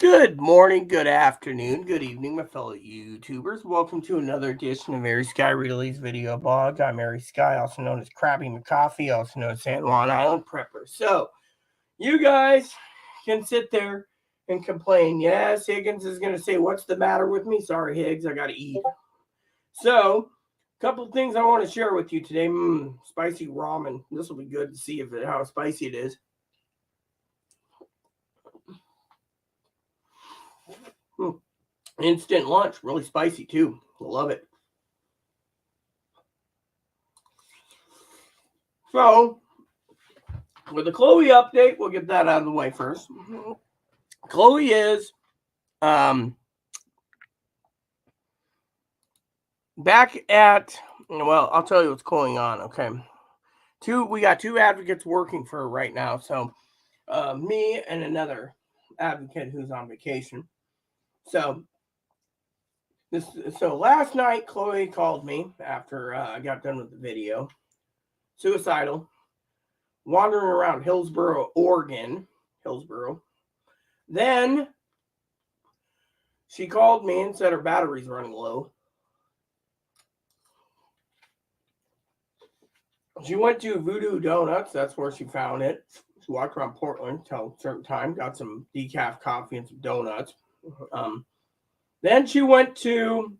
Good morning, good afternoon, good evening, my fellow YouTubers. Welcome to another edition of Mary Sky Realty's video blog. I'm Mary Sky, also known as Krabby McCoffee, also known as San Juan Island Prepper. So, you guys can sit there and complain. Yes, Higgins is going to say, "What's the matter with me?" Sorry, Higgs, I got to eat. So, a couple of things I want to share with you today. Spicy ramen. This will be good to see how spicy it is. Instant lunch, really spicy too. Love it. So, with the Chloe update, we'll get that out of the way first. Chloe is back at, well, I'll tell you what's going on, okay? We got two advocates working for her right now. So, me and another advocate who's on vacation. So, last night, Chloe called me after I got done with the video. Suicidal, wandering around Hillsboro, Oregon. Then she called me and said her battery's running low. She went to Voodoo Donuts. That's where she found it. She walked around Portland till a certain time, got some decaf coffee and some donuts. Then she went to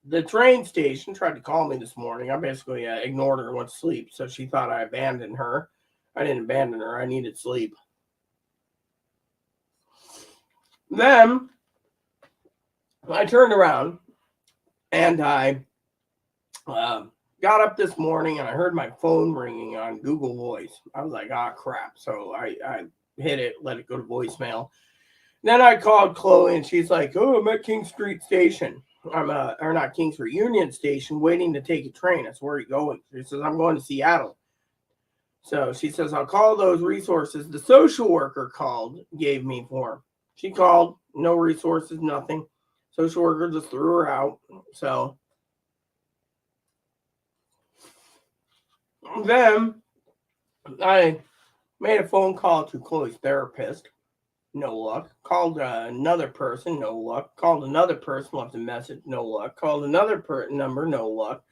the train station, tried to call me this morning. I basically ignored her and went to sleep. So she thought I abandoned her. I didn't abandon her. I needed sleep. Then I turned around and I got up this morning and I heard my phone ringing on Google Voice. I was like, ah, crap. So I hit it, let it go to voicemail. Then I called Chloe and she's like, oh, I'm at King Street Station. Or not King Street, Union Station, waiting to take a train. That's where are you going? She says, I'm going to Seattle. So she says, I'll call those resources the social worker gave me for her. She called, no resources, nothing. Social worker just threw her out. So then I made a phone call to Chloe's therapist. No luck. Called another person. No luck. Called another person. Left a message. No luck. Called another number. No luck.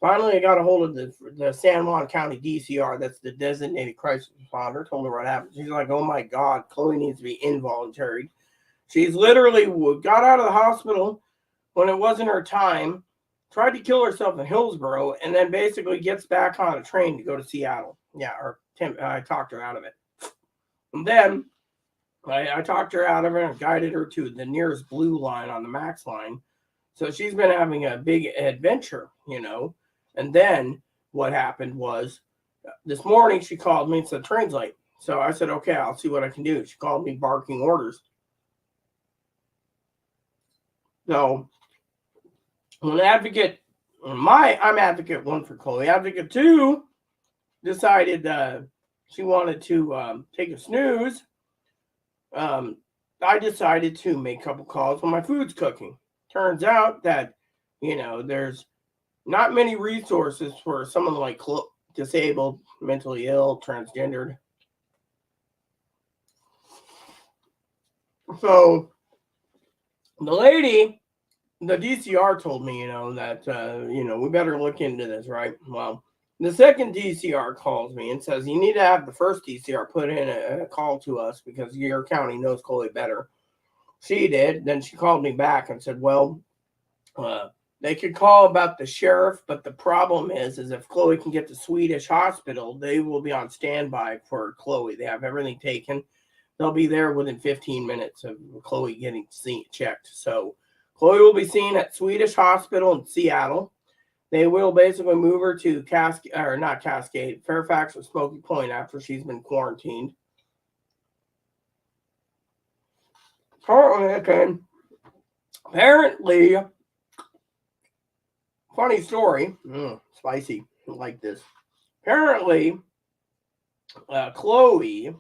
Finally, I got a hold of the San Juan County DCR. That's the designated crisis responder. Told her what happened. She's like, oh my God, Chloe needs to be involuntary. She's literally got out of the hospital when it wasn't her time, tried to kill herself in Hillsboro, and then basically gets back on a train to go to Seattle. Yeah, I talked her out of it. And then I talked her out of it and guided her to the nearest blue line on the Max line. So she's been having a big adventure, And then what happened was this morning she called me and said, train's late. So I said, okay, I'll see what I can do. She called me barking orders. So I'm advocate 1 for Chloe. Advocate 2 decided she wanted to take a snooze. I decided to make a couple calls when my food's cooking. Turns out that, there's not many resources for someone like disabled, mentally ill, transgendered. So the lady, the DCR told me, that, we better look into this, right? Well, the second DCR calls me and says, you need to have the first DCR put in a call to us because your county knows Chloe better. She did. Then she called me back and said, well, they could call about the sheriff, but the problem is if Chloe can get to Swedish Hospital, they will be on standby for Chloe. They have everything taken. They'll be there within 15 minutes of Chloe getting checked. So Chloe will be seen at Swedish Hospital in Seattle. They will basically move her to Fairfax or Smoky Point after she's been quarantined. Apparently, funny story, spicy, like this. Apparently, Chloe,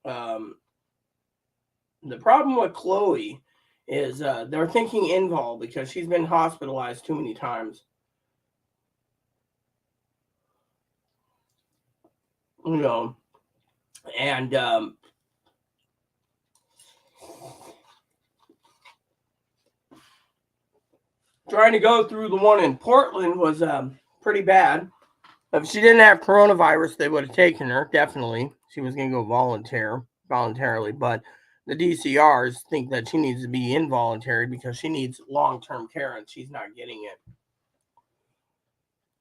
the problem with Chloe is they're thinking invol because she's been hospitalized too many times. And trying to go through the one in Portland was pretty bad. If she didn't have coronavirus, they would have taken her, definitely. She was going to go voluntarily, but the DCRs think that she needs to be involuntary because she needs long-term care and she's not getting it.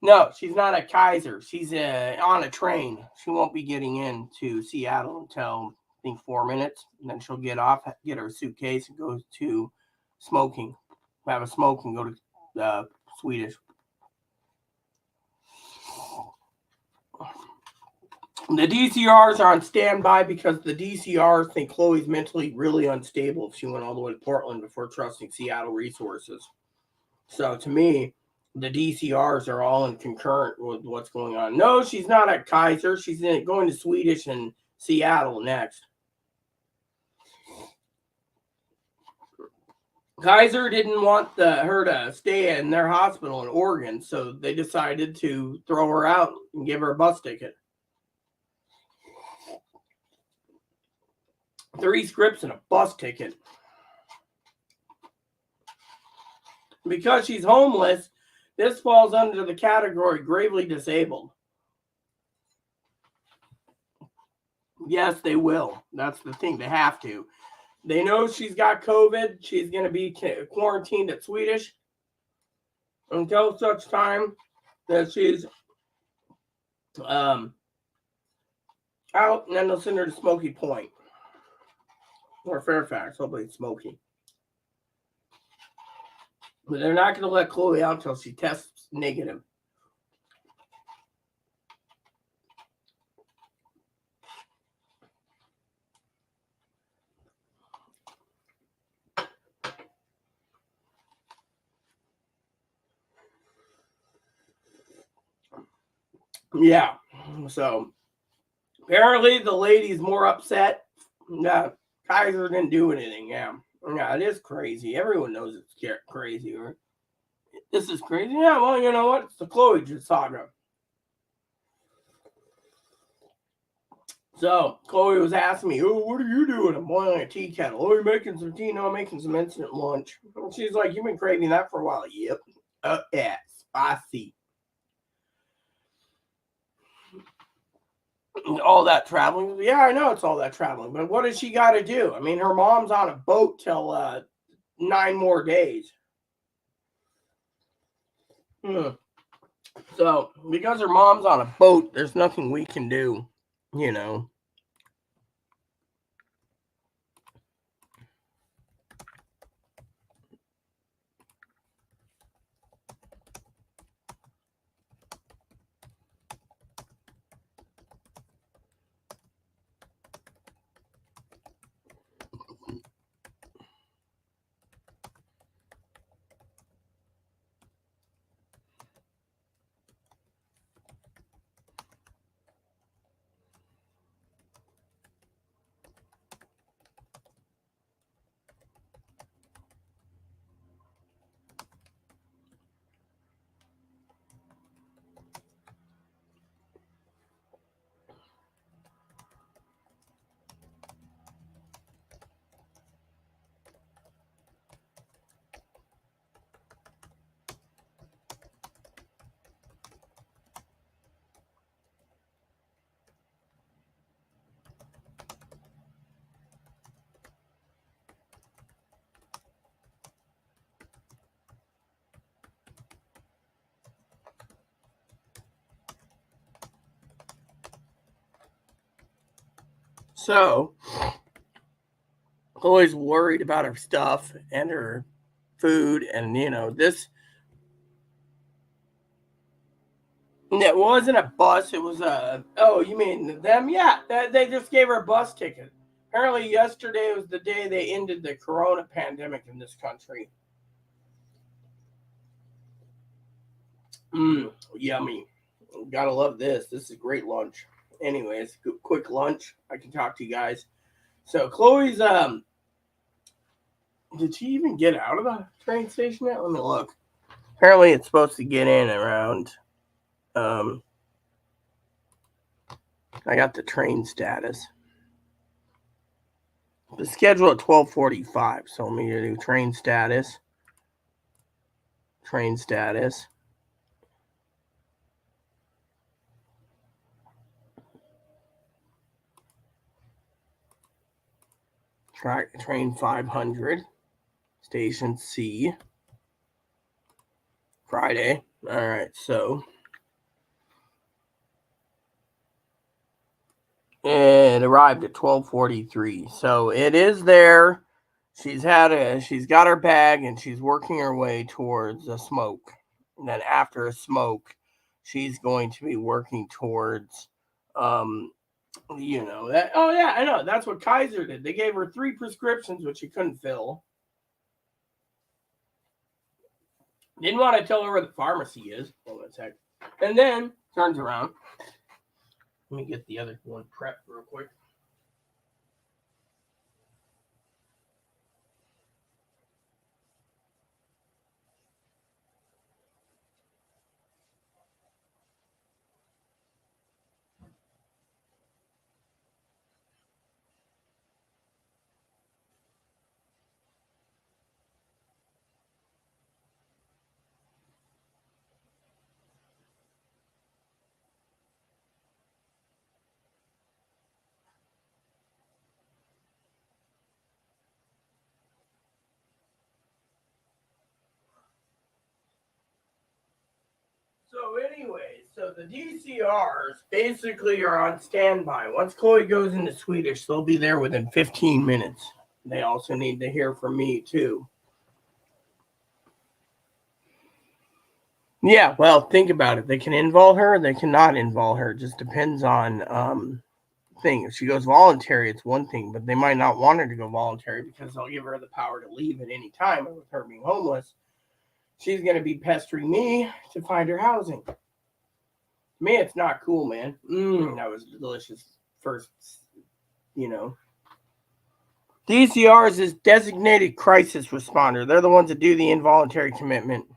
No, she's not at Kaiser. She's on a train. She won't be getting into Seattle until, I think, 4 minutes. And then she'll get off, get her suitcase, and go to smoking. Have a smoke and go to Swedish. The DCRs are on standby because the DCRs think Chloe's mentally really unstable if she went all the way to Portland before trusting Seattle resources. So to me, the DCRs are all in concurrent with what's going on. No, she's not at Kaiser. She's going to Swedish and Seattle next. Kaiser didn't want her to stay in their hospital in Oregon, so they decided to throw her out and give her a bus ticket. 3 scripts and a bus ticket. Because she's homeless, this falls under the category gravely disabled. Yes, they will. That's the thing. They have to. They know she's got COVID. She's going to be quarantined at Swedish until such time that she's out, and then they'll send her to Smoky Point or Fairfax. Hopefully it's Smoky. But they're not going to let Chloe out until she tests negative. Yeah, so apparently the lady's more upset. Kaiser didn't do anything. Yeah, it is crazy. Everyone knows it's crazy, right? This is crazy. Yeah, well, you know what? It's the Chloe saga. So Chloe was asking me, "Oh, what are you doing?" I'm boiling a tea kettle. Oh, you're making some tea? No, I'm making some instant lunch. And she's like, "You've been craving that for a while." Yep. Yeah, spicy. All that traveling. Yeah, I know it's all that traveling, but what does she got to do? I mean, her mom's on a boat till 9 more days. So, because her mom's on a boat, there's nothing we can do, you know. So, always worried about her stuff and her food, and this. It wasn't a bus. It was a. Oh, you mean them? Yeah, they just gave her a bus ticket. Apparently, yesterday was the day they ended the corona pandemic in this country. Yummy. Gotta love this. This is great lunch. Anyways, quick lunch. I can talk to you guys. So Chloe's did she even get out of the train station yet? Let me look. Apparently it's supposed to get in around I got the train status. The schedule at 12:45. So let me do train status. train status. Train 500, station C, Friday. All right, so it arrived at 12:43. So it is there. She's got her bag and she's working her way towards a smoke. And then after a smoke, she's going to be working towards that. Oh yeah, I know. That's what Kaiser did. They gave her 3 prescriptions which she couldn't fill. Didn't want to tell her where the pharmacy is. Hold on a sec. And then turns around. Let me get the other one prepped real quick. So anyway, so the DCRs basically are on standby. Once Chloe goes into Swedish, they'll be there within 15 minutes. They also need to hear from me too. Yeah, well, think about it. They can involve her, they cannot involve her. It just depends on thing. If she goes voluntary, it's one thing, but they might not want her to go voluntary because they'll give her the power to leave at any time. And with her being homeless, she's going to be pestering me to find her housing. Me, it's not cool, man. That was delicious. First, DCRs is designated crisis responder. They're the ones that do the involuntary commitment.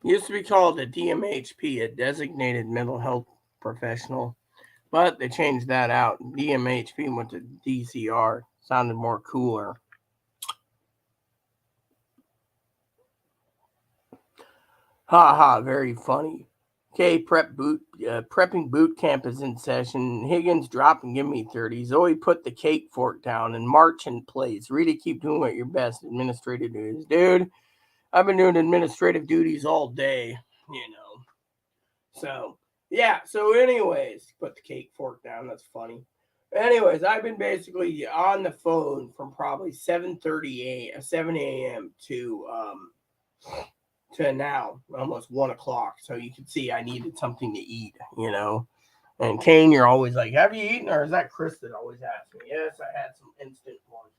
Used to be called a DMHP, a designated mental health professional, but they changed that out. DMHP went to DCR. Sounded more cooler. Ha ha, very funny. Okay, prepping boot camp is in session. Higgins, drop and give me 30. Zoe, put the cake fork down and march in place. Rita, keep doing what your best administrative duties. Dude, I've been doing administrative duties all day, So, yeah, so anyways, put the cake fork down. That's funny. Anyways, I've been basically on the phone from probably 7 a.m. to now, almost 1 o'clock. So you can see I needed something to eat, And Kane, you're always like, have you eaten? Or is that Chris that always asks me? Yes, I had some instant lunch.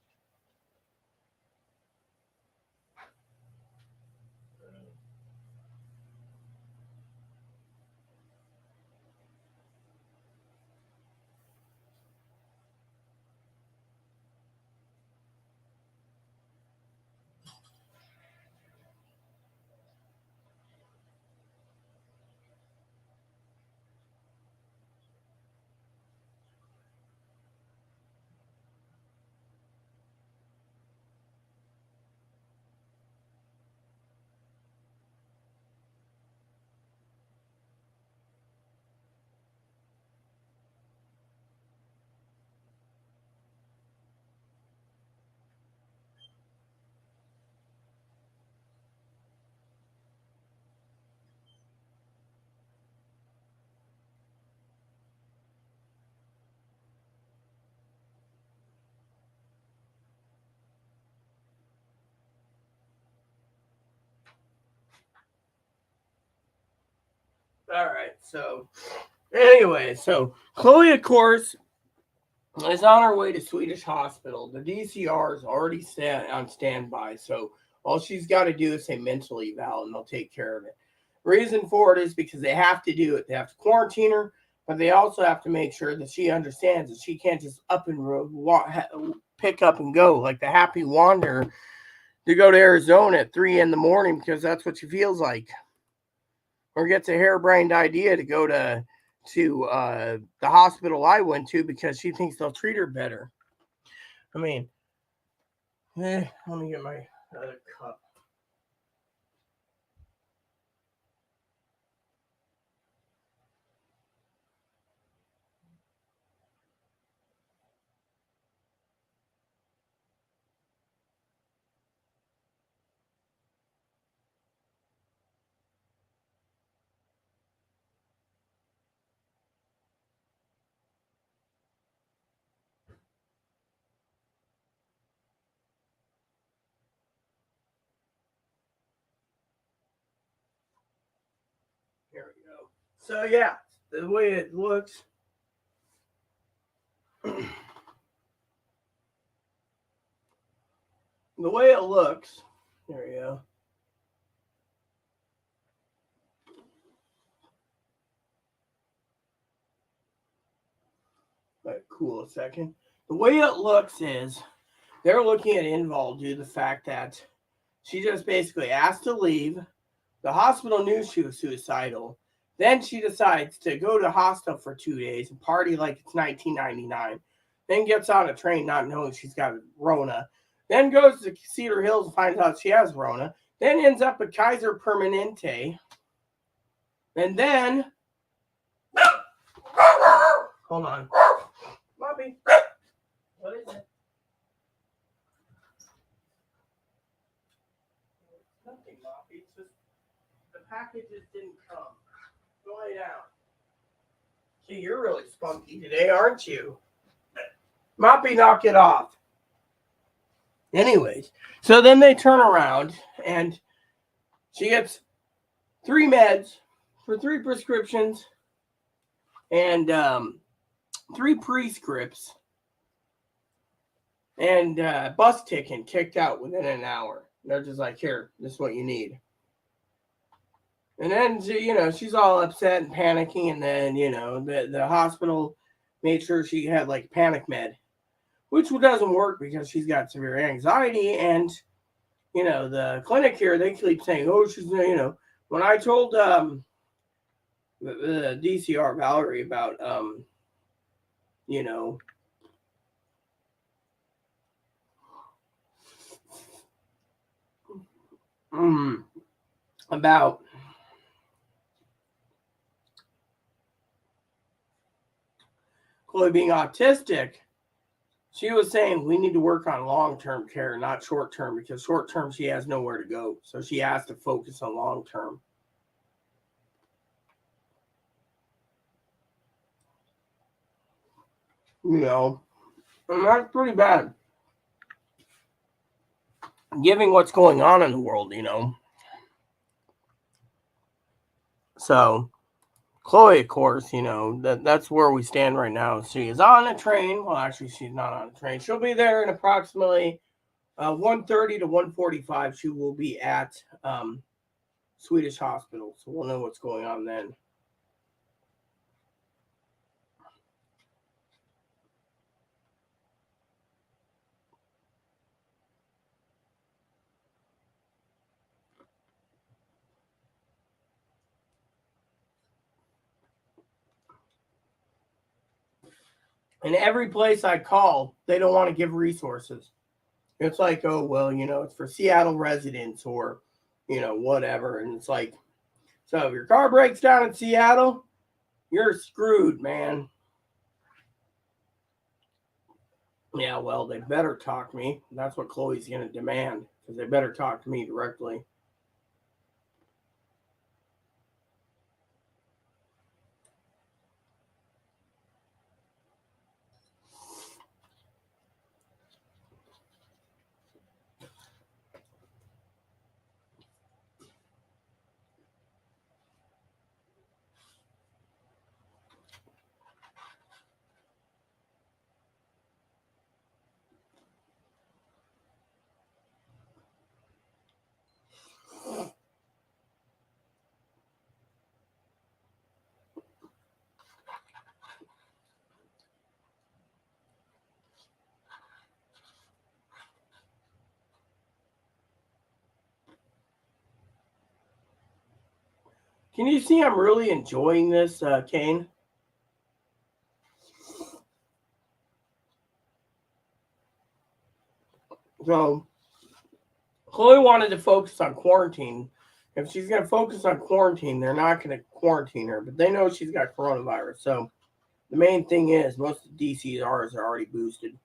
All right. So, anyway, so Chloe, of course, is on her way to Swedish Hospital. The DCR is already on standby. So, all she's got to do is say mental eval and they'll take care of it. Reason for it is because they have to do it. They have to quarantine her, but they also have to make sure that she understands that she can't just up and pick up and go like the happy wanderer to go to Arizona at 3 in the morning because that's what she feels like. Or gets a harebrained idea to go to to the hospital I went to because she thinks they'll treat her better. I mean, let me get my other cup. Here we go. So yeah, the way it looks. The way it looks. There you go. But cool a second. The way it looks is they're looking at Inval due to the fact that she just basically asked to leave. The hospital knew she was suicidal. Then she decides to go to hospital for 2 days and party like it's 1999. Then gets on a train not knowing she's got Rona. Then goes to Cedar Hills and finds out she has Rona. Then ends up at Kaiser Permanente. And then, hold on. Bobby, what is it? Nothing, Bobby. It's just the packages didn't come. Go lay down. Gee, you're really spunky today, aren't you? Moppy, knock it off. Anyways, so then they turn around and she gets 3 meds for 3 prescriptions and 3 prescripts and bus ticket kicked out within an hour. They're just like, here, this is what you need. And then, she's all upset and panicking. And then, the hospital made sure she had like panic med, which doesn't work because she's got severe anxiety. And, the clinic here, they keep saying, oh, she's, when I told the DCR Valerie about, about Chloe being autistic, she was saying we need to work on long-term care, not short-term, because short-term she has nowhere to go. So she has to focus on long-term. And that's pretty bad. Given what's going on in the world, So, Chloe, of course, that's where we stand right now. She is on a train. Well, actually, she's not on a train. She'll be there in approximately 1:30 to 1:45. She will be at Swedish Hospital, so we'll know what's going on then. And every place I call, they don't want to give resources. It's like, oh, well, it's for Seattle residents or, whatever. And it's like, so if your car breaks down in Seattle, you're screwed, man. Yeah, well, they better talk to me. That's what Chloe's going to demand because they better talk to me directly. Can you see I'm really enjoying this, Kane? So Chloe wanted to focus on quarantine. If she's going to focus on quarantine, they're not going to quarantine her, but they know she's got coronavirus. So the main thing is most of the DCRs are already boosted.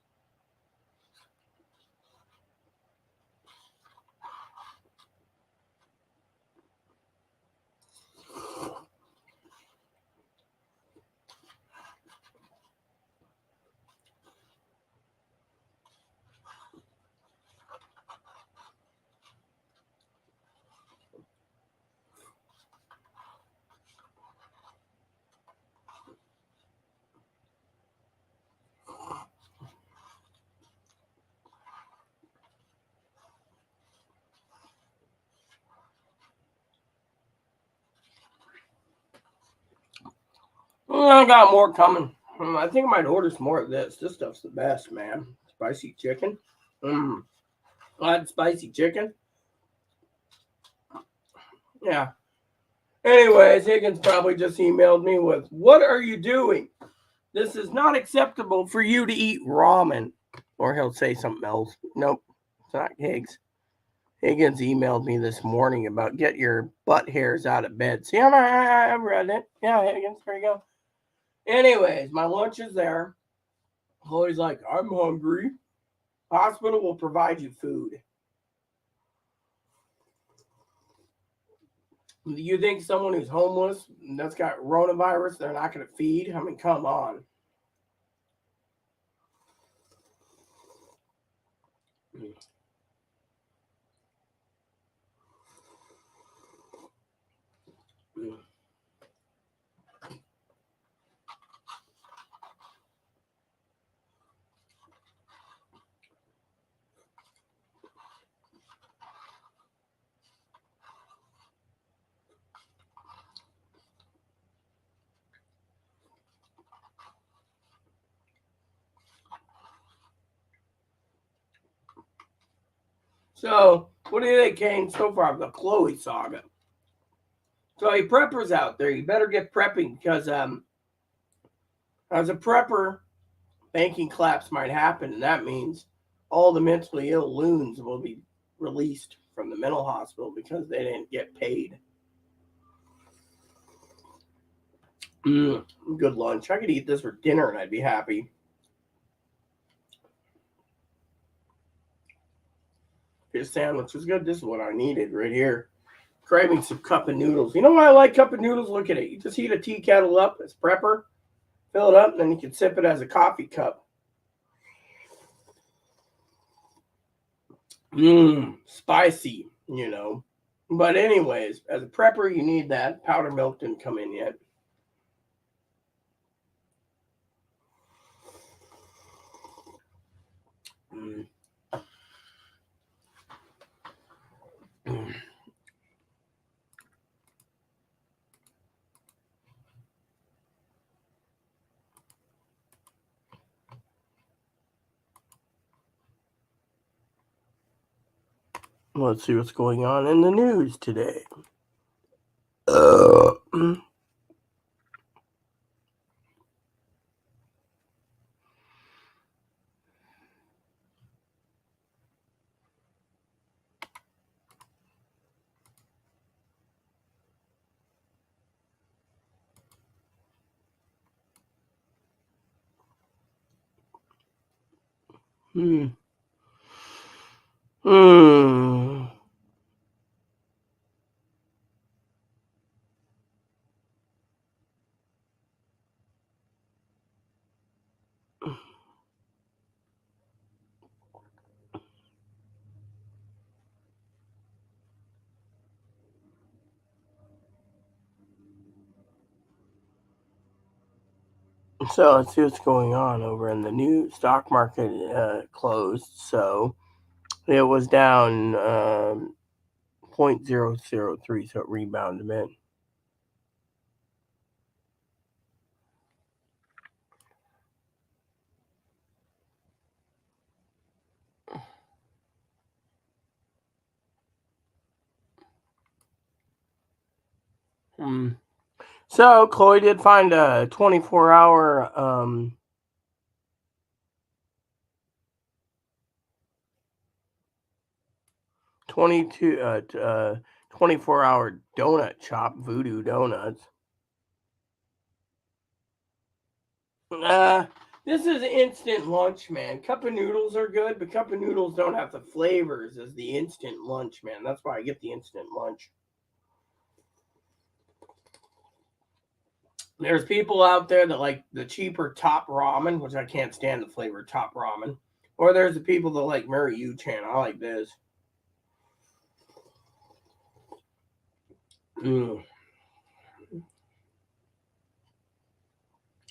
I got more coming. I think I might order some more of this. This stuff's the best, man. Spicy chicken. I had spicy chicken. Yeah. Anyways, Higgins probably just emailed me with, "What are you doing? This is not acceptable for you to eat ramen." Or he'll say something else. Nope, it's not Higgs. Higgins emailed me this morning about get your butt hairs out of bed. See, I've read it. Yeah, Higgins, there you go. Anyways, my lunch is there. Chloe's like, "I'm hungry. Hospital will provide you food." You think someone who's homeless that's got coronavirus, they're not going to feed? I mean, come on. So, what do you think came so far of the Chloe saga? So, you preppers out there, you better get prepping because as a prepper, banking collapse might happen, and that means all the mentally ill loons will be released from the mental hospital because they didn't get paid. Good lunch. I could eat this for dinner and I'd be happy. This sandwich was good. This is what I needed right here. Craving some cup of noodles. You know why I like cup of noodles? Look at it. You just heat a tea kettle up as prepper, fill it up, and then you can sip it as a coffee cup. Spicy, you know. But anyways, as a prepper, you need that. Powdered milk didn't come in yet. Let's see what's going on in the news today. Hmm. Hmm. So let's see what's going on over in the new stock market. Closed, so it was down 0.003, so it rebounded a bit. So Chloe did find a 24-hour 24-hour donut shop, Voodoo Donuts. Uh, this is instant lunch, man. Cup of noodles are good, but cup of noodles don't have the flavors as the instant lunch, man. That's why I get the instant lunch. There's people out there that like the cheaper top ramen, which I can't stand the flavor of top ramen. Or there's the people that like Mary Yu Chan. I like this. Mm.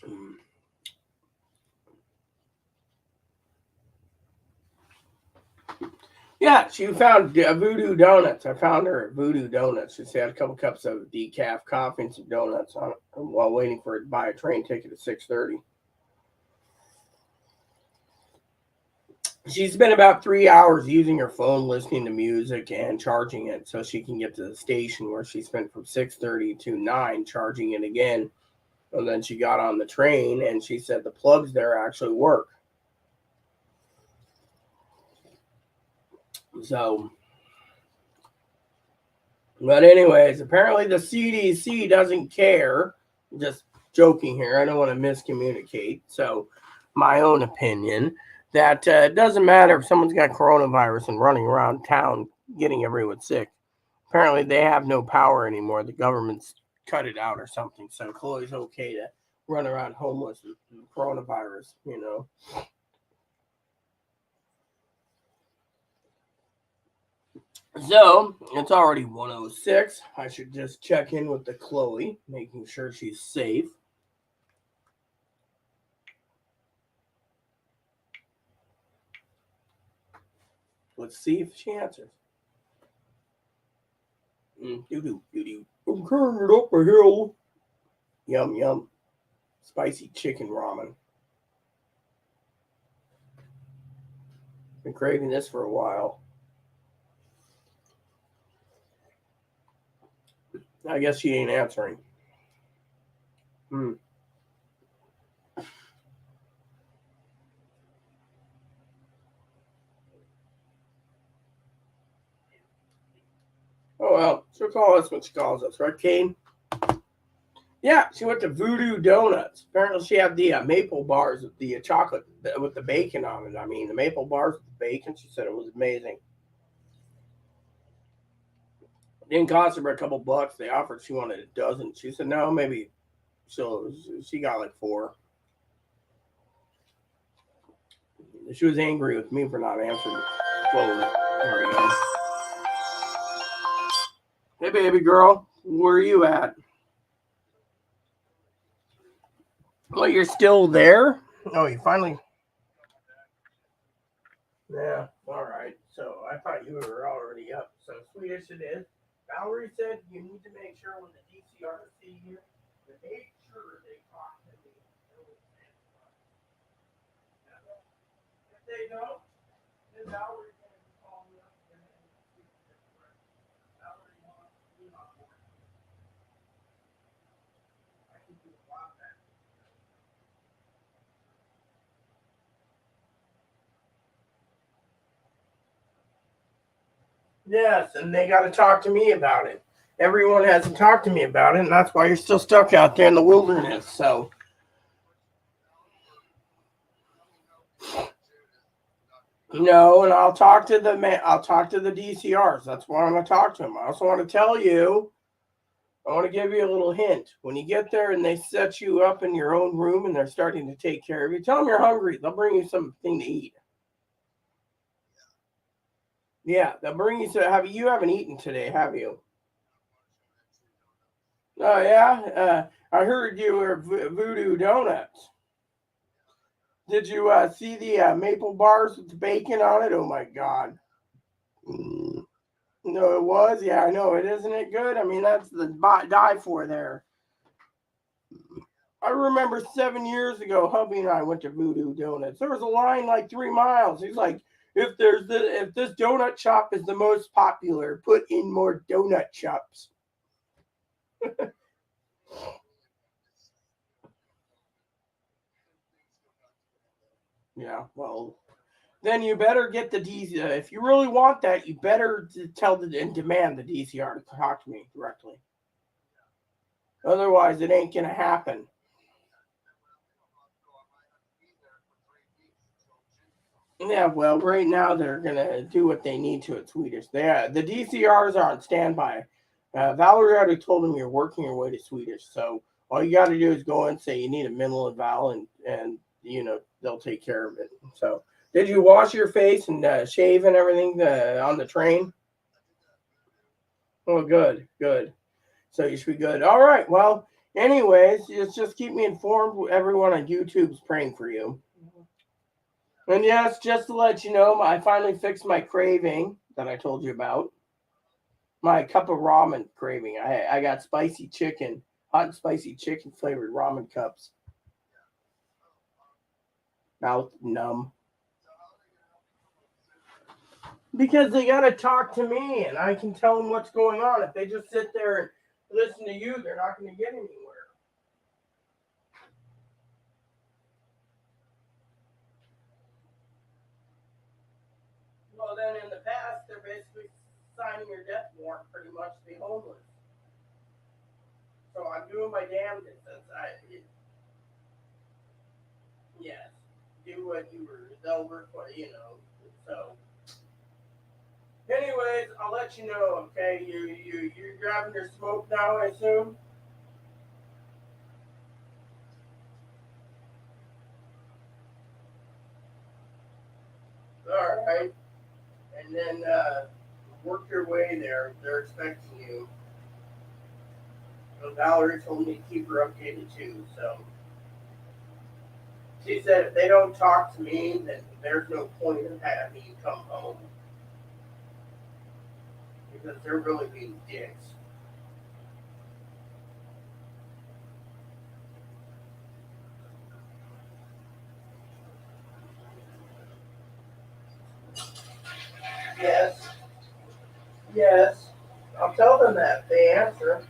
Mm. Yeah, she found Voodoo Donuts. I found her at Voodoo Donuts. She had a couple cups of decaf coffee and some donuts on it while waiting for her to buy a train ticket at 6:30. She spent about 3 hours using her phone, listening to music and charging it, so she can get to the station where she spent from 6:30 to 9 charging it again. And then she got on the train, and she said the plugs there actually work. So, but anyways, apparently the CDC doesn't care. Just joking here. I don't want to miscommunicate. So, my own opinion that it doesn't matter if someone's got coronavirus and running around town getting everyone sick. Apparently, they have no power anymore. The government's cut it out or something. So, Chloe's okay to run around homeless with coronavirus, you know. So it's already 1:06. I should just check in with the Chloe, making sure she's safe. Let's see if she answers. I'm carrying it up a hill. Yum yum. Spicy chicken ramen. Been craving this for a while. I guess she ain't answering. Hmm. Oh well, she'll call us when she calls us, right, Kane? Yeah, she went to Voodoo Donuts. Apparently, she had the maple bars with the chocolate with the bacon on it. I mean, the maple bars with the bacon. She said it was amazing. It didn't cost her a couple bucks. They offered she wanted a dozen. She said no, maybe. So she got like four. She was angry with me for not answering. Phone. There we go. Hey, baby girl, where are you at? Well, you're still there. Oh, you finally. Yeah. All right. So I thought you were already up. So Swedish it is. Valerie said you need to make sure when the DCR see you, to make sure they talk to me. If they don't, then Valerie can call me up and speak to them. Valerie wants me on board. I can do a lot better. Yes, and they got to talk to me about it. Everyone hasn't talked to me about it, and that's why you're still stuck out there in the wilderness. So, no, and I'll talk to the man. I'll talk to the DCRs. That's why I'm going to talk to them. I also want to tell you. I want to give you a little hint. When you get there and they set you up in your own room and they're starting to take care of you, tell them you're hungry. They'll bring you something to eat. Yeah, they'll bring you. Have you haven't eaten today, have you? Oh yeah. I heard you were Voodoo Donuts. Did you see the maple bars with the bacon on it? Oh my god. Mm. No, it was. Yeah, I know it. Isn't it good? I mean, that's the die for there. I remember 7 years ago, hubby and I went to Voodoo Donuts. There was a line like 3 miles. He's like, if this donut shop is the most popular, put in more donut shops. Yeah, well, then you better get the DC. If you really want that, you better tell the and demand the DCR to talk to me directly. Otherwise, it ain't gonna happen. Yeah, well, right now they're gonna do what they need to at Swedish. The DCRs are on standby. Valerie already told them you're working your way to Swedish, so all you got to do is go and say you need a mineral and Val, and they'll take care of it. So, did you wash your face and shave and everything on the train? Oh, good, good. So you should be good. All right. Well, anyways, just keep me informed. Everyone on YouTube's praying for you. And yes, just to let you know, I finally fixed my craving that I told you about. My cup of ramen craving. I got spicy chicken, hot and spicy chicken flavored ramen cups. Mouth numb. Because they got to talk to me and I can tell them what's going on. If they just sit there and listen to you, they're not going to get anywhere. Well, then in the past, they're basically signing your death warrant pretty much to be homeless. So I'm doing my damnedest. Yes, do what you were over for, So, anyways, I'll let you know. Okay, you're grabbing your smoke now, I assume. All right, and then work your way there. They're expecting you. And Valerie told me to keep her updated too. So she said if they don't talk to me, then there's no point in having you come home because they're really being dicks. Yes, yes. I'll tell them that if they answer.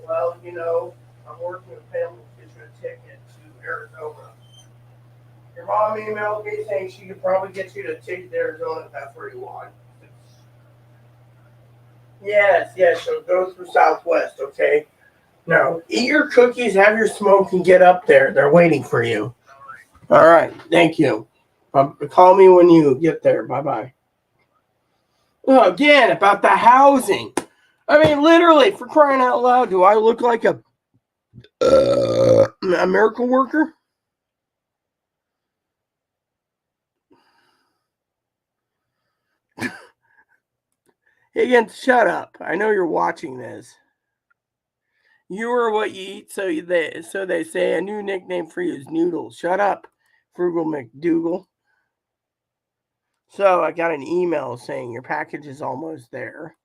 Well, I'm working with family to get you a ticket to Arizona. Your mom emailed me saying she could probably get you to ticket to Arizona if that's where you want. Yes, yes, so go through Southwest, okay? Now, eat your cookies, have your smoke, and get up there. They're waiting for you. All right, thank you. Call me when you get there. Bye bye. Oh, again, about the housing. I mean, literally, for crying out loud, do I look like a miracle worker? Higgins, shut up. I know you're watching this. You are what you eat, so they say. A new nickname for you is Noodles. Shut up, Frugal McDougal. So I got an email saying your package is almost there.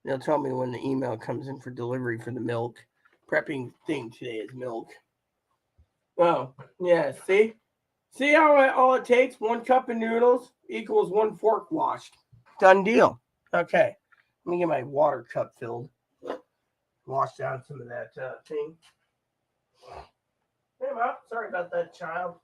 They'll tell me when the email comes in for delivery for the milk. Prepping thing today is milk. Oh, yeah. See how all it takes? 1 cup of noodles equals 1 fork washed. Done deal. Okay. Let me get my water cup filled. Wash down some of that thing. Hey, Mom. Sorry about that, child.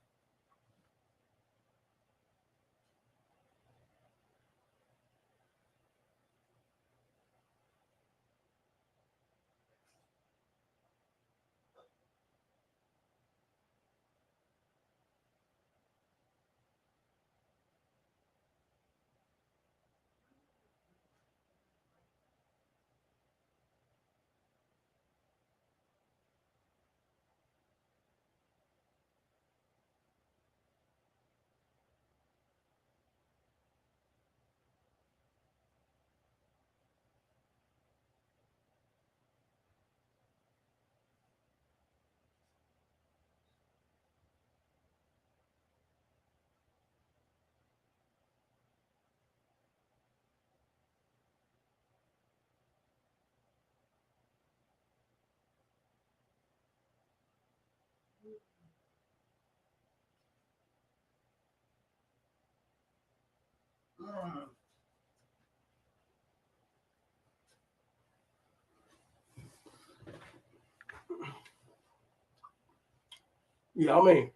Yummy.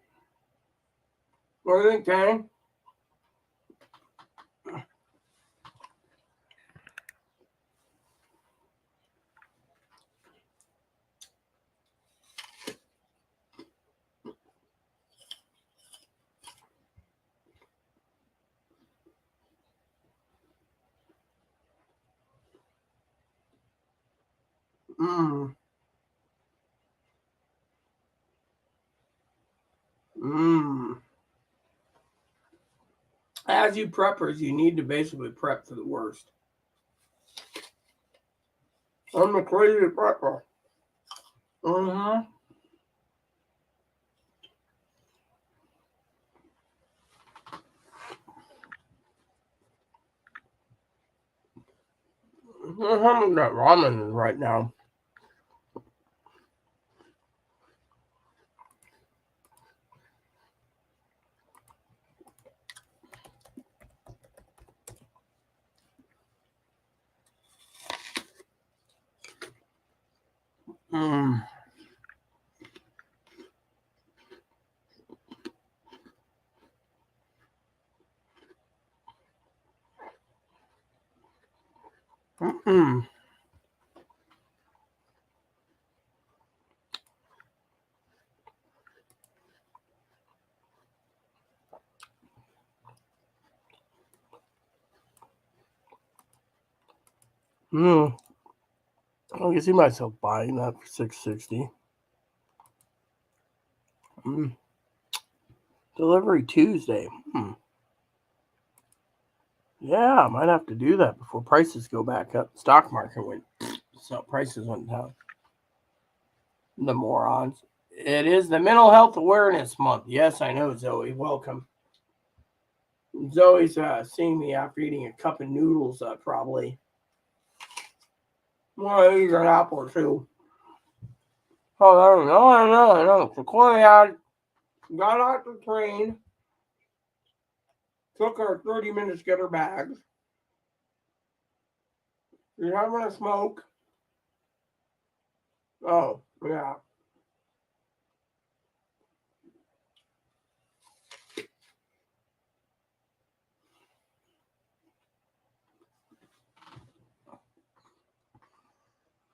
What do you think, Danny? Mmm. Mmm. As you preppers, you need to basically prep for the worst. I'm a crazy prepper. Mm-hmm. How much that ramen is right now? Mmm. Mmm. Mmm. I can see myself buying that for $6.60. Mm. Delivery Tuesday. Yeah, I might have to do that before prices go back up. Stock market went, so prices went down. The morons. It is the Mental Health Awareness Month. Yes, I know, Zoe. Welcome. Zoe's seeing me after eating a cup of noodles, probably. Well, I eat an apple or two. Oh, I don't know. So Chloe got out the train. Took her 30 minutes to get her bags. She's having a smoke. Oh, yeah.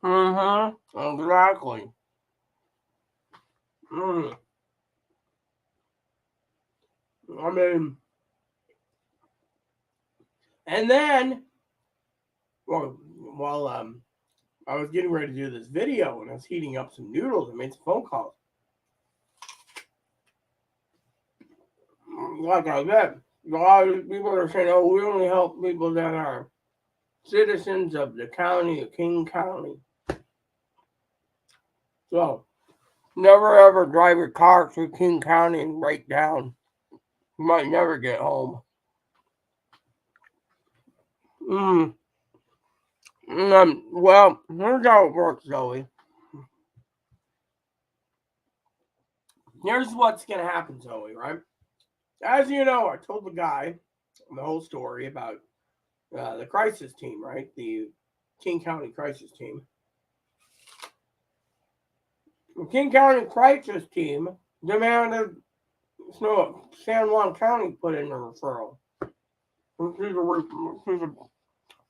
Mm-hmm. Exactly. Mm. I mean, and then, while I was getting ready to do this video and I was heating up some noodles, I made some phone calls. Like I said, a lot of people are saying, "Oh, we only help people that are citizens of the county of King County." So, never ever drive your car through King County and break down. You might never get home. Mm. Well, here's how it works, Zoe. Here's what's going to happen, Zoe, right? As you know, I told the guy the whole story about the crisis team, right? The King County crisis team. The King County crisis team demanded San Juan County put in a referral. She's a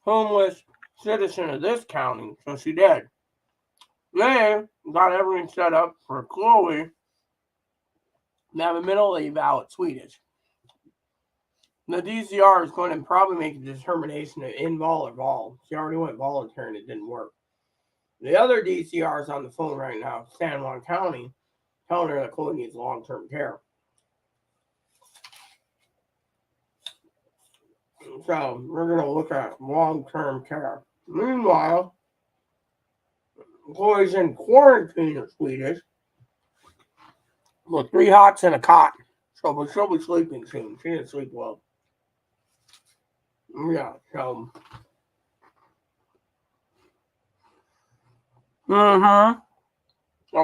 homeless citizen of this county, so she did. They got everything set up for Chloe to have a mental eval at Swedish. The DCR is going to probably make a determination of invol or vol. She already went voluntary and it didn't work. The other DCR is on the phone right now, San Juan County, telling her that Chloe needs long-term care. So we're going to look at long-term care. Meanwhile, Chloe's in quarantine in Swedish with 3 hots and a cot. So she'll be sleeping soon. She didn't sleep well. Yeah, so. I'll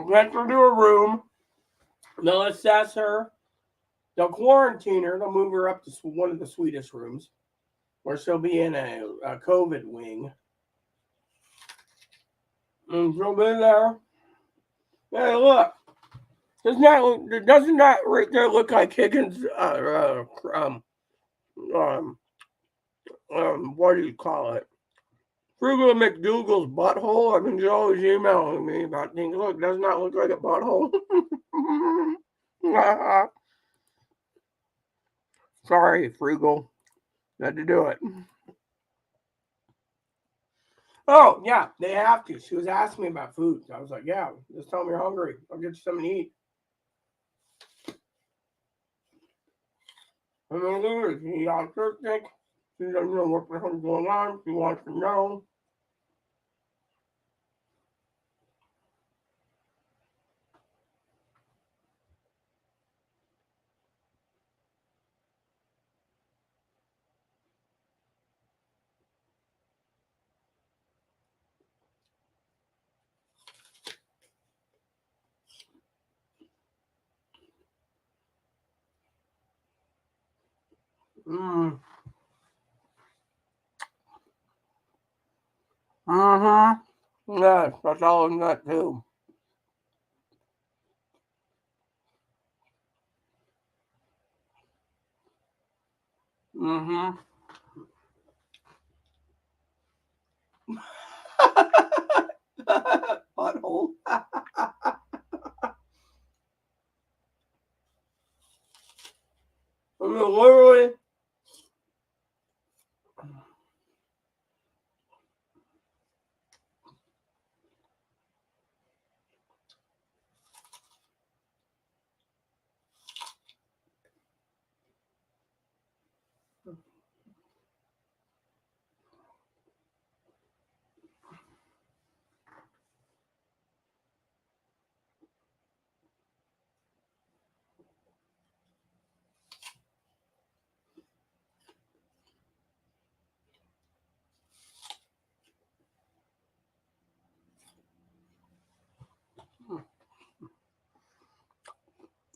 get her to a room. They'll assess her. They'll quarantine her. They'll move her up to one of the Swedish rooms where she'll be in a COVID wing. And she'll be there Hey, look. Doesn't that right there look like Higgins? Um, what do you call it? Frugal McDougal's butthole. I mean, he's always emailing me about things. Look, does not look like a butthole. Sorry, Frugal. Had to do it. Oh, yeah, they have to. She was asking me about food. I was like, yeah, just tell me you're hungry. I'll get you something to eat. And then look, he autistic. She doesn't know what the hell's going on. She wants to know. Mm. Mm-hmm. Yeah, that's all in that too. Mm-hmm. Butthole. I mean, literally.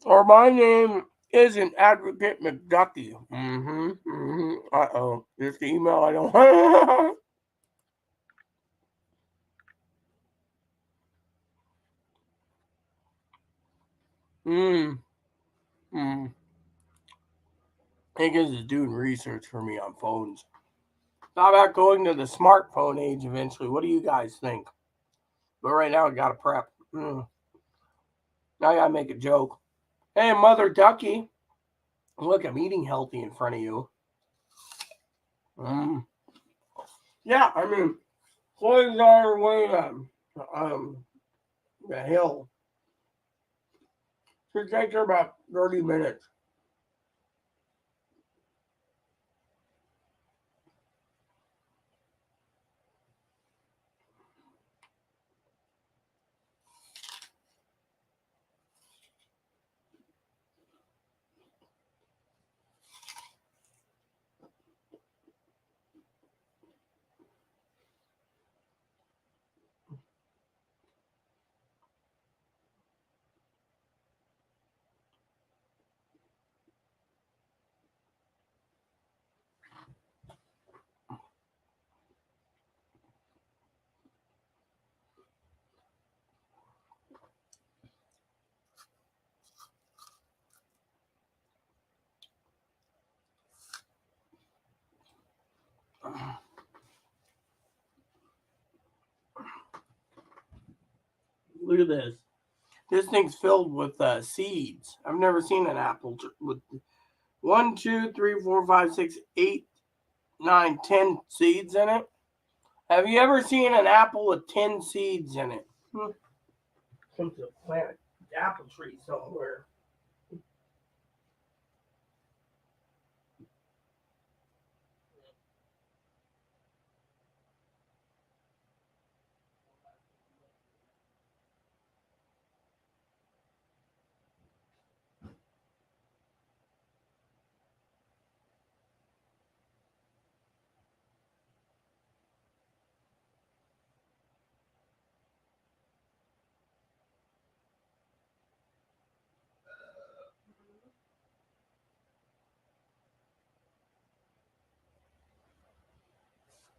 Or my name isn't Advocate McDucky. Mm-hmm. Mm-hmm. Uh-oh. This the email I don't want. mm. Mm. Higgins is doing research for me on phones. How about going to the smartphone age eventually? What do you guys think? But right now, I gotta prep. Mm. Now I gotta make a joke. Hey, Mother Ducky. Look, I'm eating healthy in front of you. Mm. Yeah, I mean, Chloe's on her way um, the hill. Should take her about 30 minutes. Look at this. This thing's filled with seeds. I've never seen an apple with one, two, three, four, five, six, eight, nine, 10 seeds in it. Have you ever seen an apple with 10 seeds in it? Hmm. Come to a plant apple tree somewhere.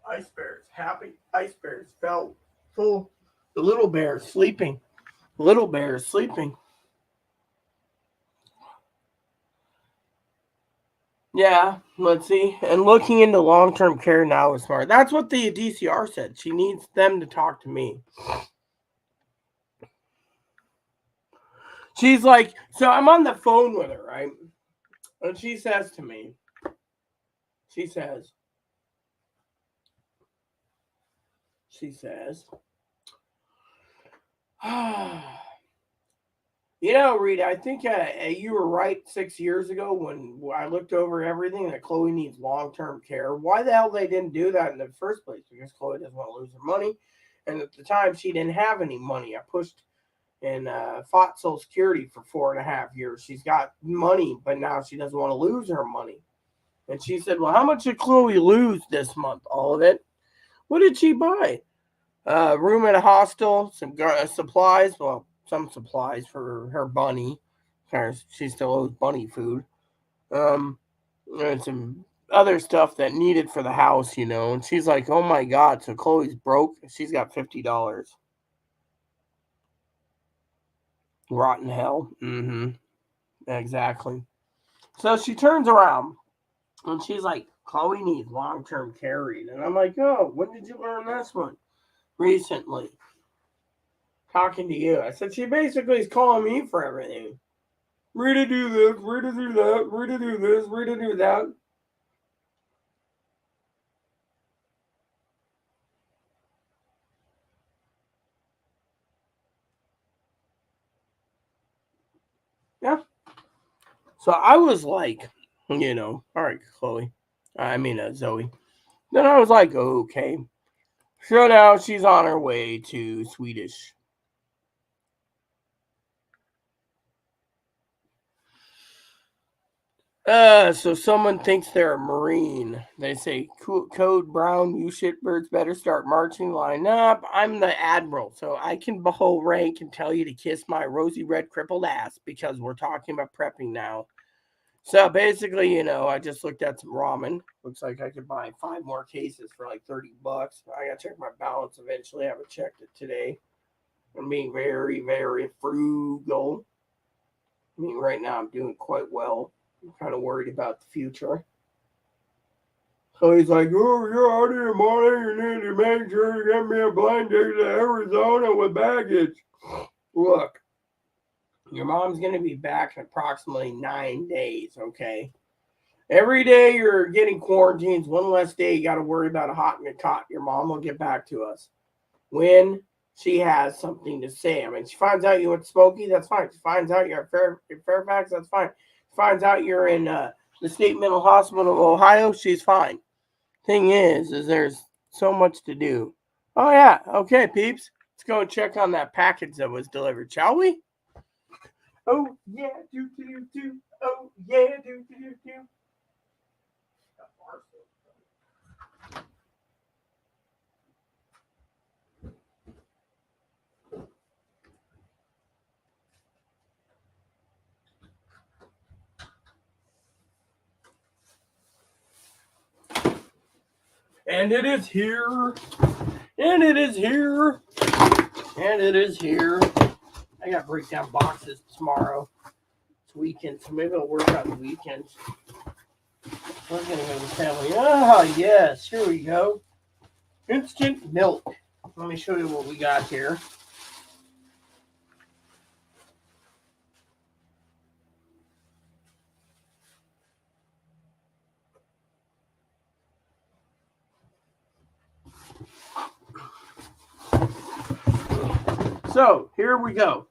Ice bears, happy ice bears fell full. The little bear sleeping Little Bear is sleeping. Yeah, let's see. And looking into long-term care now is smart. That's what the DCR said. She needs them to talk to me. She's like, so I'm on the phone with her, right? And she says to me, she says, you know, Rita, I think you were right 6 years ago when I looked over everything that Chloe needs long-term care. Why the hell they didn't do that in the first place? Because Chloe doesn't want to lose her money. And at the time, she didn't have any money. I pushed and fought Social Security for 4.5 years. She's got money, but now she doesn't want to lose her money. And she said, well, how much did Chloe lose this month? All of it. What did she buy? Room at a hostel, some supplies. Well, some supplies for her bunny. She still owes bunny food. And some other stuff that needed for the house, you know. And she's like, oh my God. So Chloe's broke. She's got $50. Rotten hell. Mm-hmm. Exactly. So she turns around and she's like, Chloe needs long-term care. And I'm like, oh, when did you learn this one? Recently. Talking to you. I said, she basically is calling me for everything. Rita do this, Rita do that, Rita do this, Rita do that. Yeah. So I was like, you know, all right, Chloe. Zoe. Then I was like, okay. So now she's on her way to Swedish. So someone thinks they're a Marine. They say, Code Brown, you shitbirds better start marching. Line up. I'm the Admiral, so I can behold rank and tell you to kiss my rosy red crippled ass because we're talking about prepping now. So basically, you know, I just looked at some ramen. Looks like I could buy 5 more cases for like $30. I gotta check my balance eventually. I haven't checked it today. I'm being very, very frugal. I mean, right now I'm doing quite well. I'm kind of worried about the future. So he's like, oh, you're out of your money. You need to make sure you get me a plane ticket to Arizona with baggage. Look, your mom's going to be back in approximately 9 days, okay? Every day you're getting quarantines, one less day you got to worry about a hot and a cot. Your mom will get back to us when she has something to say. I mean, she finds out you went Smoky, that's fine. She finds out you're at Fairfax, that's fine. She finds out you're in the State Mental Hospital of Ohio, she's fine. Thing is there's so much to do. Oh, yeah. Okay, peeps. Let's go and check on that package that was delivered, shall we? Oh, yeah. Do, do, do, do. Oh, yeah. Do, do, do, do. And it is here. And it is here. And it is here. I got to break down boxes tomorrow. It's weekend, so maybe I'll work on the weekends. We're going to go to the family. Ah, yes. Here we go. Instant milk. Let me show you what we got here. So, here we go.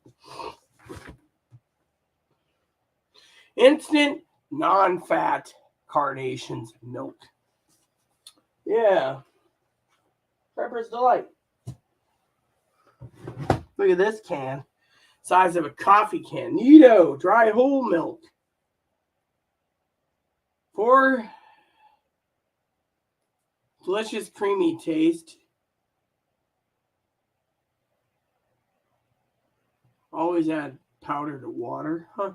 Instant non-fat Carnations milk. Yeah. Prepper's Delight. Look at this can. Size of a coffee can. Neato. Dry whole milk. For delicious creamy taste. Always add powder to water. Huh.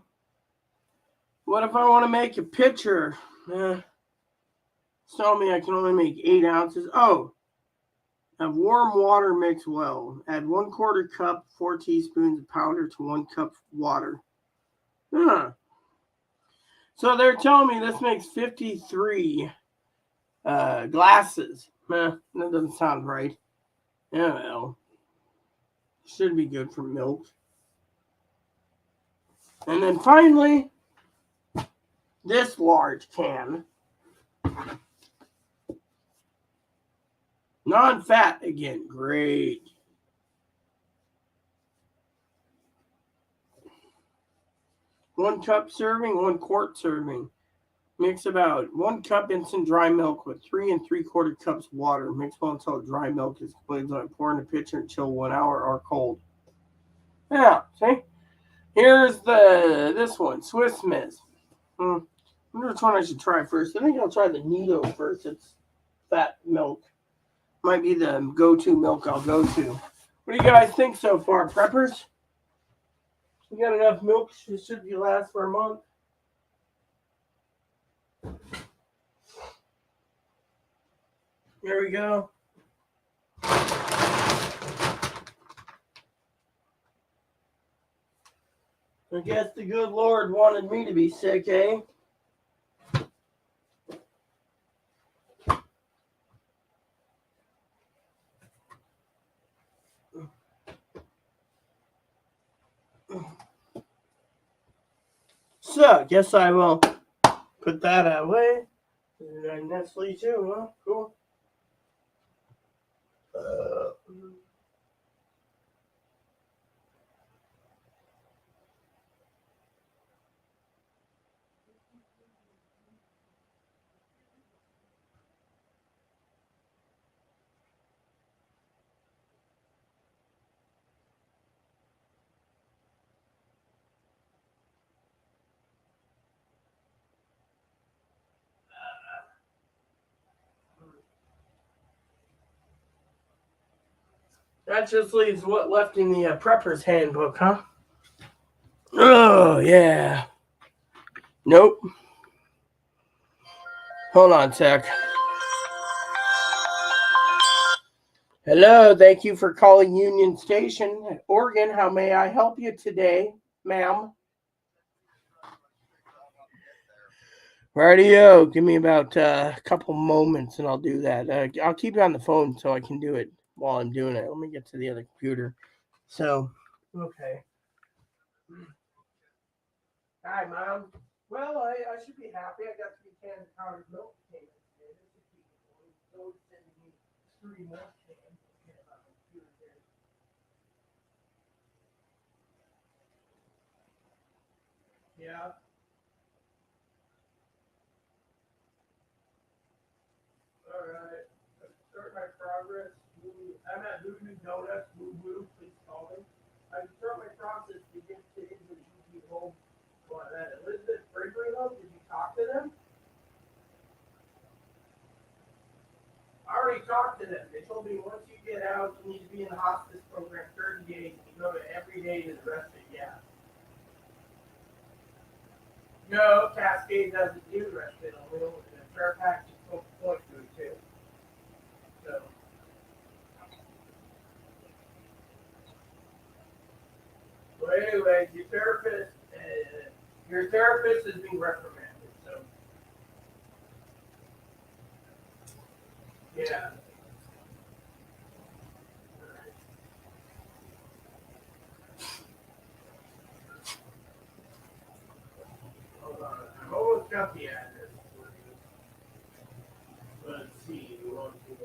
What if I want to make a pitcher? Tell me I can only make 8 ounces. Oh, Have warm water mix well. Add 1/4 cup, 4 teaspoons of powder to 1 cup water. Huh. So they're telling me this makes 53 glasses. That doesn't sound right. Yeah, well, should be good for milk. And then finally, this large can. Non-fat again. Great. One cup serving, 1 quart serving. Mix about 1 cup instant dry milk with 3 3/4 cups water. Mix well until dry milk is completely. Pour in a pitcher and chill 1 hour or cold. Yeah, see? Here's this one, Swiss Miss. I wonder which one I should try first. I think I'll try the Nido first. It's fat milk. Might be the go-to milk I'll go to. What do you guys think so far, preppers? We got enough milk. It should be last for a month. There we go. I guess the good Lord wanted me to be sick, eh? So, guess I will put that away. Nestle too, huh? Cool. That just leaves what left in the prepper's handbook, huh? Oh, yeah. Nope. Hold on a sec. Hello, thank you for calling Union Station, Oregon. How may I help you today, ma'am? Radio. Give me about a couple moments and I'll do that. I'll keep you on the phone so I can do it while I'm doing it. Let me get to the other computer. So, okay. Hi, Mom. Well, I should be happy. I got 3 cans of powdered milk today. So sending me 3 more cans. Yeah. All right. Let's start my progress. I'm at Voodoo Donuts. Woo woo. Please call me. I start my process to get to the easy home. But Elizabeth Gregory home. Did you talk to them? I already talked to them. They told me once you get out, you need to be in the hospice program 30 days. You go to every day to the rest of it. Yeah. No, Cascade doesn't do respite oil. The Fairfax is supposed to point to it too. So, well, anyways, your therapist is being reprimanded. So, yeah. Hold on. I've almost got the address. Let's see. Let's see.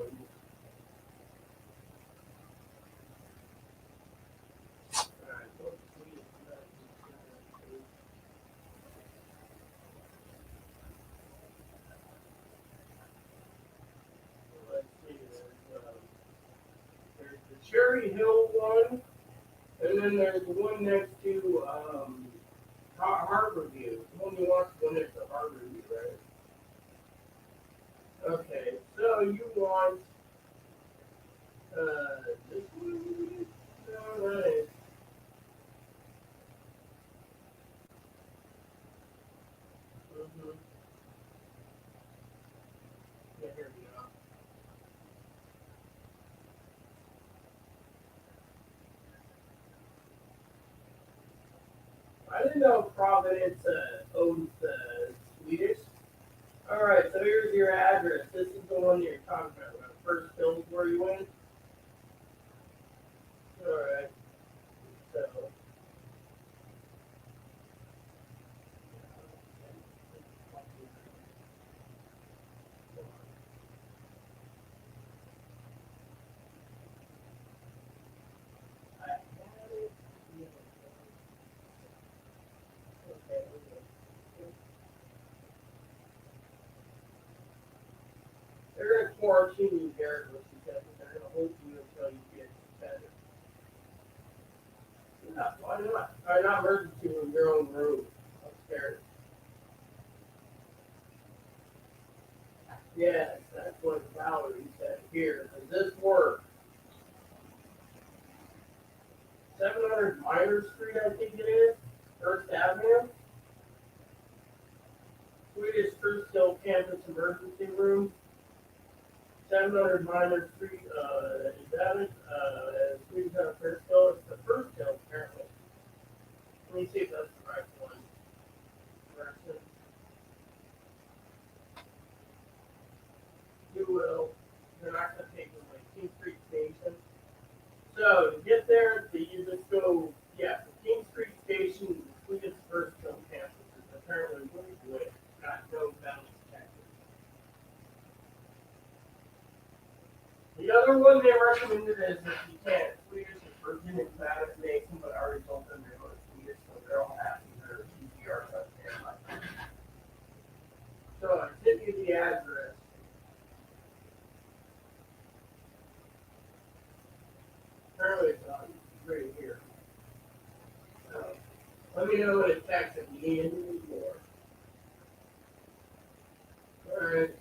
There's the Cherry Hill one, and then there's the one next to Harborview. The one you want to go next to Harborview, right? Okay, so you want this one? All right. Mm-hmm. Yeah, here we go. doesn't know Providence owns Swedish. All right, so here's your address. This is the one you're talking about. The first build where you went. All right, so. They're going to quarantine you there, which is that they're going to hold you until you get better. Yeah, why not? Why not emergency room, your own room upstairs? Yes, that's what Valerie said here. Does this work? 700 Minor Street, I think it is. First Avenue. Swedish First Hill Campus Emergency Room. 700 Minor Street, is that it? Swedish First Hill. It's the First Hill, apparently. Let me see if that's the right one. Person. You will. They're not going to take them like King Street Station. So to get there, you just go, yeah, the King Street Station, Swedish First Hill Campus is apparently really good. Got no bounce detectors. The other one they recommended is if you can, Swedish is Virgin and Madison Mason, but I already told them they were Swedish, so they're all happy. Their PGRs up there. So I sent you the address. Apparently it's on right here. So let me know what it text if you need anything more. Alright.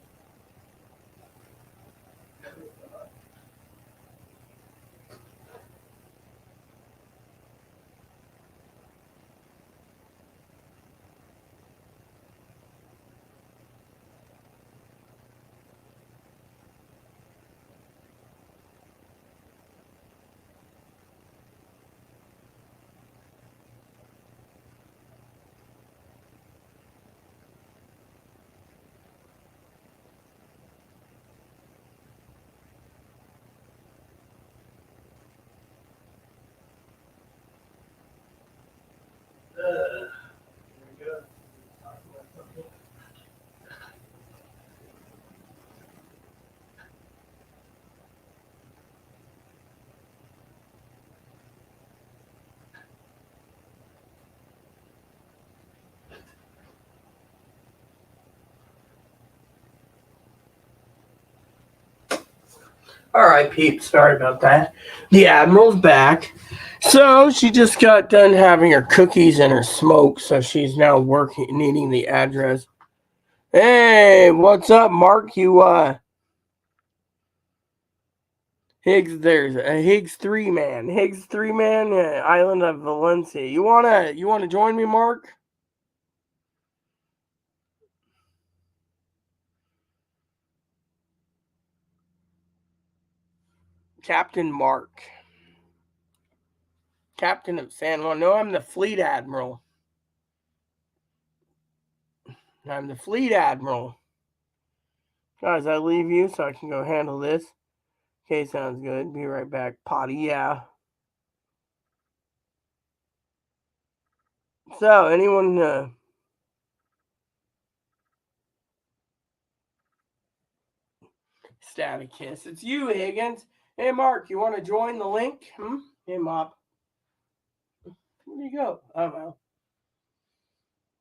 There we go. All right, peeps. Sorry about that. The Admiral's back. So she just got done having her cookies and her smoke, so she's now needing the address. Hey, what's up, Mark? You Higgs, there's a Higgs 3 man. Higgs 3 man, island of Valencia. You wanna join me, Mark? Captain Mark. Captain of San Juan. No, I'm the fleet admiral. I'm the fleet admiral. Guys, I leave you so I can go handle this. Okay, sounds good. Be right back. Potty, yeah. So, anyone static kiss. It's you, Higgins. Hey, Mark, you want to join the link? Hey, Mop. Where do you go? Oh, well.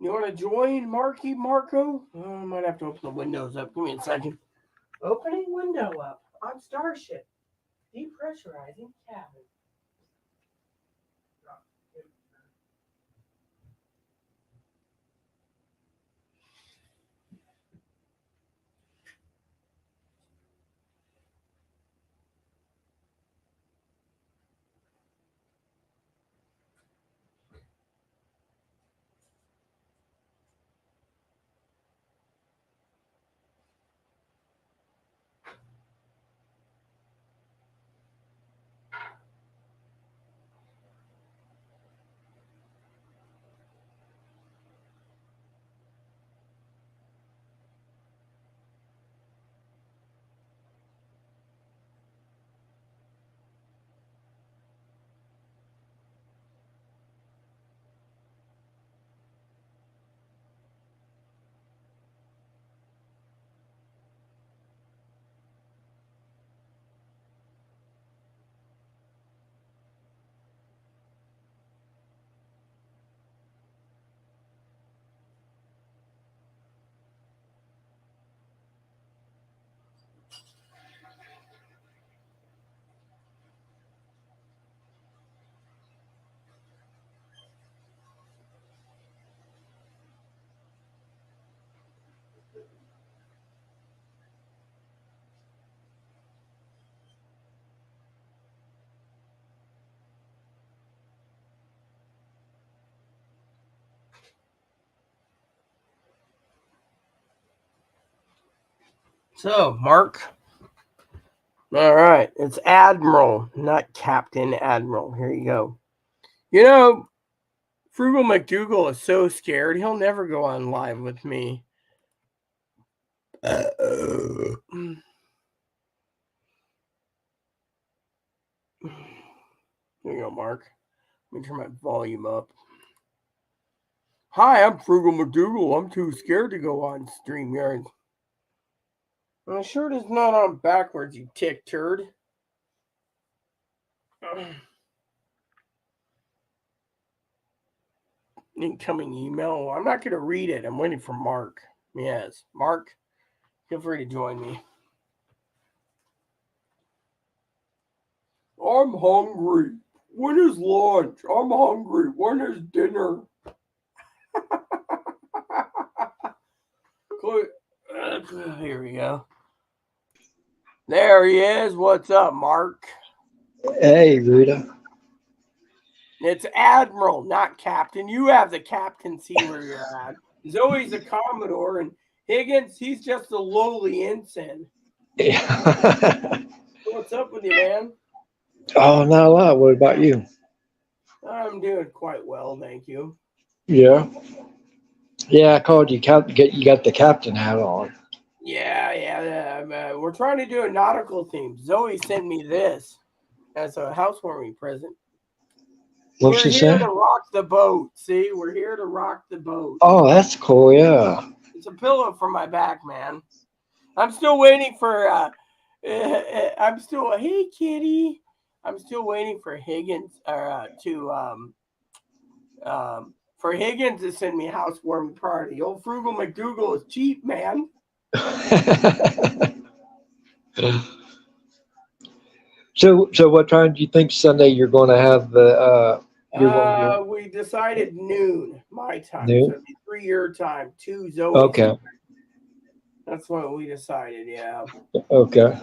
You want to join Marco? Oh, I might have to open the windows up. Give me a second. Opening window up on Starship. Depressurizing cabin. So, Mark. All right. It's Admiral, not Captain Admiral. Here you go. You know, Frugal McDougal is so scared he'll never go on live with me. There you go, Mark. Let me turn my volume up. Hi, I'm Frugal McDougal. I'm too scared to go on StreamYard. My shirt is not on backwards, you tick turd. Incoming email. I'm not going to read it. I'm waiting for Mark. Yes, Mark, feel free to join me. I'm hungry. When is lunch? I'm hungry. When is dinner? Here we go. There he is. What's up, Mark? Hey, Rita. It's Admiral, not Captain. You have the captaincy where you're at. Zoe's a Commodore, and Higgins, he's just a lowly ensign. Yeah. What's up with you, man? Oh, not a lot. What about you? I'm doing quite well, thank you. Yeah. Yeah, I called you. You got the captain hat on. Yeah. We're trying to do a nautical theme. Zoe sent me this as a housewarming present. What's We're she here say? to rock the boat. See, we're here to rock the boat. Oh, that's cool. Yeah. It's a pillow for my back, man. I'm still waiting for. I'm still. Hey, kitty. I'm still waiting for Higgins for Higgins to send me a housewarming party. Old Frugal McDougal is cheap, man. So what time do you think Sunday you're going to have the your We decided noon my time, so noon? it'd be 3 your time, 2 Zoe's. Okay. That's what we decided. Yeah. Okay.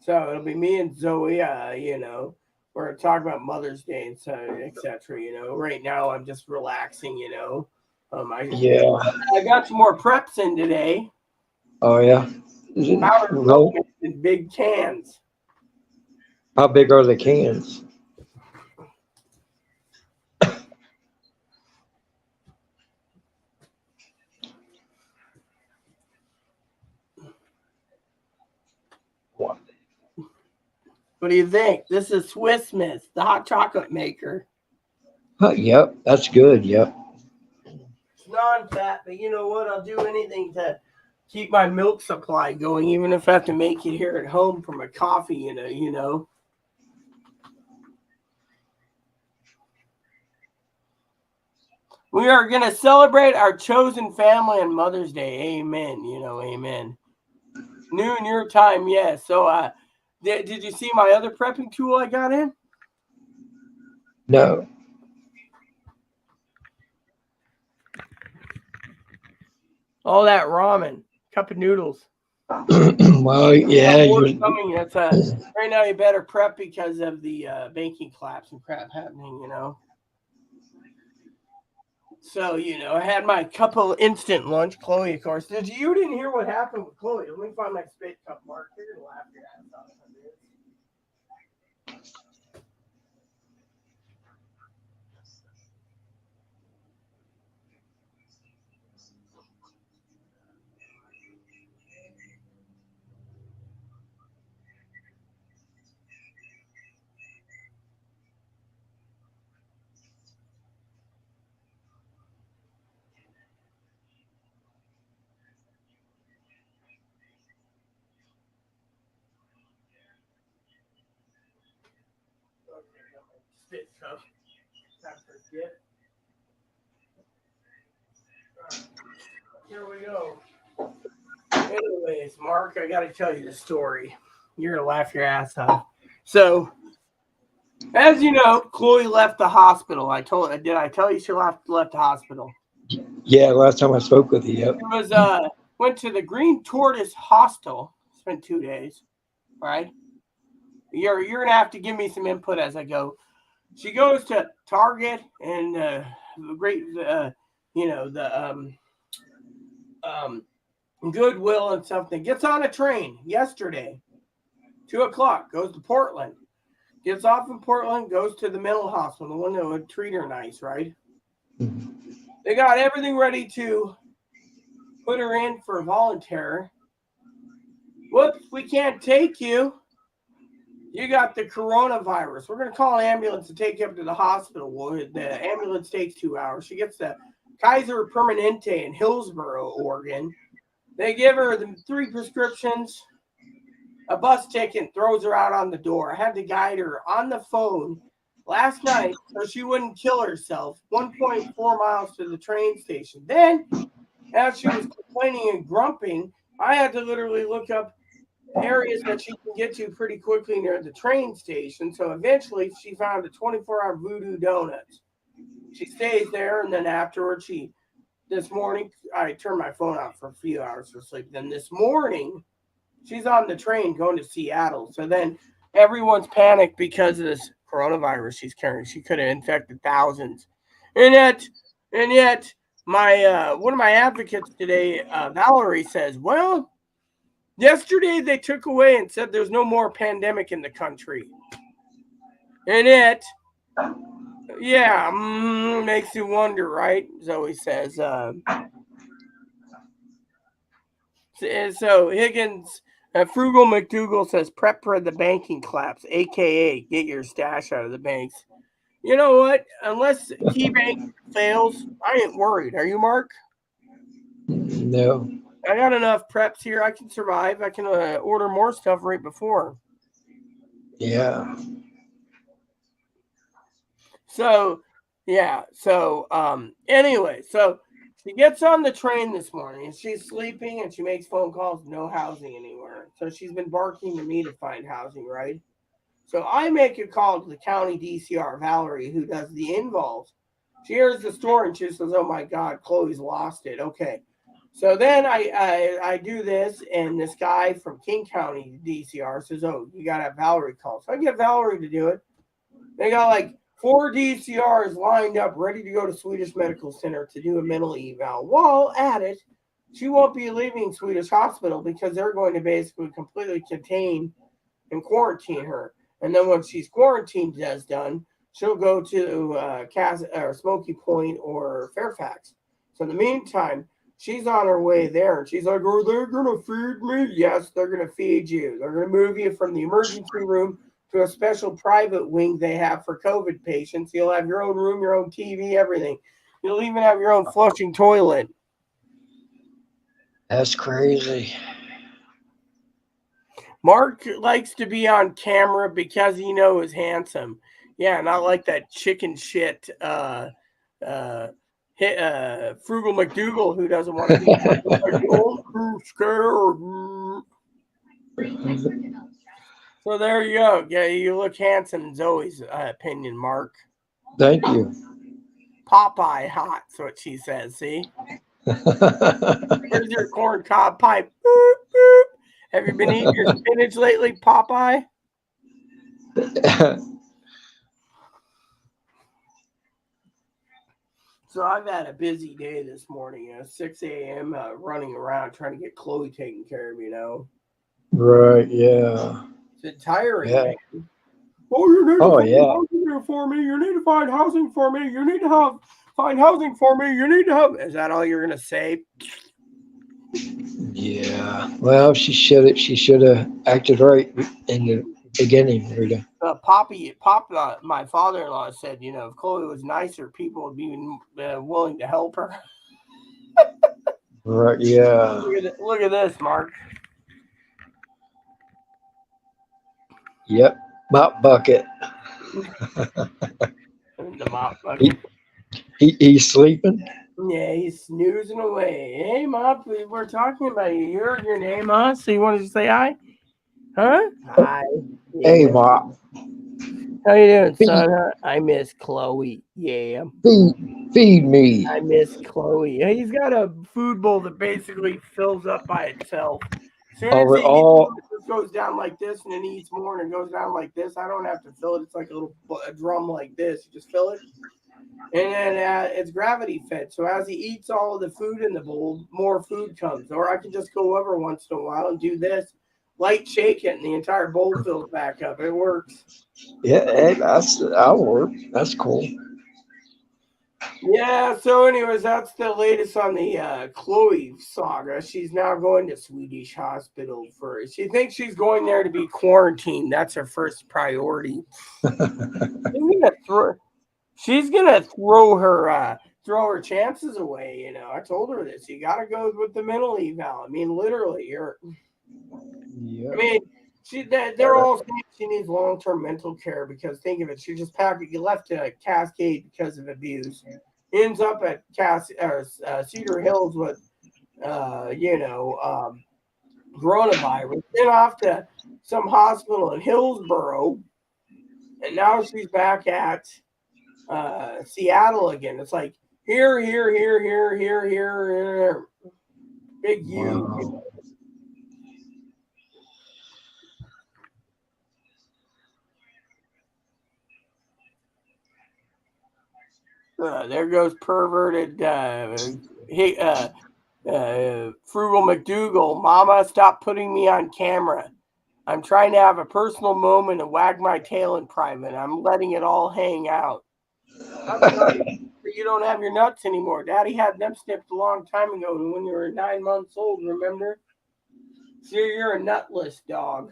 So it'll be me and Zoe. We're gonna talk about Mother's Day and so etc. Right now I'm just relaxing. Yeah. I got some more preps in today. Oh yeah. Powdered milk Well, in big cans. how big are the cans? What do you think? This is Swiss Miss, the hot chocolate maker. Yep, that's good. Yep. It's non-fat, but you know what? I'll do anything to keep my milk supply going, even if I have to make it here at home for my coffee. We are going to celebrate our chosen family on Mother's Day. Amen. Amen. Noon your time, yes. So, did you see my other prepping tool I got in? No. All that ramen, cup of noodles. Well, yeah, More you. coming. That's right now. You better prep because of the banking collapse and crap happening. So I had my couple instant lunch. Chloe, of course. You didn't hear what happened with Chloe? Let me find my spit cup, Mark. You're gonna laugh your ass off on this. Okay, I got my spit cup. Not forget. All right, here we go. Anyways, Mark, I got to tell you the story. You're gonna laugh your ass off. So, as you know, Chloe left the hospital. Did I tell you she left the hospital? Yeah, last time I spoke with you. Yep. It was went to the Green Tortoise Hostel. Spent 2 days. Right. You're gonna have to give me some input as I go. She goes to Target and the great, the um Goodwill and something. Gets on a train yesterday, 2:00, goes to Portland. Gets off in Portland, goes to the mental hospital, the one that would treat her nice, right? They got everything ready to put her in for voluntary. Whoops, we can't take you. You got the coronavirus. We're going to call an ambulance to take you up to the hospital. Well, the ambulance takes 2 hours. She gets the Kaiser Permanente in Hillsboro, Oregon. They give her the 3 prescriptions, a bus ticket, throws her out on the door. I had to guide her on the phone last night so she wouldn't kill herself, 1.4 miles to the train station. Then, as she was complaining and grumping, I had to literally look up areas that she can get to pretty quickly near the train station. So eventually she found a 24-hour Voodoo Donuts. She stays there, and then afterwards this morning, I turned my phone off for a few hours for sleep. Then this morning, she's on the train going to Seattle. So then everyone's panicked because of this coronavirus she's carrying. She could have infected thousands. And yet, my one of my advocates today, Valerie, says, well, yesterday they took away and said there's no more pandemic in the country. And it, yeah, makes you wonder, right? Zoe says. So Higgins, Frugal McDougal says, prep for the banking collapse, a.k.a. get your stash out of the banks. You know what? Unless KeyBank fails, I ain't worried. Are you, Mark? No. I got enough preps here. I can survive. I can order more stuff right before. Yeah. So, yeah. So, anyway, so she gets on the train this morning and she's sleeping and she makes phone calls. No housing anywhere. So she's been barking to me to find housing, right? So I make a call to the county DCR, Valerie, who does the involves. She hears the story and she says, oh my God, Chloe's lost it. Okay. So then I do this, and this guy from King County DCR says, oh, you got to have Valerie call. So I get Valerie to do it. They got like 4 DCRs lined up, ready to go to Swedish Medical Center to do a mental eval. While at it, she won't be leaving Swedish Hospital because they're going to basically completely contain and quarantine her. And then when she's quarantined is done, she'll go to Smoky Point or Fairfax. So in the meantime, she's on her way there, and she's like, are they going to feed me? Yes, they're going to feed you. They're going to move you from the emergency room to a special private wing they have for COVID patients. You'll have your own room, your own TV, everything. You'll even have your own flushing toilet. That's crazy. Mark likes to be on camera because he knows he's handsome. Yeah, not like that chicken shit Frugal McDougal who doesn't want to be like, don't scared. So there you go. Yeah, you look handsome in Zoe's opinion, Mark. Thank you. Popeye hot's what she says, see? Here's your corn cob pipe. Boop, boop. Have you been eating your spinach lately, Popeye? So I've had a busy day this morning. 6 a.m. Running around trying to get Chloe taken care of, Right, yeah. It's tiring, Yeah. man. Oh, you need to find yeah. housing here for me. You need to find housing for me. You need to find housing for me. You need to have. Is that all you're gonna say? Yeah. Well, she should have acted right in the beginning, Rita. My father-in-law said, if Chloe was nicer, people would be willing to help her. Right, yeah. Look at this, Mark. Yep. Mop bucket. The mop bucket. He's sleeping? Yeah, he's snoozing away. Hey, Mop, we're talking about you. You heard your name, huh? So you wanted to say hi? Huh? Hi. Yeah. Hey, Mop. How you doing, son? Huh? I miss Chloe. Yeah. Feed me. I miss Chloe. He's got a food bowl that basically fills up by itself. As soon as it just goes down like this, and then he eats more, and it goes down like this. I don't have to fill it. It's like a drum like this. You just fill it. And then it's gravity fed. So as he eats all of the food in the bowl, more food comes. Or I can just go over once in a while and do this, light shake it, and the entire bowl fills back up. It works. Yeah, hey, that'll work. That's cool. Yeah, so anyways, that's the latest on the Chloe saga. She's now going to Swedish hospital for she thinks she's going there to be quarantined. That's her first priority. She's gonna throw, she's gonna throw her chances away, you know. I told her this. You gotta go with the mental eval. I mean, literally, Yeah. I mean, they're all saying she needs long term mental care because think of it, she just left a Cascade because of abuse. Ends up at Cedar Hills with coronavirus. Then off to some hospital in Hillsboro, and now she's back at Seattle again. It's like here, here, here, here, here, here, big U. Wow. There goes perverted Frugal McDougal. Mama, stop putting me on camera. I'm trying to have a personal moment and wag my tail in private. I'm letting it all hang out. I'm sorry, you don't have your nuts anymore. Daddy had them snipped a long time ago when you were 9 months old, remember? So you're a nutless dog.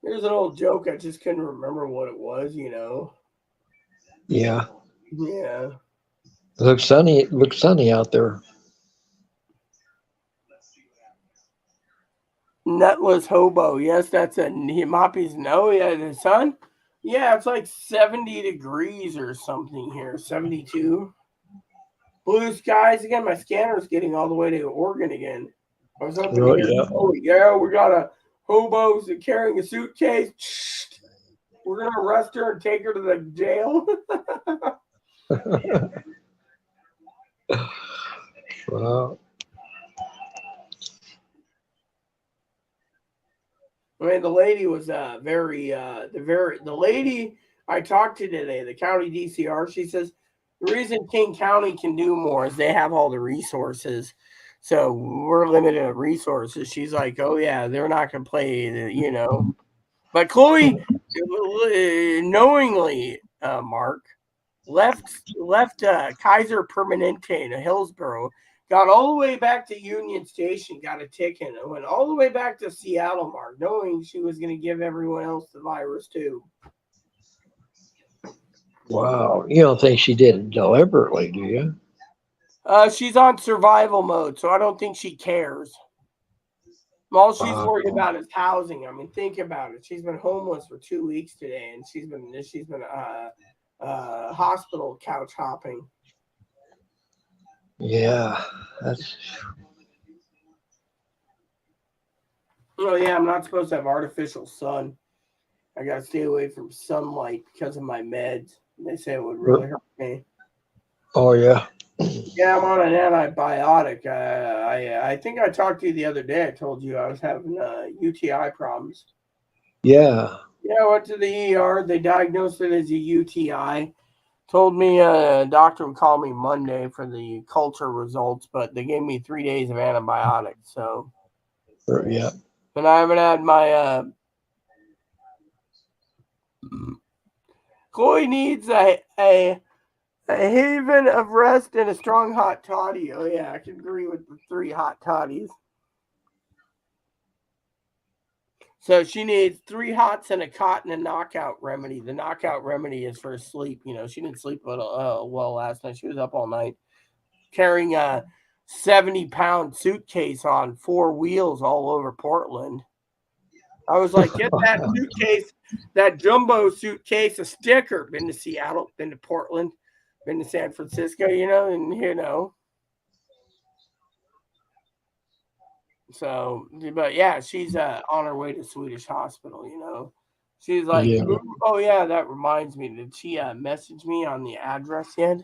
There's an old joke. I just couldn't remember what it was, you know. Yeah. Yeah. Looks sunny. It looks sunny out there. Nutless hobo. Yes, that's a Moppy's no. Yeah, the sun. Yeah, it's like 70 degrees or something here. 72. Blue skies again. My scanner's getting all the way to Oregon again. I was hoping to Oh hear, yeah. oh, yeah, we got a hobos carrying a suitcase. We're going to arrest her and take her to the jail. Wow. I mean, the lady was the lady I talked to today, the county DCR. She says the reason King County can do more is they have all the resources. So we're limited in resources. She's like, oh yeah, they're not gonna play, you know. But Chloe, knowingly, Mark left Kaiser Permanente in Hillsboro, got all the way back to Union Station, got a ticket, and went all the way back to Seattle, Mark, knowing she was going to give everyone else the virus too. Wow. You don't think she did it deliberately, do you? She's on survival mode, so I don't think she cares. All she's worried Wow. about is housing. I mean, think about it. She's been homeless for 2 weeks today, and she's been hospital couch hopping. Yeah. That's Oh yeah, I'm not supposed to have artificial sun. I gotta stay away from sunlight because of my meds. They say it would really hurt me. oh yeah. Yeah, I'm on an antibiotic. I think I talked to you the other day. I told you I was having UTI problems. Yeah. Yeah, I went to the ER. They diagnosed it as a UTI. Told me a doctor would call me Monday for the culture results, but they gave me 3 days of antibiotics. So, Yeah. and I haven't had my. Chloe needs a haven of rest and a strong hot toddy. Oh yeah, I can agree with the 3 hot toddies. So she needs 3 hots and a cot and a knockout remedy. The knockout remedy is for sleep. You know, she didn't sleep well last night. She was up all night carrying a 70-pound suitcase on 4 wheels all over Portland. I was like, get that suitcase, that jumbo suitcase, a sticker. Been to Seattle, been to Portland, been to San Francisco, and. So, but yeah, she's on her way to Swedish hospital. She's like, Yeah. oh yeah, that reminds me. Did she message me on the address yet?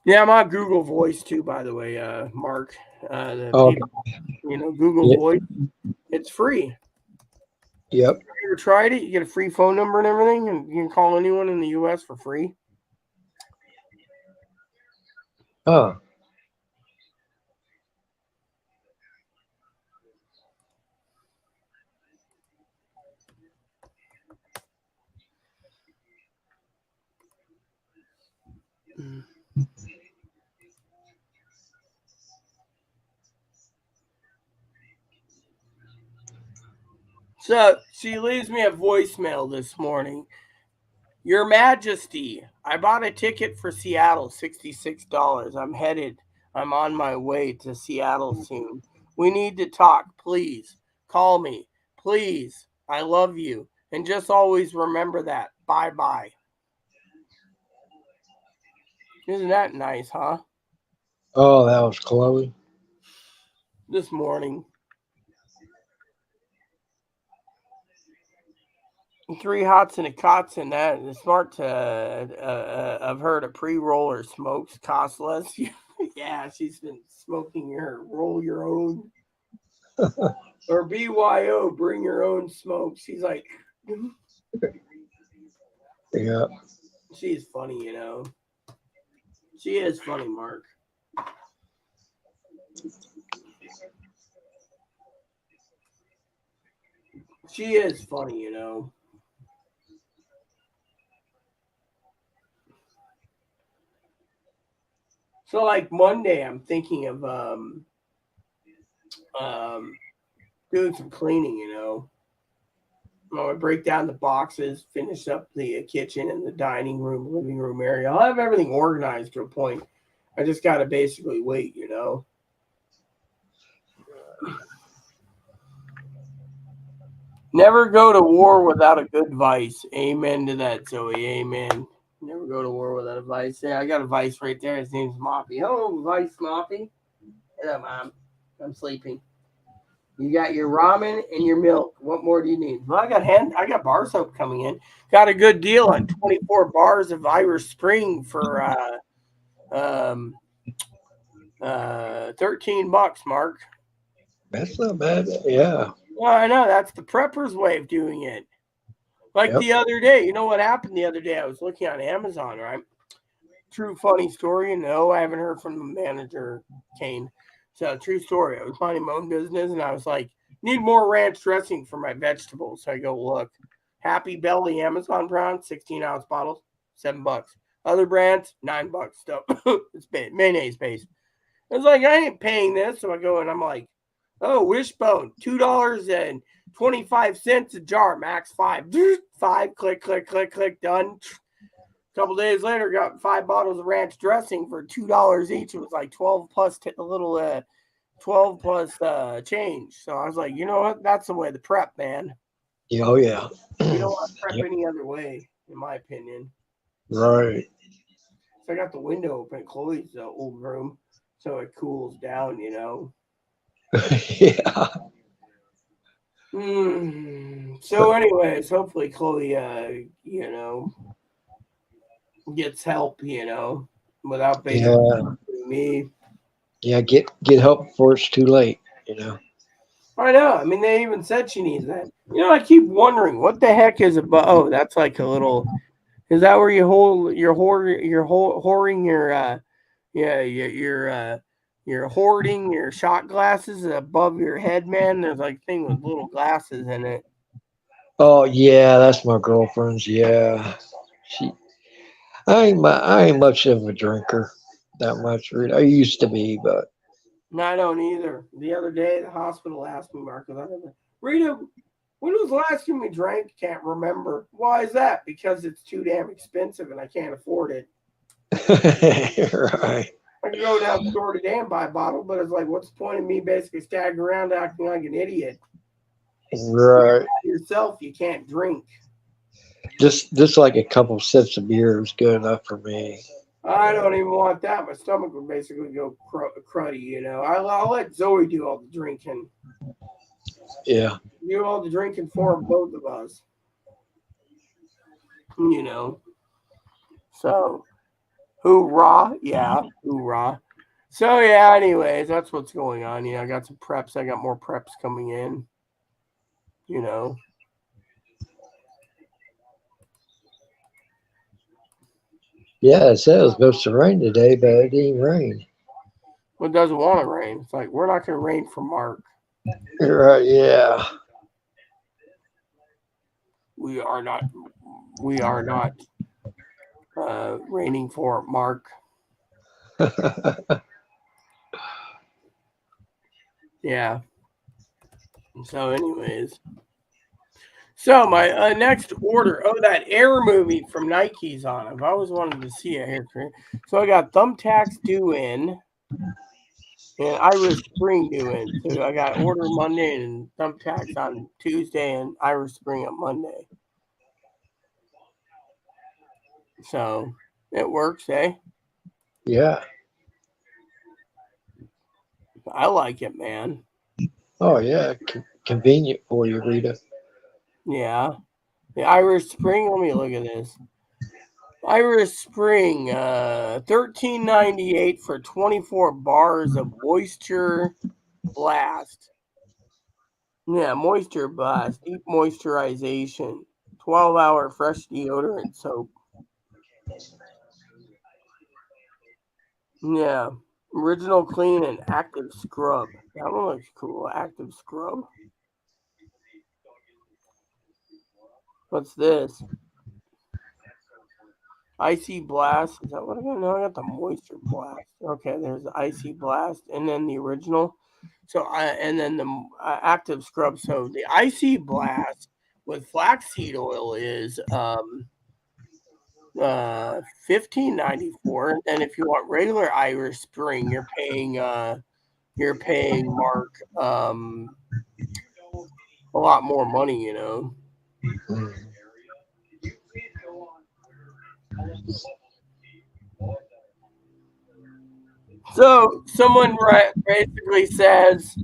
Yeah, I'm on Google Voice too, by the way, Mark. The Oh, people, Google yeah, Voice. It's free. yep. You ever tried it? You get a free phone number and everything, and you can call anyone in the U.S. for free. Oh, So she leaves me a voicemail this morning. Your Majesty, I bought a ticket for Seattle, $66. I'm on my way to Seattle soon. We need to talk, please. Call me, please. I love you. And just always remember that. Bye bye. Isn't that nice, huh? oh, that was Chloe. This morning. 3 hots and a cots and that. It's smart to of her to pre-roll her smokes cost less. Yeah, she's been smoking her roll your own or BYO bring your own smoke. She's like, Yeah. she's funny, She is funny, Mark. She is funny. So like Monday, I'm thinking of um doing some cleaning. I'm gonna break down the boxes, finish up the kitchen and the dining room, living room area. I'll have everything organized to a point. I just gotta basically wait. Never go to war without a good vice. Amen to that, Zoe. Amen. Never go to war without a vice. Yeah, I got a vice right there. His name's Moppy. Hello, Vice Moppy. Hello, Mom. I'm sleeping. You got your ramen and your milk. What more do you need? Well, I got bar soap coming in. Got a good deal on 24 bars of Irish Spring for um $13, Mark. That's not bad. Yeah. Well, I know that's the prepper's way of doing it. Like Yep. the other day, you know what happened the other day? I was looking on Amazon, right? True funny story. No, I haven't heard from the manager, Kane. So true story. I was minding my own business and I was like, need more ranch dressing for my vegetables. So I go look. Happy Belly Amazon brand, 16-ounce bottles, $7. Other brands, $9. So it's mayonnaise based. I was like, I ain't paying this. So I go and I'm like, oh, Wishbone, $2.25 a jar, max five. Five, click, click, click, click, done. A couple days later, got 5 bottles of ranch dressing for $2 each. It was like 12 plus a little 12 plus change. So I was like, you know what? That's the way to prep, man. Yeah, oh, yeah. You don't want to prep Yep. any other way, in my opinion. Right. So I got the window open in Chloe's old room, so it cools down. Yeah. So, anyways, hopefully Chloe, gets help, without basically Yeah. me. Yeah. Get help before it's too late. You know. I know. I mean, they even said she needs that. I keep wondering what the heck is about. Oh, that's like a little. Is that where you hold your hoarding your yeah you're hoarding your shot glasses above your head, man? There's like thing with little glasses in it. Oh yeah, that's my girlfriend's. Yeah. She. I ain't much of a drinker. That much. Rita. I used to be, but No, I don't either. The other day, the hospital asked me, Marcus, Rita, when was the last time we drank? Can't remember. Why is that? Because it's too damn expensive and I can't afford it. right. I could go down to the store today and buy a bottle, but it's like, what's the point of me basically staggering around acting like an idiot? Right. Yourself, you can't drink. Just like a couple sips of beer is good enough for me. I don't even want that. My stomach would basically go cruddy. I'll let Zoe do all the drinking. Yeah. Do all the drinking for both of us. You know. So, hoorah. Yeah, hoorah. So yeah, anyways, that's what's going on. I got some preps. I got more preps coming in. You know. Yeah, it said it was supposed to rain today, but it didn't rain. What doesn't want to rain? It's like we're not going to rain for Mark. Right, yeah. We are not. We are not raining for Mark. Yeah. So, anyways. So my next order. Oh, that Air movie from Nike's on. I've always wanted to see it here. So I got Thumbtacks due in and Irish Spring due in. So I got order Monday and Thumbtacks on Tuesday and Irish Spring on Monday. So it works, eh? Yeah. I like it, man. Oh, yeah. Convenient for you, Rita. Yeah. The Irish Spring. Let me look at this. Irish Spring, $13.98 for 24 bars of moisture blast. Yeah, moisture blast, deep moisturization, 12-hour fresh deodorant soap. Yeah, original clean and active scrub. That one looks cool. Active scrub. What's this? Icy blast. Is that what I got? No, I got the moisture blast. Okay, there's the icy blast, and then the original. So, and then the active scrub. So the icy blast with flaxseed oil is $15.94. And if you want regular Irish Spring, you're paying Mark a lot more money. Mm. So someone basically says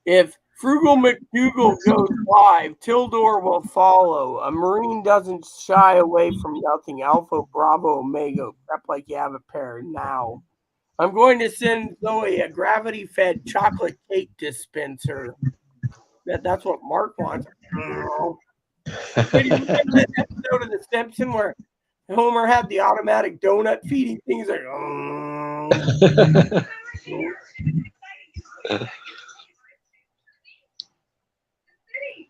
if Frugal McDougal goes live, Tildor will follow. A Marine doesn't shy away from nothing. Alpha, Bravo, Omega. Prep like you have a pair now. I'm going to send Zoe a gravity-fed chocolate cake dispenser. That's what Mark wants. Did you remember that episode of The Simpsons where Homer had the automatic donut feeding things? Like,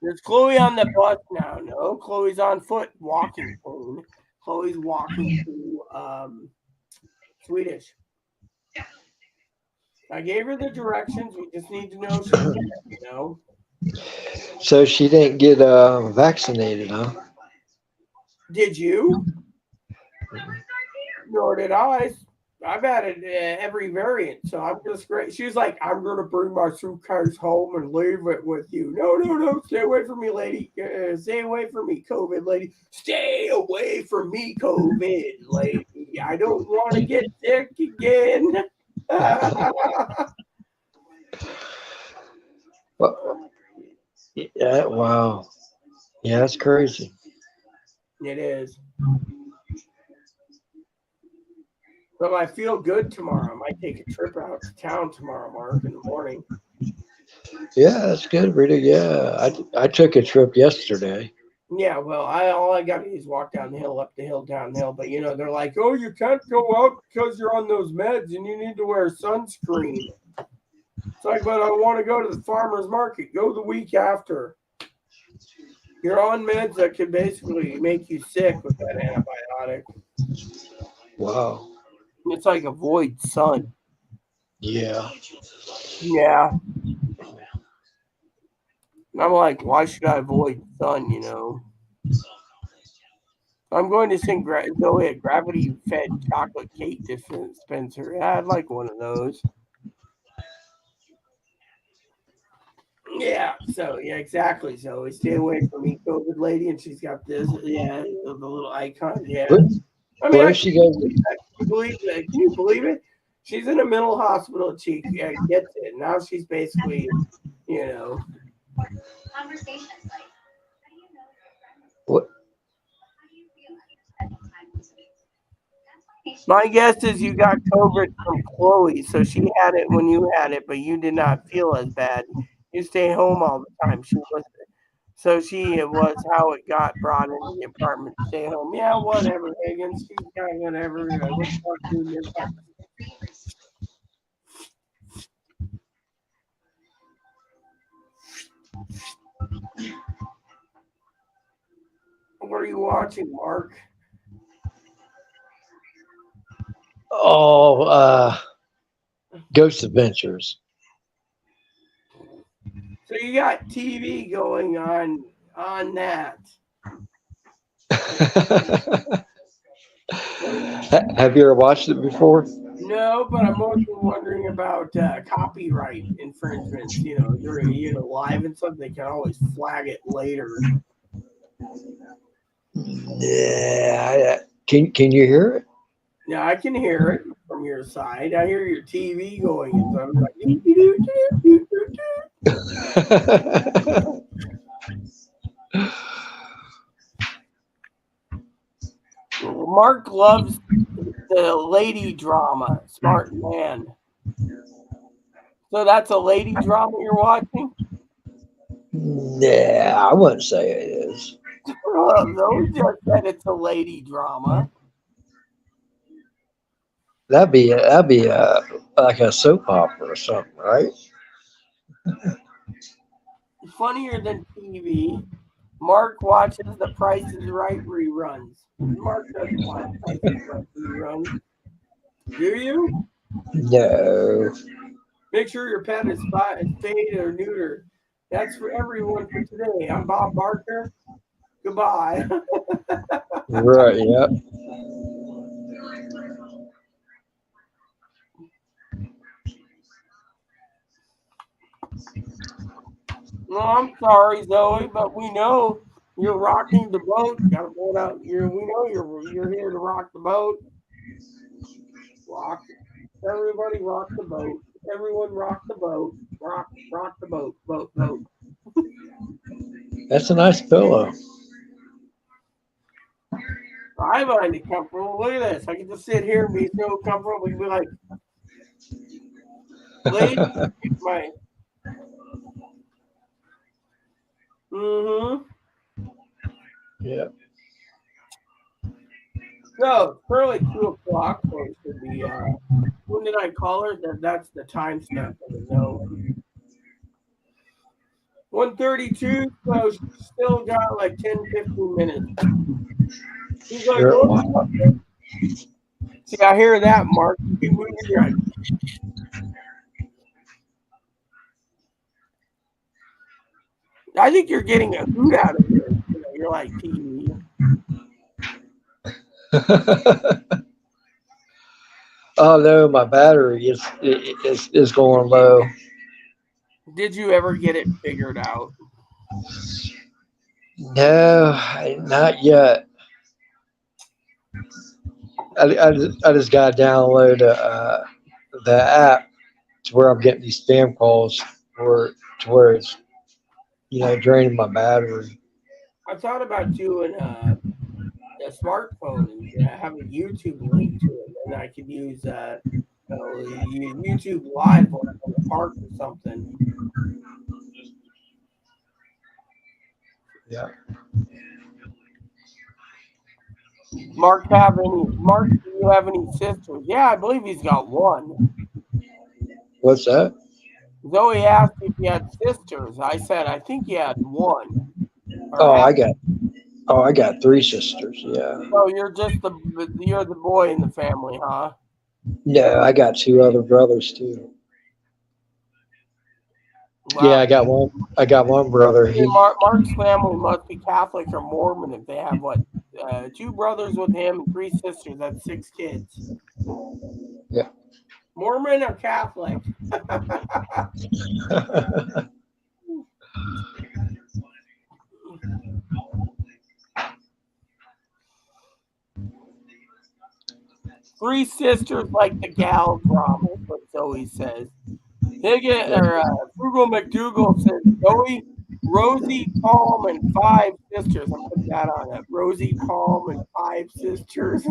There's Chloe on the bus now. No, Chloe's on foot, walking phone. Chloe's walking to Swedish. I gave her the directions. We just need to know she's there. So she didn't get vaccinated, huh? Did you? Nor did I. I've had it every variant, so I'm just great. She was like, "I'm going to bring my suitcase home and leave it with you." No, stay away from me, lady. Stay away from me, COVID lady. Stay away from me, COVID lady. I don't want to get sick again. Well, yeah, wow. Yeah, that's crazy. It is. But I feel good tomorrow. I might take a trip out to town tomorrow, Mark, in the morning. Yeah, that's good, Rita. Yeah, I took a trip yesterday. Yeah, well, all I got to do is walk down the hill, up the hill, down the hill. But they're like, "Oh, you can't go out because you're on those meds, and you need to wear sunscreen." It's like, but I want to go to the farmer's market. Go the week after. You're on meds that could basically make you sick with that antibiotic. Wow. It's like avoid sun. Yeah. Yeah. And I'm like, why should I avoid sun? I'm going to send Zoe a gravity-fed chocolate cake dispenser. Yeah, I'd like one of those. Yeah, so yeah, exactly. So stay away from me, COVID lady, and she's got this, yeah, the little icon, yeah. Where, I mean, where I is can't she going? believe that. Can you believe that? Can you believe it? She's in a mental hospital. She gets it. Now she's basically, you know, What? My guess is you got COVID from Chloe, so she had it when you had it, but you did not feel as bad. You stay home all the time. It was how it got brought into the apartment. Stay home. Yeah, whatever, Higgins. She's got whatever. Let's start doing this. What are you watching, Mark? Oh, Ghost Adventures. So you got TV going on that. Have you ever watched it before? No, but I'm also wondering about copyright infringements. You're live and stuff. They can always flag it later. Yeah. Can you hear it? Yeah, I can hear it from your side. I hear your TV going, and so I'm like, Mark loves the lady drama. Smart man. So that's a lady drama you're watching? Yeah, I wouldn't say it is. Those just said it's a lady drama. That'd be like a soap opera or something, right? Funnier than TV. Mark watches the Price is Right reruns. Mark doesn't watch Price is Right reruns. Do you? No. Make sure your pet is spayed or neutered. That's for everyone for today. I'm Bob Barker. Goodbye. Right. Yep. No, I'm sorry, Zoe, but we know you're rocking the boat. Gotta pull it out. We know you're here to rock the boat. Rock. Everybody rock the boat. Everyone rock the boat. Rock the boat. Boat. That's a nice pillow. I find it comfortable. Look at this. I can just sit here and be so comfortable. We can be like, lady, my. Mm-hmm. Yeah. No, it's currently 2 o'clock, so it should be. When did I call her? That's the timestamp of the note. 1:32. So she's still got like 10, 15 minutes. She's like, Sure. oh. See, I hear that, Mark. You can move your head. I think you're getting a hoot out of here. You're like TV. Oh no, my battery is going low. Did you ever get it figured out? No, not yet. I just got to download the app to where I'm getting these spam calls to where it's draining my battery. I thought about doing a smartphone and have a YouTube link to it, and I could use YouTube Live when I'm in the park or something. Yeah. Mark, do you have any sisters? Yeah, I believe he's got one. What's that? Zoe asked if he had sisters. I said I think he had one. Oh, I got three sisters. Yeah. So you're the boy in the family, huh? No, I got two other brothers too. Wow. Yeah, I got one. I got one brother. Mark's family must be Catholic or Mormon if they have what 2 brothers with him and 3 sisters. That's 6 kids. Yeah. Mormon or Catholic? Three sisters like the gal drama, what Zoe says. Frugal McDougal says, Zoe, Rosie Palm and 5 sisters. I'm putting that on it. Rosie Palm and 5 sisters.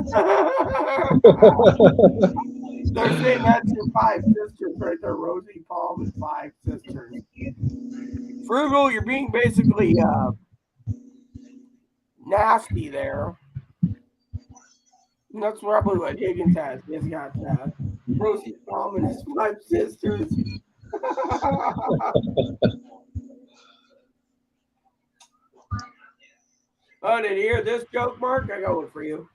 They're saying that's your 5 sisters right there. Rosie Palm and 5 sisters. Frugal, you're being basically nasty there. And that's probably what Higgins has. He's got Rosie Palm and his 5 sisters. Oh, did you hear this joke, Mark? I got one for you.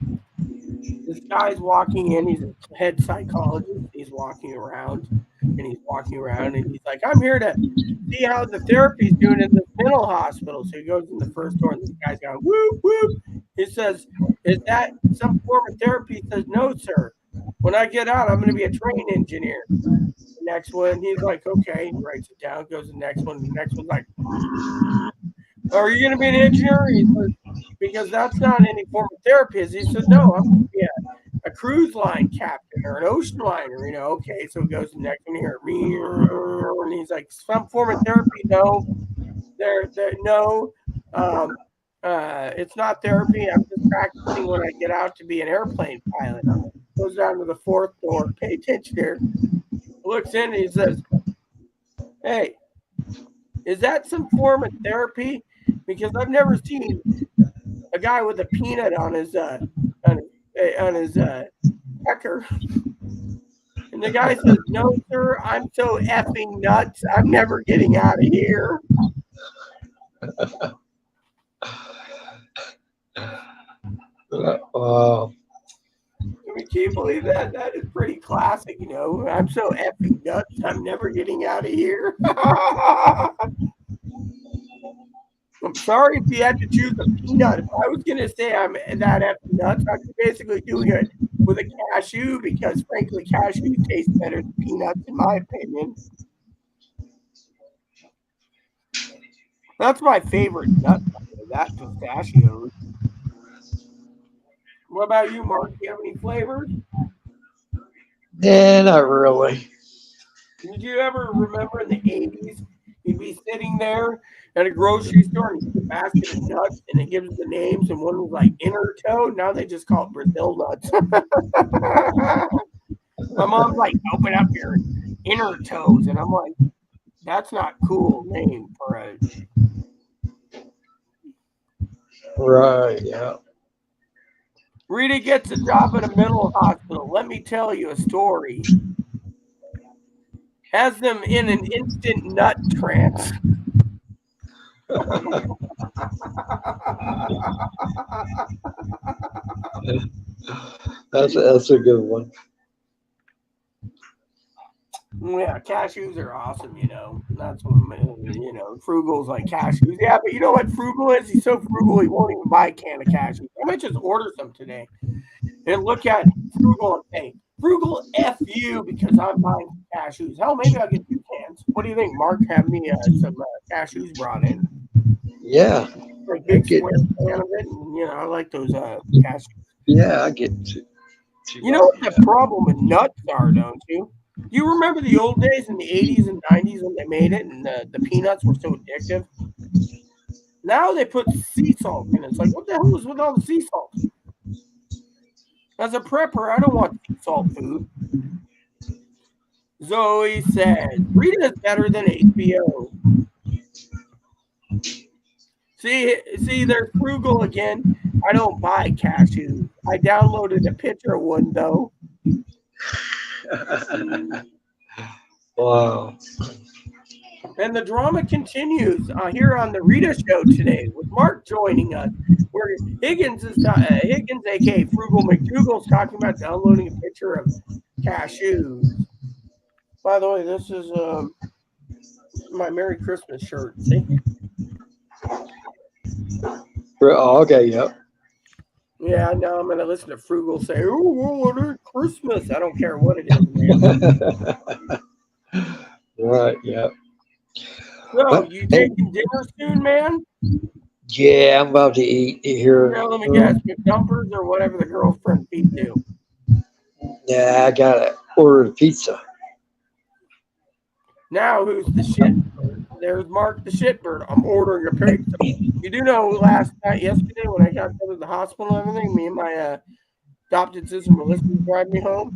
This guy's walking in. He's a head psychologist. He's walking around, and he's like, I'm here to see how the therapy's doing in this mental hospital. So he goes in the first door, and this guy's going, whoop, whoop. He says, is that some form of therapy? He says, no, sir. When I get out, I'm going to be a train engineer. The next one, he's like, okay. He writes it down, goes to the next one. The next one's like, are you going to be an engineer? He says, because that's not any form of therapy. He says, no, I'm going to be a cruise line captain or an ocean liner. Okay. So he goes to the next one here. And he's like, some form of therapy? No. No. It's not therapy. I'm just practicing when I get out to be an airplane pilot. Goes down to the fourth door. Pay attention here. Looks in and he says, hey, is that some form of therapy? Because I've never seen a guy with a peanut on his pecker. And the guy says, no, sir, I'm so effing nuts. I'm never getting out of here. Wow. I mean, can you believe that? That is pretty classic, I'm so effing nuts. I'm never getting out of here. I'm sorry if you had to choose a peanut. If I was going to say I'm that effing nuts, I'd be basically doing it with a cashew because, frankly, cashews taste better than peanuts, in my opinion. That's my favorite nut, that pistachios. What about you, Mark? Do you have any flavors? Yeah, not really. Did you ever remember in the 80s, you'd be sitting there at a grocery store and you get a basket of nuts and it gives the names, and one was like inner toe. Now they just call it Brazil nuts. My mom's like, open up your inner toes. And I'm like, that's not cool name for a. Right, yeah. Rita gets a job at a mental hospital. Let me tell you a story. Has them in an instant nut trance. That's a good one. Yeah, cashews are awesome, That's what, Frugal's like cashews. Yeah, but you know what Frugal is? He's so frugal, he won't even buy a can of cashews. I might just order some today and look at Frugal and say, Frugal, F you, because I'm buying cashews. Hell, maybe I'll get 2 cans. What do you think, Mark? Have me some cashews brought in. Yeah. Like big square can of it. And, I like those cashews. Yeah, I get to. You know what the problem with nuts are, don't you? Do you remember the old days in the 80s and 90s when they made it and the peanuts were so addictive? Now they put sea salt in it. It's like, what the hell is with all the sea salt? As a prepper, I don't want sea salt food. Zoe says, Rita is better than HBO. See, they're Frugal again. I don't buy cashews. I downloaded a picture of one, though. Wow. And the drama continues here on the Rita Show today with Mark joining us. Where Higgins, aka Frugal McDougal's talking about downloading a picture of cashews. By the way, this is my Merry Christmas shirt. See? Oh, okay, yep. Yeah, now I'm going to listen to Frugal say, oh, what a Christmas. I don't care what it is, man. Right, yep. So, you taking dinner soon, man? Yeah, I'm about to eat here. Let me guess, McDumpers or whatever the girlfriend feeds you. Yeah, I gotta order pizza. Now, who's the shit? there's Mark the shitbird. I'm ordering a pizza. You do know yesterday when I got to go to the hospital and everything, me and my adopted sister Melissa was driving me home.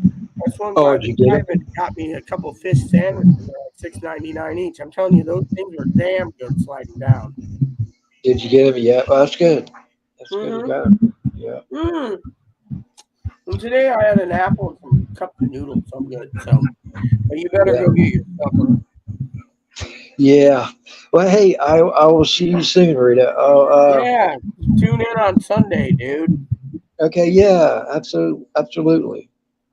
I swung Oh, by did the you get drive it? and got me a couple of fish sandwiches. They're like $6.99 each. I'm telling you, those things are damn good sliding down. Did you get it? Yeah. Well, that's good. That's good to Mm-hmm. go. Yeah. Mm. And today I had an apple and some cups of noodles. So I'm good. So, but you better Yeah. go get your supper. Yeah. Well, hey, I will see you soon, Rita. Oh, Yeah, tune in on Sunday, dude. okay. Yeah. Absolutely. Absolutely.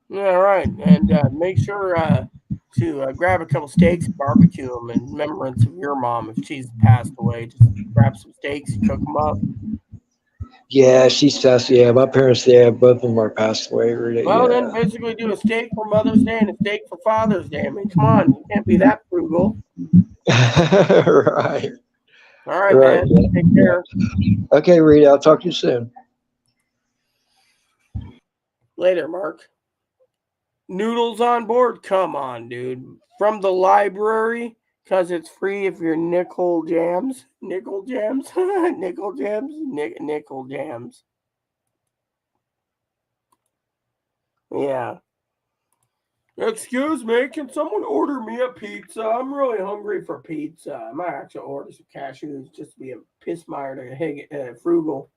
Yeah, right. And make sure to grab a couple steaks and barbecue them in remembrance of your mom if she's passed away. Just grab some steaks, cook them up. Yeah. She's passed. Yeah. My parents. Yeah. Both of them are passed away, Rita. Well, then Yeah. basically do a steak for Mother's Day and a steak for Father's Day. I mean, come on, you can't be that frugal. Right. All right, Right. man. Yeah. Take Yeah. care. Okay, Rita. I'll talk to you soon. Later, Mark. Noodles on board? Come on, dude. From the library, because it's free if you're nickel jams. Nickel jams? Nickel jams? Nickel jams. Yeah. Excuse me, can someone order me a pizza? I'm really hungry for pizza. I might actually order some cashews just to be a piss mire to frugal.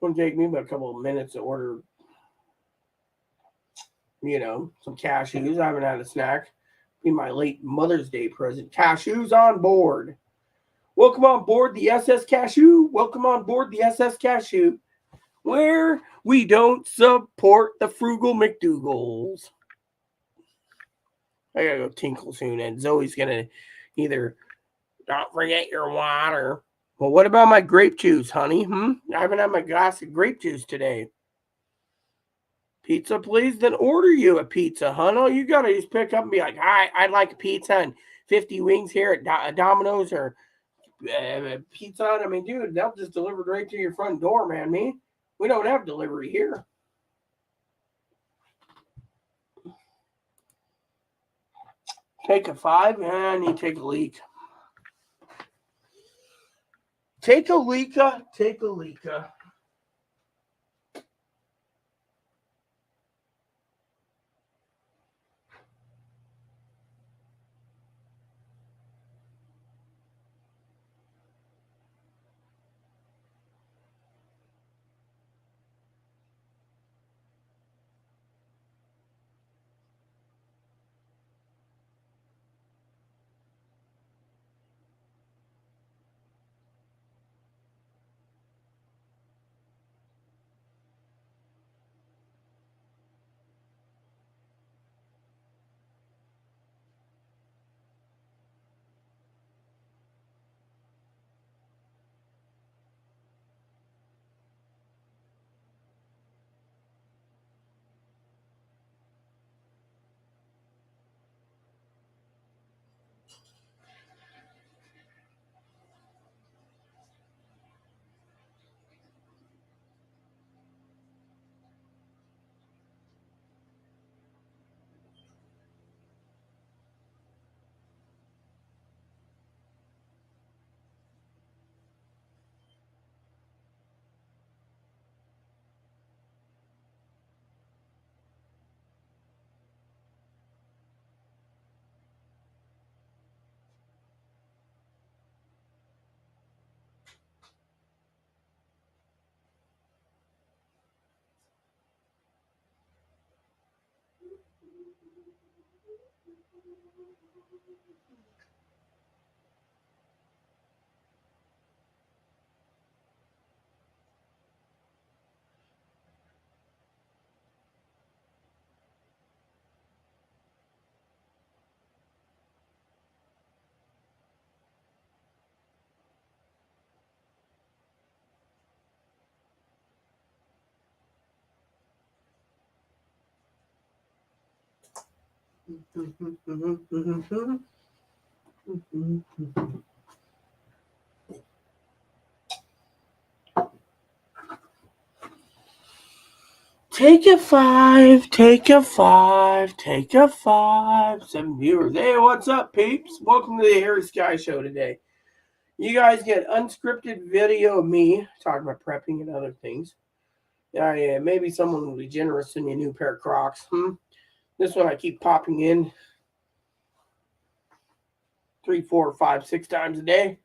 Wouldn't take me but a couple of minutes to order, some cashews. I haven't had a snack. Be my late Mother's Day present. Cashews on board. Welcome on board the SS Cashew. Welcome on board the SS Cashew, where we don't support the frugal McDougalls. I gotta go tinkle soon, and Zoe's gonna either don't forget your water. Well, what about my grape juice, honey? I haven't had my glass of grape juice today. Pizza, please? Then order you a pizza, hon. All you gotta just pick up and be like, all right, I'd like a pizza and 50 wings here at Domino's or Pizza Hut. I mean, dude, they'll just deliver it right to your front door, man. We don't have delivery here. Take a 5, and you take a leak. Take a leaka, take a leaka. Take a 5, take a 5, take a 5. 7 viewers. Hey, what's up, peeps? Welcome to the Harry Sky Show today. You guys get unscripted video of me talking about prepping and other things. Yeah, maybe someone will be generous in a new pair of Crocs. This one I keep popping in 3, 4, 5, 6 times a day.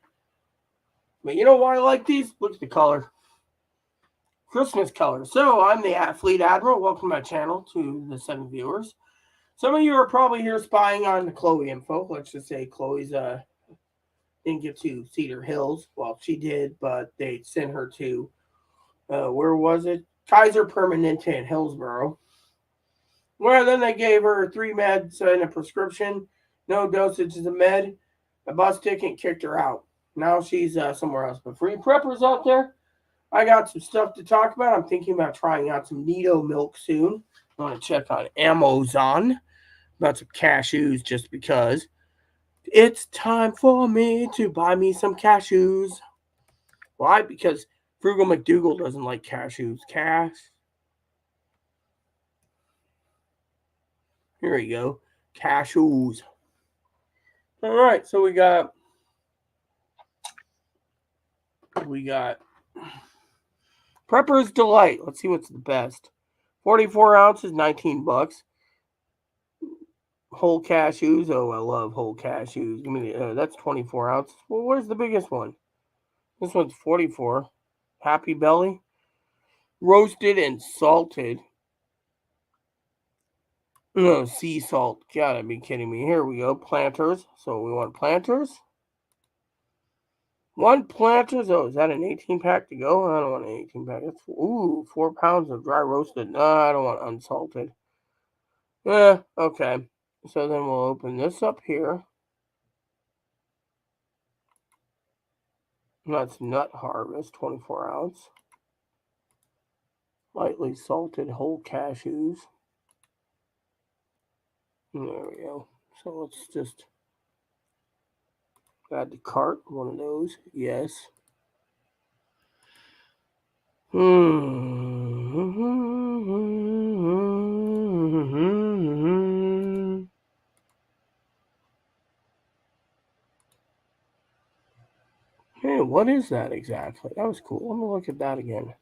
But you know why I like these? Look at the color. Christmas color. So I'm the Athlete Admiral. Welcome to my channel to the 7 viewers. Some of you are probably here spying on the Chloe info. Let's just say Chloe's didn't get to Cedar Hills. Well, she did, but they sent her to where was it? Kaiser Permanente in Hillsboro. Well, then they gave her 3 meds and a prescription, no dosage of the med, a bus ticket, kicked her out. Now she's somewhere else. But for you preppers out there, I got some stuff to talk about. I'm thinking about trying out some Nido milk soon. I want to check on Amazon about some cashews just because it's time for me to buy me some cashews. Why? Because Frugal McDougal doesn't like cashews. Here we go. Cashews. All right, so we got Prepper's Delight. Let's see what's the best. 44 ounces, $19. Whole cashews. Oh, I love whole cashews. Give me that's 24 ounces. Well, where's the biggest one? This one's 44. Happy Belly. Roasted and salted. No, sea salt. Gotta be kidding me. Here we go. Planters. So we want planters. 1 Planters. Oh, is that an 18-pack to go? I don't want an 18-pack. That's 4 pounds of dry roasted. No, I don't want unsalted. Okay. So then we'll open this up here. That's Nut Harvest, 24 ounce. Lightly salted whole cashews. There we go. So let's just add to cart. One of those. Yes. Hey, what is that exactly? That was cool. Let me look at that again.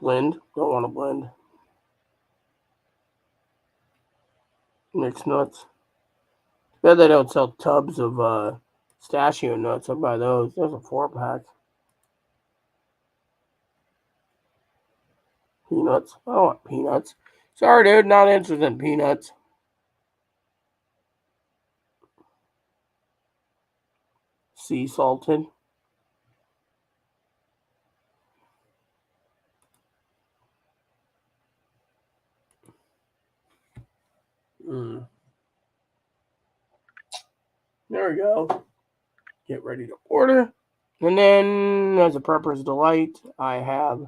Blend. Don't want to blend. Mixed nuts. Bet they don't sell tubs of pistachio nuts. I'll buy those. There's a 4-pack. Peanuts. I don't want peanuts. Sorry, dude. Not interested in peanuts. Sea salted. There we go. Get ready to order. And then, as a Prepper's Delight, I have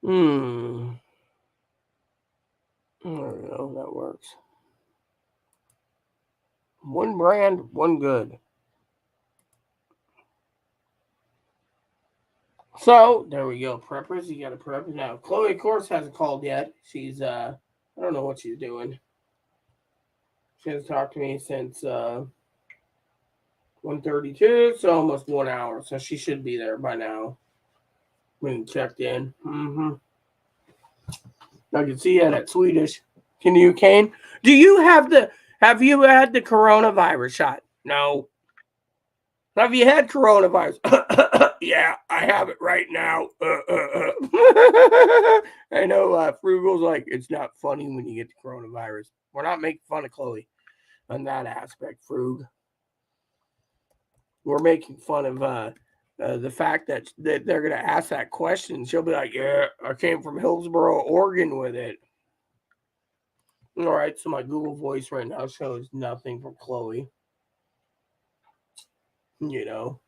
there we go. That works. 1 brand, 1 good. So, there we go. Preppers, you got to prep. Now, Chloe, of course, hasn't called yet. She's, I don't know what she's doing. She hasn't talked to me since 1:32, so almost 1 hour. So she should be there by now. When checked in. I can see that Swedish. Can you, Kane? Have you had the coronavirus shot? No. Have you had coronavirus? Yeah, I have it right now. I know Frugal's like, it's not funny when you get the coronavirus. We're not making fun of Chloe on that aspect, Frug. We're making fun of the fact that they're going to ask that question. She'll be like, yeah, I came from Hillsboro, Oregon with it. All right, so my Google Voice right now shows nothing from Chloe. You know.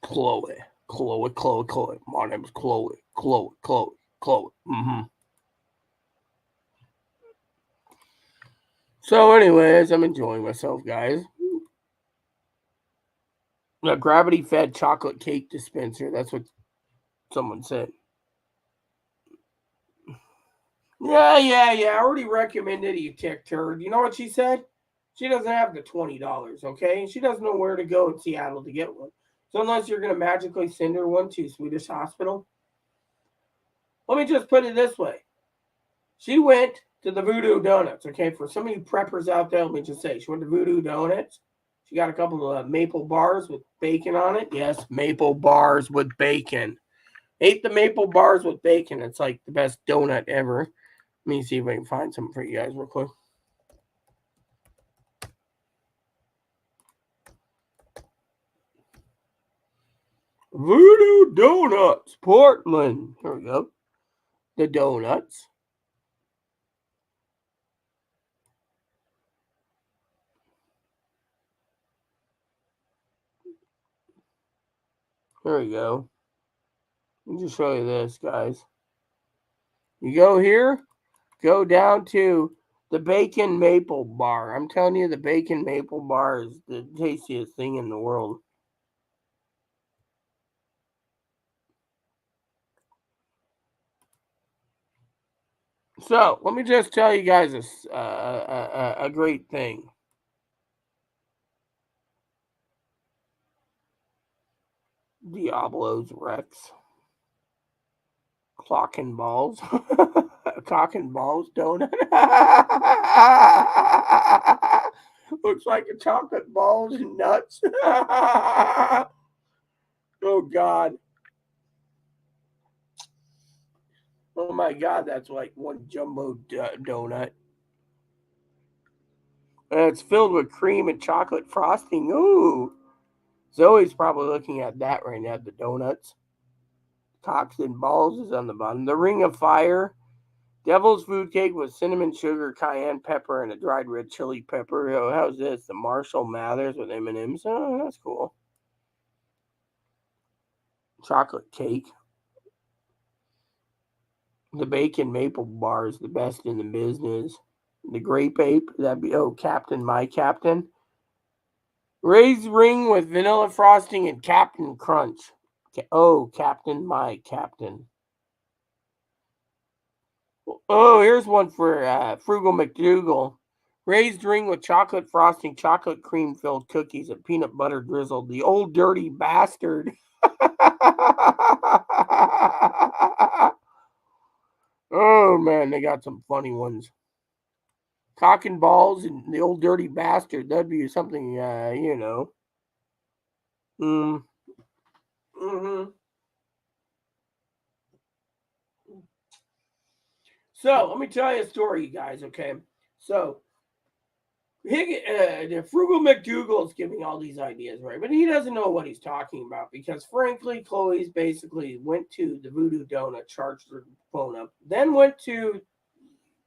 Chloe. My name is Chloe. Chloe. So, anyways, I'm enjoying myself, guys. A gravity-fed chocolate cake dispenser. That's what someone said. Yeah. I already recommended you ticked her. You know what she said? She doesn't have the $20, okay? She doesn't know where to go in Seattle to get one. So unless you're going to magically send her one to Swedish Hospital, let me just put it this way. She went to the Voodoo Donuts, okay? For some of you preppers out there, let me just say, she went to Voodoo Donuts. She got a couple of maple bars with bacon on it. Yes, maple bars with bacon. Ate the maple bars with bacon. It's like the best donut ever. Let me see if I can find something for you guys real quick. Voodoo Donuts, Portland. Here we go. The donuts. There we go. Let me just show you this, guys. You go here, go down to the bacon maple bar. I'm telling you, the bacon maple bar is the tastiest thing in the world. So let me just tell you guys a great thing. Diablos Rex. Clock and balls. Cock and balls donut. Looks like a chocolate balls and nuts. Oh God. Oh my God, that's like one jumbo donut. And it's filled with cream and chocolate frosting. Ooh. Zoe's probably looking at that right now, the donuts. Cocks and balls is on the bottom. The Ring of Fire. Devil's food cake with cinnamon sugar, cayenne pepper, and a dried red chili pepper. Oh, how's this? The Marshall Mathers with M&Ms. Oh, that's cool. Chocolate cake. The bacon maple bar is the best in the business. The grape ape. That'd be Captain My Captain. Raised ring with vanilla frosting and Captain Crunch. Captain My Captain. Oh, here's one for Frugal McDougal. Raised ring with chocolate frosting, chocolate cream filled cookies, and peanut butter drizzled. The old dirty bastard. Oh man, they got some funny ones. Cock and balls and the old dirty bastard. That'd be something, you know. Mm-hmm. So let me tell you a story, you guys. Okay, so the Frugal McDougal is giving all these ideas, right? But he doesn't know what he's talking about because, frankly, Chloe's basically went to the Voodoo Donut, charged her phone up, then went to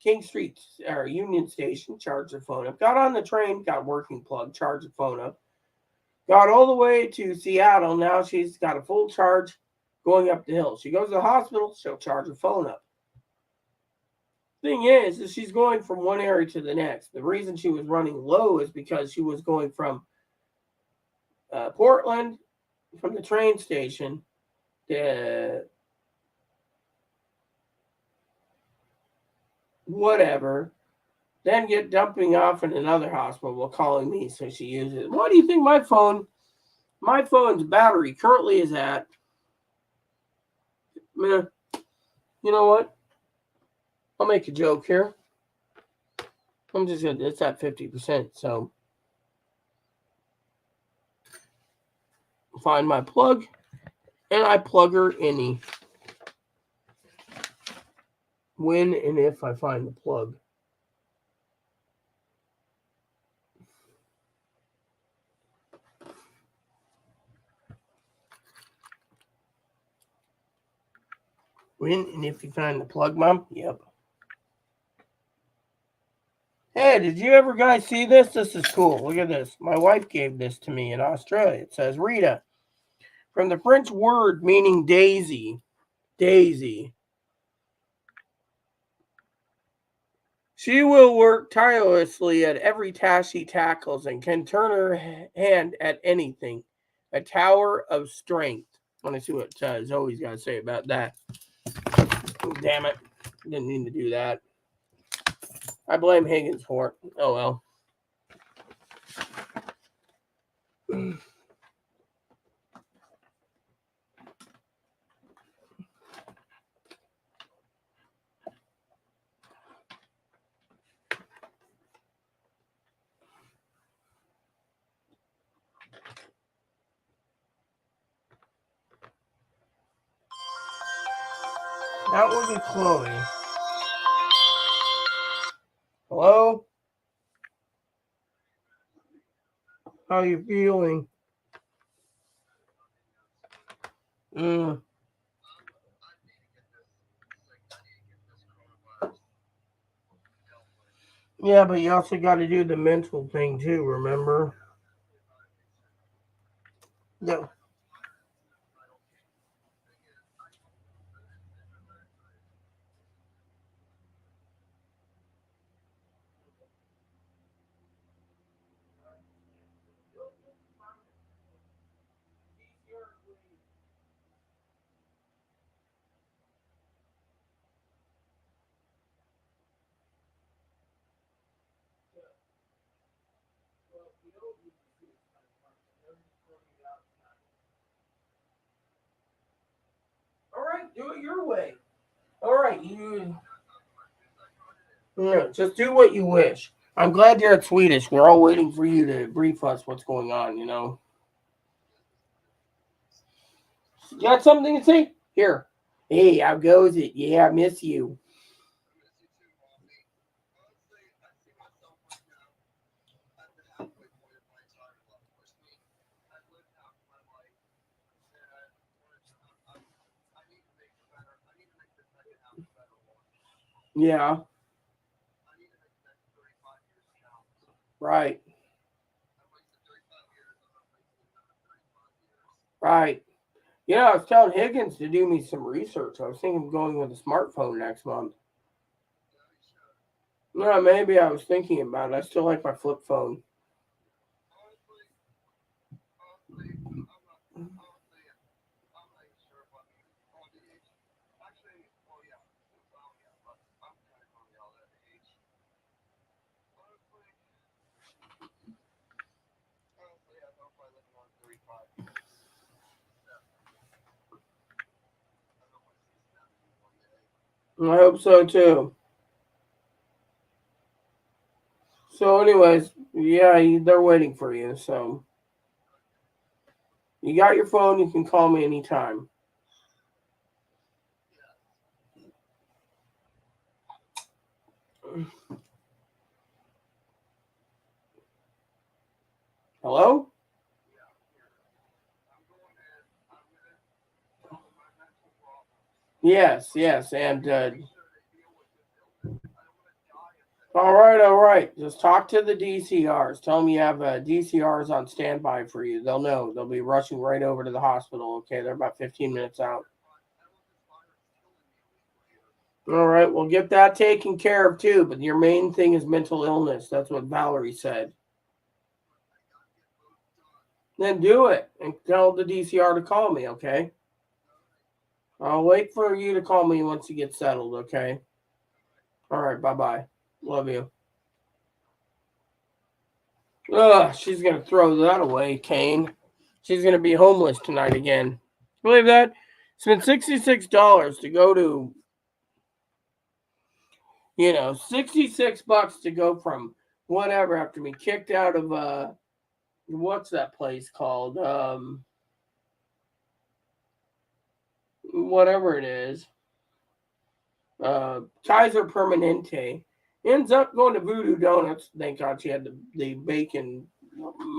King Street or Union Station, charged her phone up, got on the train, got working plug, charged her phone up, got all the way to Seattle. Now she's got a full charge going up the hill. She goes to the hospital, she'll charge her phone up. Thing is she's going from one area to the next. The reason she was running low is because she was going from Portland, from the train station to whatever, then get dumping off in another hospital while calling me, so she uses it. What do you think my phone's battery currently is at? You know what? I'll make a joke here. It's at 50%, so find my plug, and I plug her any. When and if I find the plug. When and if you find the plug, Mom? Yep. Hey, did you ever guys see this? This is cool. Look at this. My wife gave this to me in Australia. It says Rita. From the French word meaning daisy. Daisy. She will work tirelessly at every task she tackles and can turn her hand at anything. A tower of strength. Let me see what Zoe's got to say about that. Oh, damn it. Didn't mean to do that. I blame Higgins for it. Oh well. That would be Chloe. Hello? How you feeling? Mm. Yeah, but you also got to do the mental thing too, remember? No. All right, do it your way. All right, you. Yeah, just do what you wish. I'm glad you're at Swedish. We're all waiting for you to brief us what's going on. You got something to say? Here. Hey, how goes it? Yeah, I miss you. Yeah, right, right. Yeah, I was telling Higgins to do me some research. I was thinking of going with a smartphone next month. No, maybe I was thinking about it. I still like my flip phone. I hope so too. So, anyways, yeah, they're waiting for you. So, you got your phone. You can call me anytime. Hello? Yes, yes. And all right, all right. Just talk to the DCRs. Tell them you have DCRs on standby for you. They'll know. They'll be rushing right over to the hospital. Okay, they're about 15 minutes out. All right, well, get that taken care of too. But your main thing is mental illness. That's what Valerie said. Then do it and tell the DCR to call me, okay? I'll wait for you to call me once you get settled, okay? All right, bye bye. Love you. Ugh, she's gonna throw that away, Kane. She's gonna be homeless tonight again. Believe that? Spent $66 to go to, 66 bucks to go from whatever after me kicked out of what's that place called? Whatever it is. Kaiser Permanente. Ends up going to Voodoo Donuts. Thank God she had the bacon,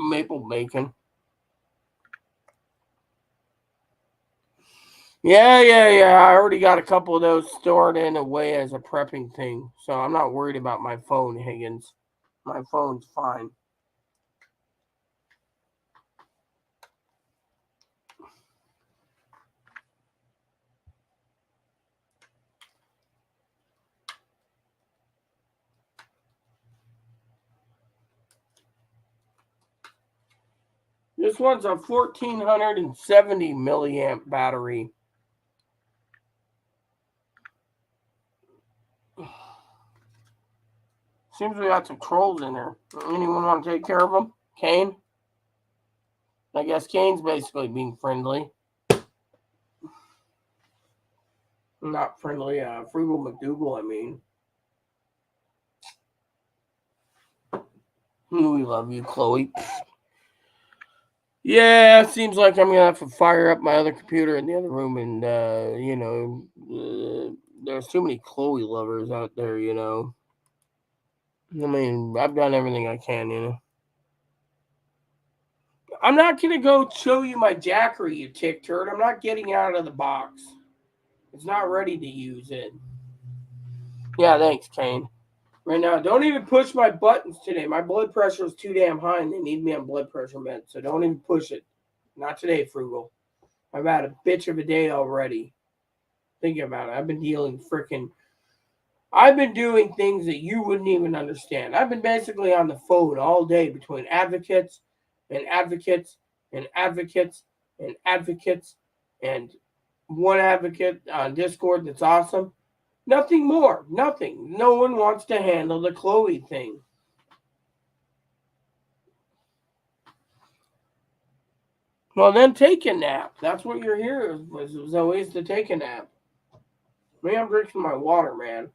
maple bacon. Yeah, yeah, yeah. I already got a couple of those stored in away as a prepping thing. So I'm not worried about my phone, Higgins. My phone's fine. This one's a 1470 milliamp battery. Seems we got some trolls in there. Anyone want to take care of them? Kane? I guess Kane's basically being friendly. Not friendly, Frugal McDougal, I mean. We love you, Chloe. Yeah, it seems like I'm going to have to fire up my other computer in the other room and, there's too many Chloe lovers out there, I mean, I've done everything I can. I'm not going to go show you my Jackery, you tick turd. I'm not getting out of the box. It's not ready to use it. Yeah, thanks, Kane. Right now, don't even push my buttons today. My blood pressure is too damn high and they need me on blood pressure meds. So don't even push it. Not today, Frugal. I've had a bitch of a day already. Think about it. I've been doing things that you wouldn't even understand. I've been basically on the phone all day between advocates and advocates and advocates and advocates and one advocate on Discord that's awesome. Nothing more. Nothing. No one wants to handle the Chloe thing. Well, then take a nap. That's what you're here was always to take a nap. Maybe I'm drinking my water, man.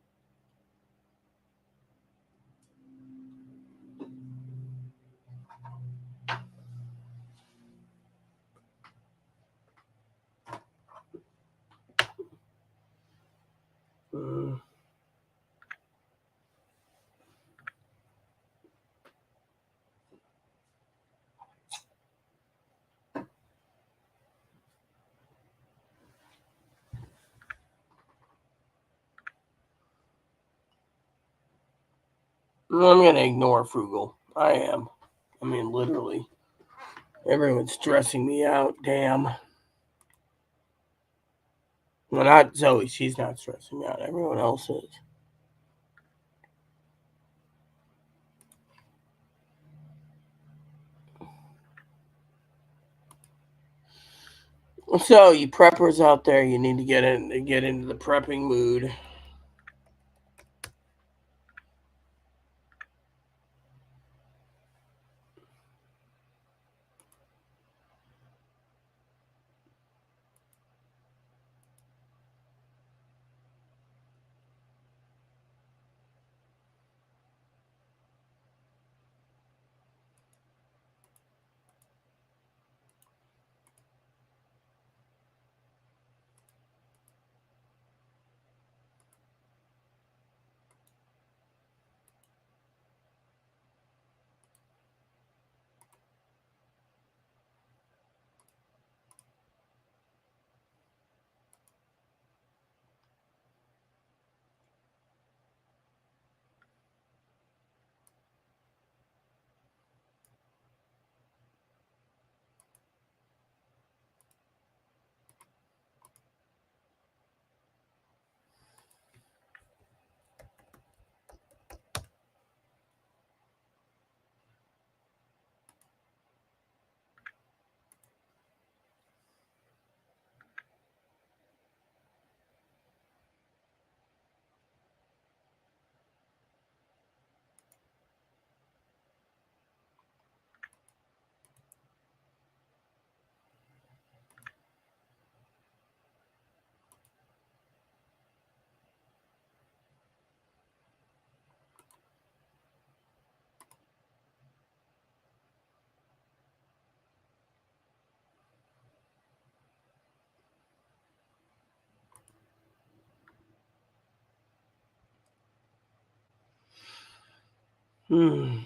Mm. I'm going to ignore Frugal. I am. I mean, literally. Everyone's stressing me out. Damn. Well, not Zoe. She's not stressing me out. Everyone else is. So, you preppers out there, you need to get into the prepping mood. Hmm.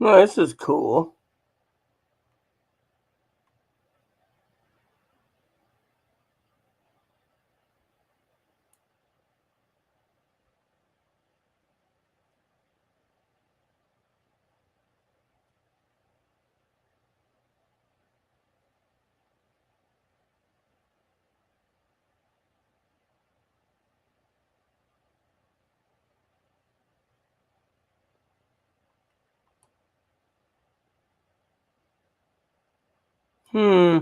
Well, this is cool. Hmm.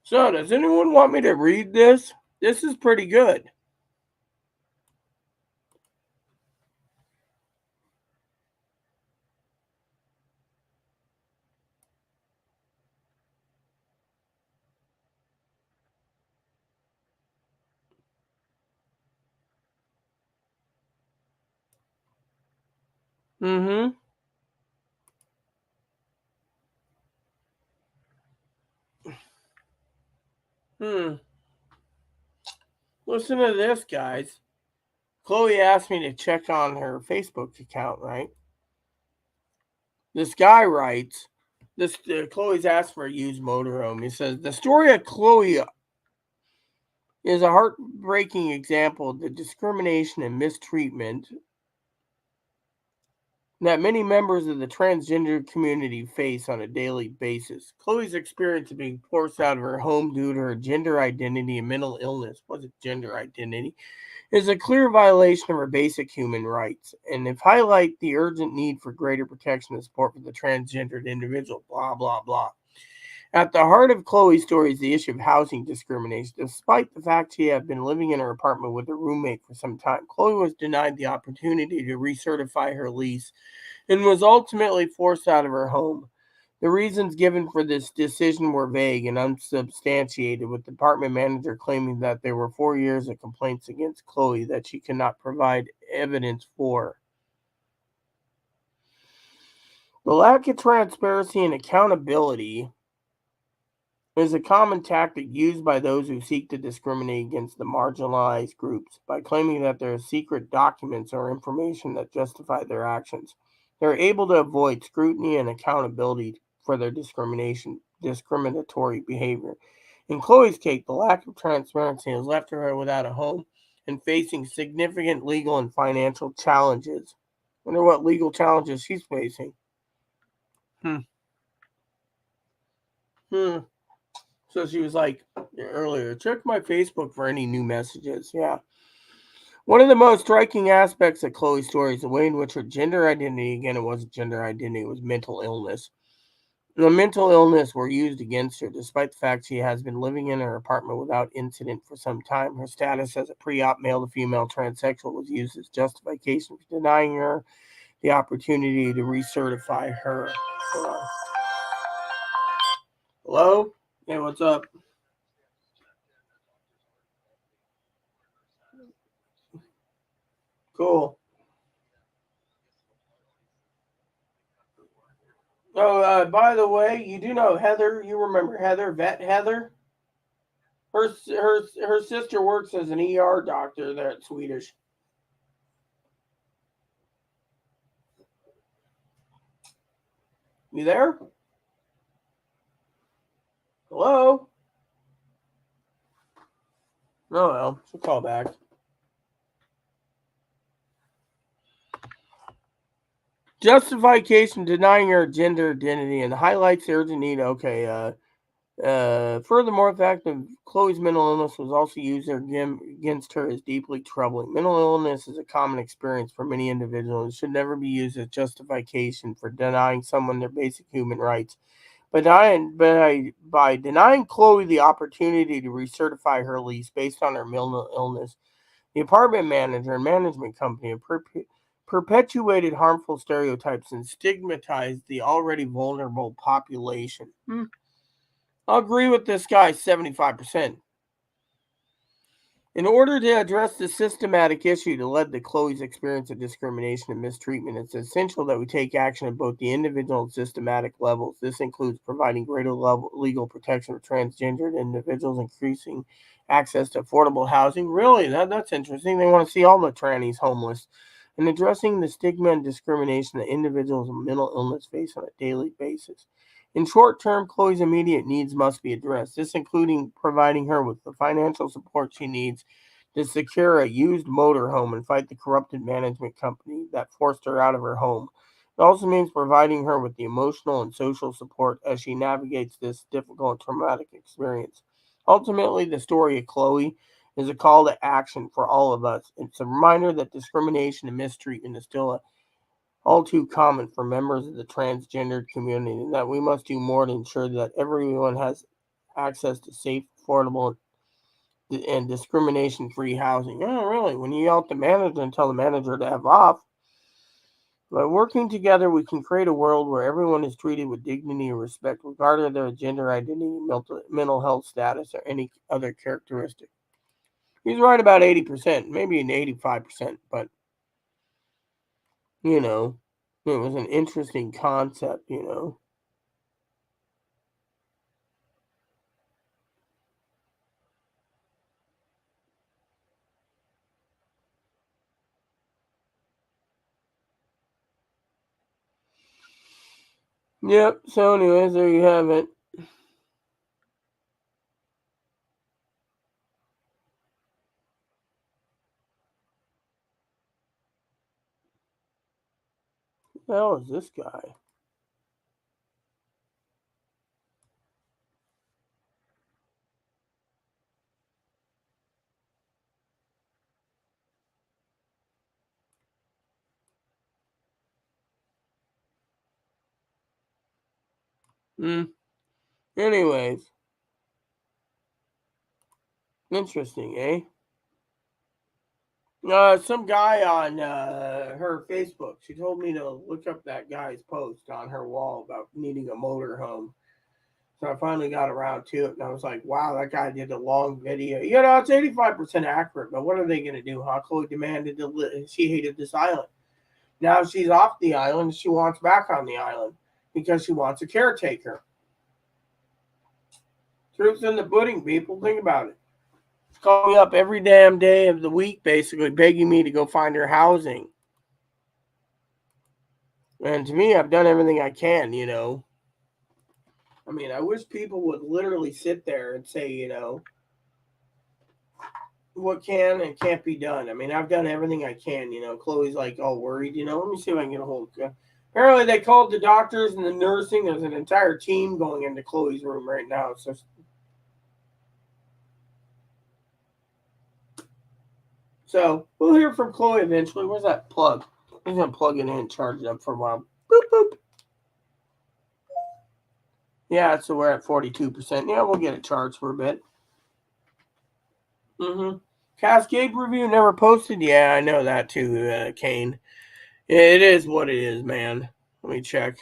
So, does anyone want me to read this? This is pretty good. Mm-hmm. Hmm. Listen to this, guys. Chloe asked me to check on her Facebook account, right? This guy writes, this Chloe's asked for a used motorhome. He says, the story of Chloe is a heartbreaking example of the discrimination and mistreatment that many members of the transgender community face on a daily basis. Chloe's experience of being forced out of her home due to her gender identity and mental illness, wasn't gender identity, is a clear violation of her basic human rights, and if highlight the urgent need for greater protection and support for the transgendered individual, blah, blah, blah. At the heart of Chloe's story is the issue of housing discrimination. Despite the fact she had been living in her apartment with her roommate for some time, Chloe was denied the opportunity to recertify her lease and was ultimately forced out of her home. The reasons given for this decision were vague and unsubstantiated, with the department manager claiming that there were 4 years of complaints against Chloe that she could not provide evidence for. The lack of transparency and accountability is a common tactic used by those who seek to discriminate against the marginalized groups by claiming that there are secret documents or information that justify their actions. They're able to avoid scrutiny and accountability for their discriminatory behavior. In Chloe's case, the lack of transparency has left her without a home and facing significant legal and financial challenges. Wonder what legal challenges she's facing. Hmm. Hmm. So she was like earlier, check my Facebook for any new messages. Yeah. One of the most striking aspects of Chloe's story is the way in which her gender identity, again, it wasn't gender identity, it was mental illness. The mental illness were used against her, despite the fact she has been living in her apartment without incident for some time. Her status as a pre-op male to female transsexual was used as justification for denying her the opportunity to recertify her. Hello? Hey, what's up? Cool. Oh, by the way, you do know Heather. You remember Heather, Vet Heather? Her sister works as an ER doctor there at Swedish. You there? Hello? Oh well, she'll call back. Justification denying her gender identity and highlights the urgent need. Okay, furthermore, the fact that Chloe's mental illness was also used against her is deeply troubling. Mental illness is a common experience for many individuals. It should never be used as justification for denying someone their basic human rights. By denying Chloe the opportunity to recertify her lease based on her mental illness, The apartment manager and management company have perpetuated harmful stereotypes and stigmatized the already vulnerable population. I'll agree with this guy 75%. In order to address the systematic issue that led to Chloe's experience of discrimination and mistreatment, it's essential that we take action at both the individual and systematic levels. This includes providing greater legal protection for transgendered individuals, increasing access to affordable housing. Really, that's interesting. They want to see all the trannies homeless. And addressing the stigma and discrimination that individuals with mental illness face on a daily basis. In short term, Chloe's immediate needs must be addressed, this including providing her with the financial support she needs to secure a used motorhome and fight the corrupted management company that forced her out of her home. It also means providing her with the emotional and social support as she navigates this difficult and traumatic experience. Ultimately, the story of Chloe is a call to action for all of us. It's a reminder that discrimination and mistreatment is still all too common for members of the transgendered community, and that we must do more to ensure that everyone has access to safe, affordable, and discrimination-free housing. Oh, really? When you yell at the manager and tell the manager to have off, by working together, we can create a world where everyone is treated with dignity and respect, regardless of their gender identity, mental health status, or any other characteristic. He's right about 80%, maybe an 85%, but, you know, it was an interesting concept. Yep, so anyways, there you have it. Who the hell is this guy? Anyways, interesting, eh? Some guy on her Facebook, she told me to look up that guy's post on her wall about needing a motorhome. So I finally got around to it, and I was like, wow, that guy did a long video. It's 85% accurate, but what are they going to do, huh? Chloe demanded she hated this island. Now she's off the island, she wants back on the island because she wants a caretaker. Truth's in the pudding, people. Think about it. She's calling me up every damn day of the week, basically, begging me to go find her housing. And to me, I've done everything I can. I mean, I wish people would literally sit there and say, what can and can't be done. I mean, I've done everything I can. Chloe's like all worried. Let me see if I can get a hold of. Apparently, they called the doctors and the nursing. There's an entire team going into Chloe's room right now. So we'll hear from Chloe eventually. Where's that plug? I'm gonna plug it in and charge it up for a while. Boop boop. Yeah, so we're at 42%. Yeah, we'll get it charged for a bit. Cascade review never posted. Yeah, I know that too, Kane. It is what it is, man. Let me check.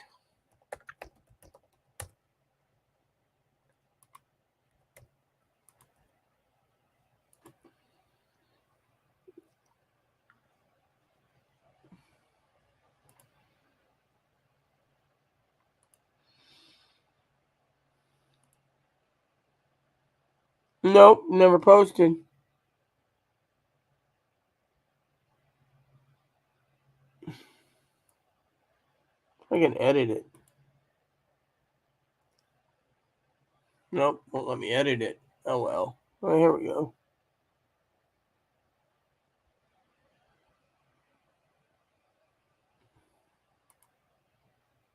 Nope, never posted. I can edit it. Nope, won't let me edit it. Oh well. Well, here we go.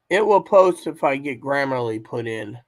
It will post if I get Grammarly put in.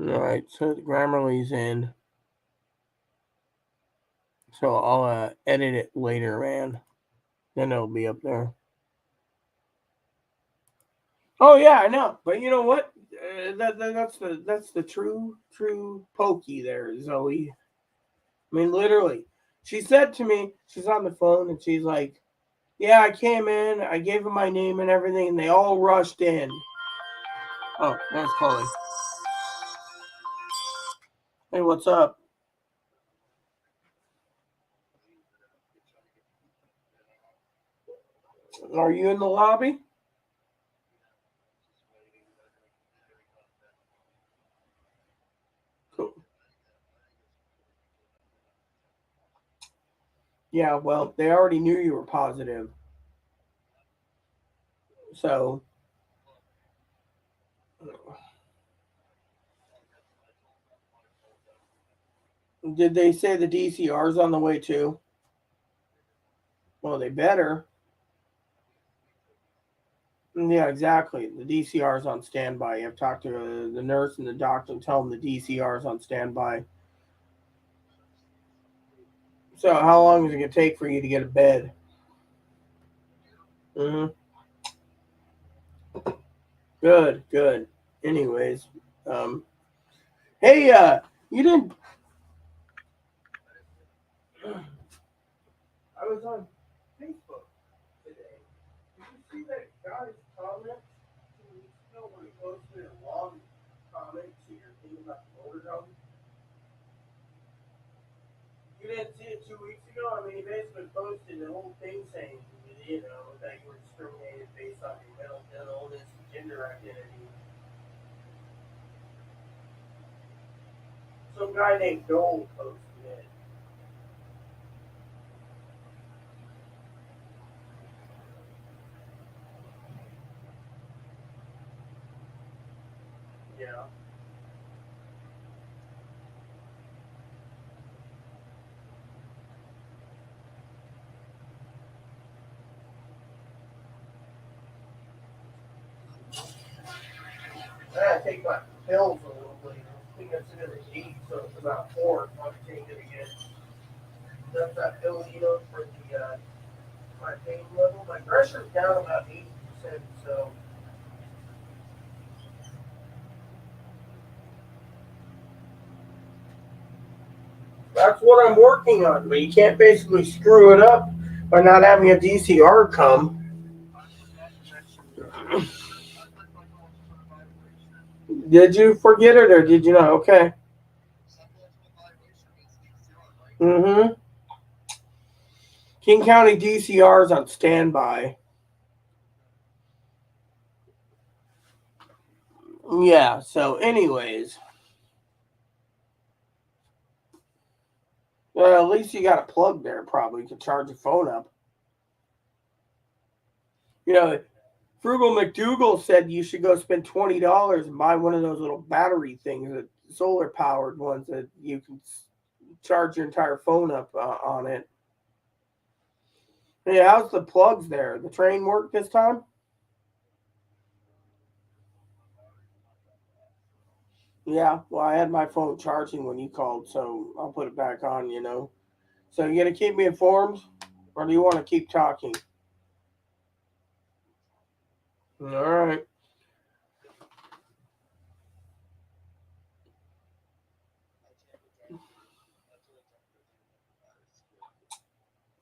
All right, so the Grammarly's in. So I'll edit it later, man. Then it'll be up there. Oh yeah, I know. But you know what? That's the true pokey there, Zoe. I mean, literally. She said to me, she's on the phone, and she's like, "Yeah, I came in. I gave them my name and everything, and they all rushed in." Oh, that's Chloe. Hey, what's up? Are you in the lobby? Cool. Yeah, well, they already knew you were positive. So, did they say the DCR's on the way too? Well, they better. Yeah, exactly. The DCR's on standby. You have to talk to the nurse and the doctor and tell them the DCR's on standby. So, how long is it going to take for you to get a bed? Mm-hmm. Good, good. Anyways, um, hey, you didn't. I was on Facebook today. Did you see that guy's comment 2 weeks ago when he posted a long comment to your thing about the motorhome? You didn't see it 2 weeks ago? I mean, he basically posted the whole thing saying, that you were discriminated based on your mental illness, gender identity. Some guy named Dole posted it. Yeah. I gotta take my pills a little later. I think that's another 8, so it's about 4 if I take it again. That's that pill, for the my pain level. My pressure's down about 80%, so that's what I'm working on. But you can't basically screw it up by not having a DCR come. Did you forget it or did you not? Okay. Mm-hmm. King County DCR is on standby. Yeah, so anyways. Well, at least you got a plug there probably to charge your phone up. You know, Frugal McDougal said you should go spend $20 and buy one of those little battery things, that solar powered ones that you can charge your entire phone up on it. Hey, how's the plugs there? The train work this time? Yeah, well, I had my phone charging when you called, so I'll put it back on. So you gonna keep me informed, or do you want to keep talking? All right.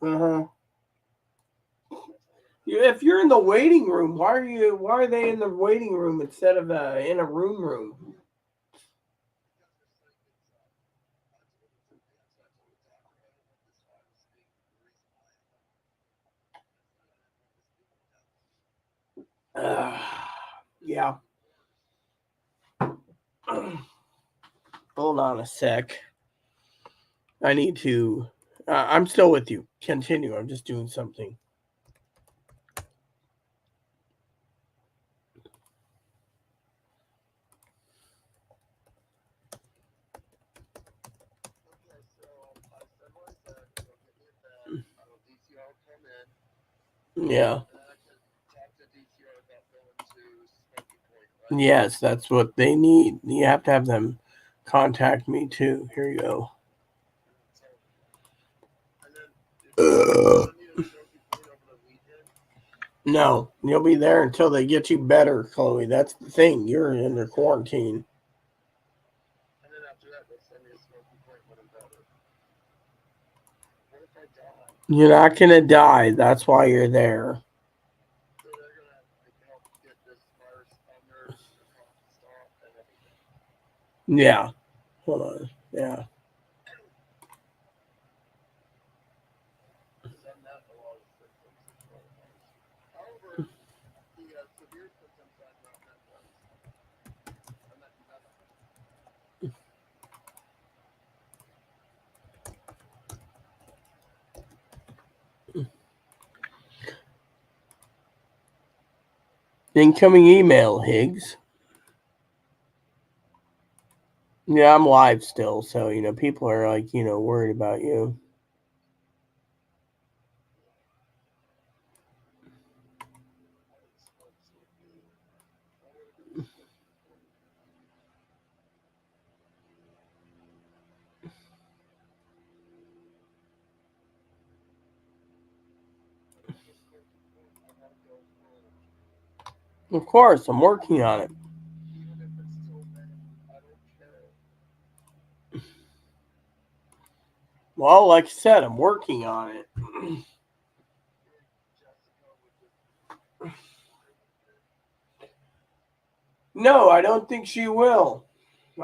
Uh huh. If you're in the waiting room, why are you? Why are they in the waiting room instead of in a room? Uh, yeah. Hold on a sec. I need to. I'm still with you. Continue. I'm just doing something. Yeah. Yes, that's what they need. You have to have them contact me too. Here you go. No, you'll be there until they get you better, Chloe. That's the thing. You're in their quarantine. You're not gonna die. That's why you're there. Yeah. Hold on. Yeah. Incoming email, Higgs. Yeah, I'm live still, so people are like, worried about you. Of course, I'm working on it. Well, like I said, I'm working on it. No, I don't think she will.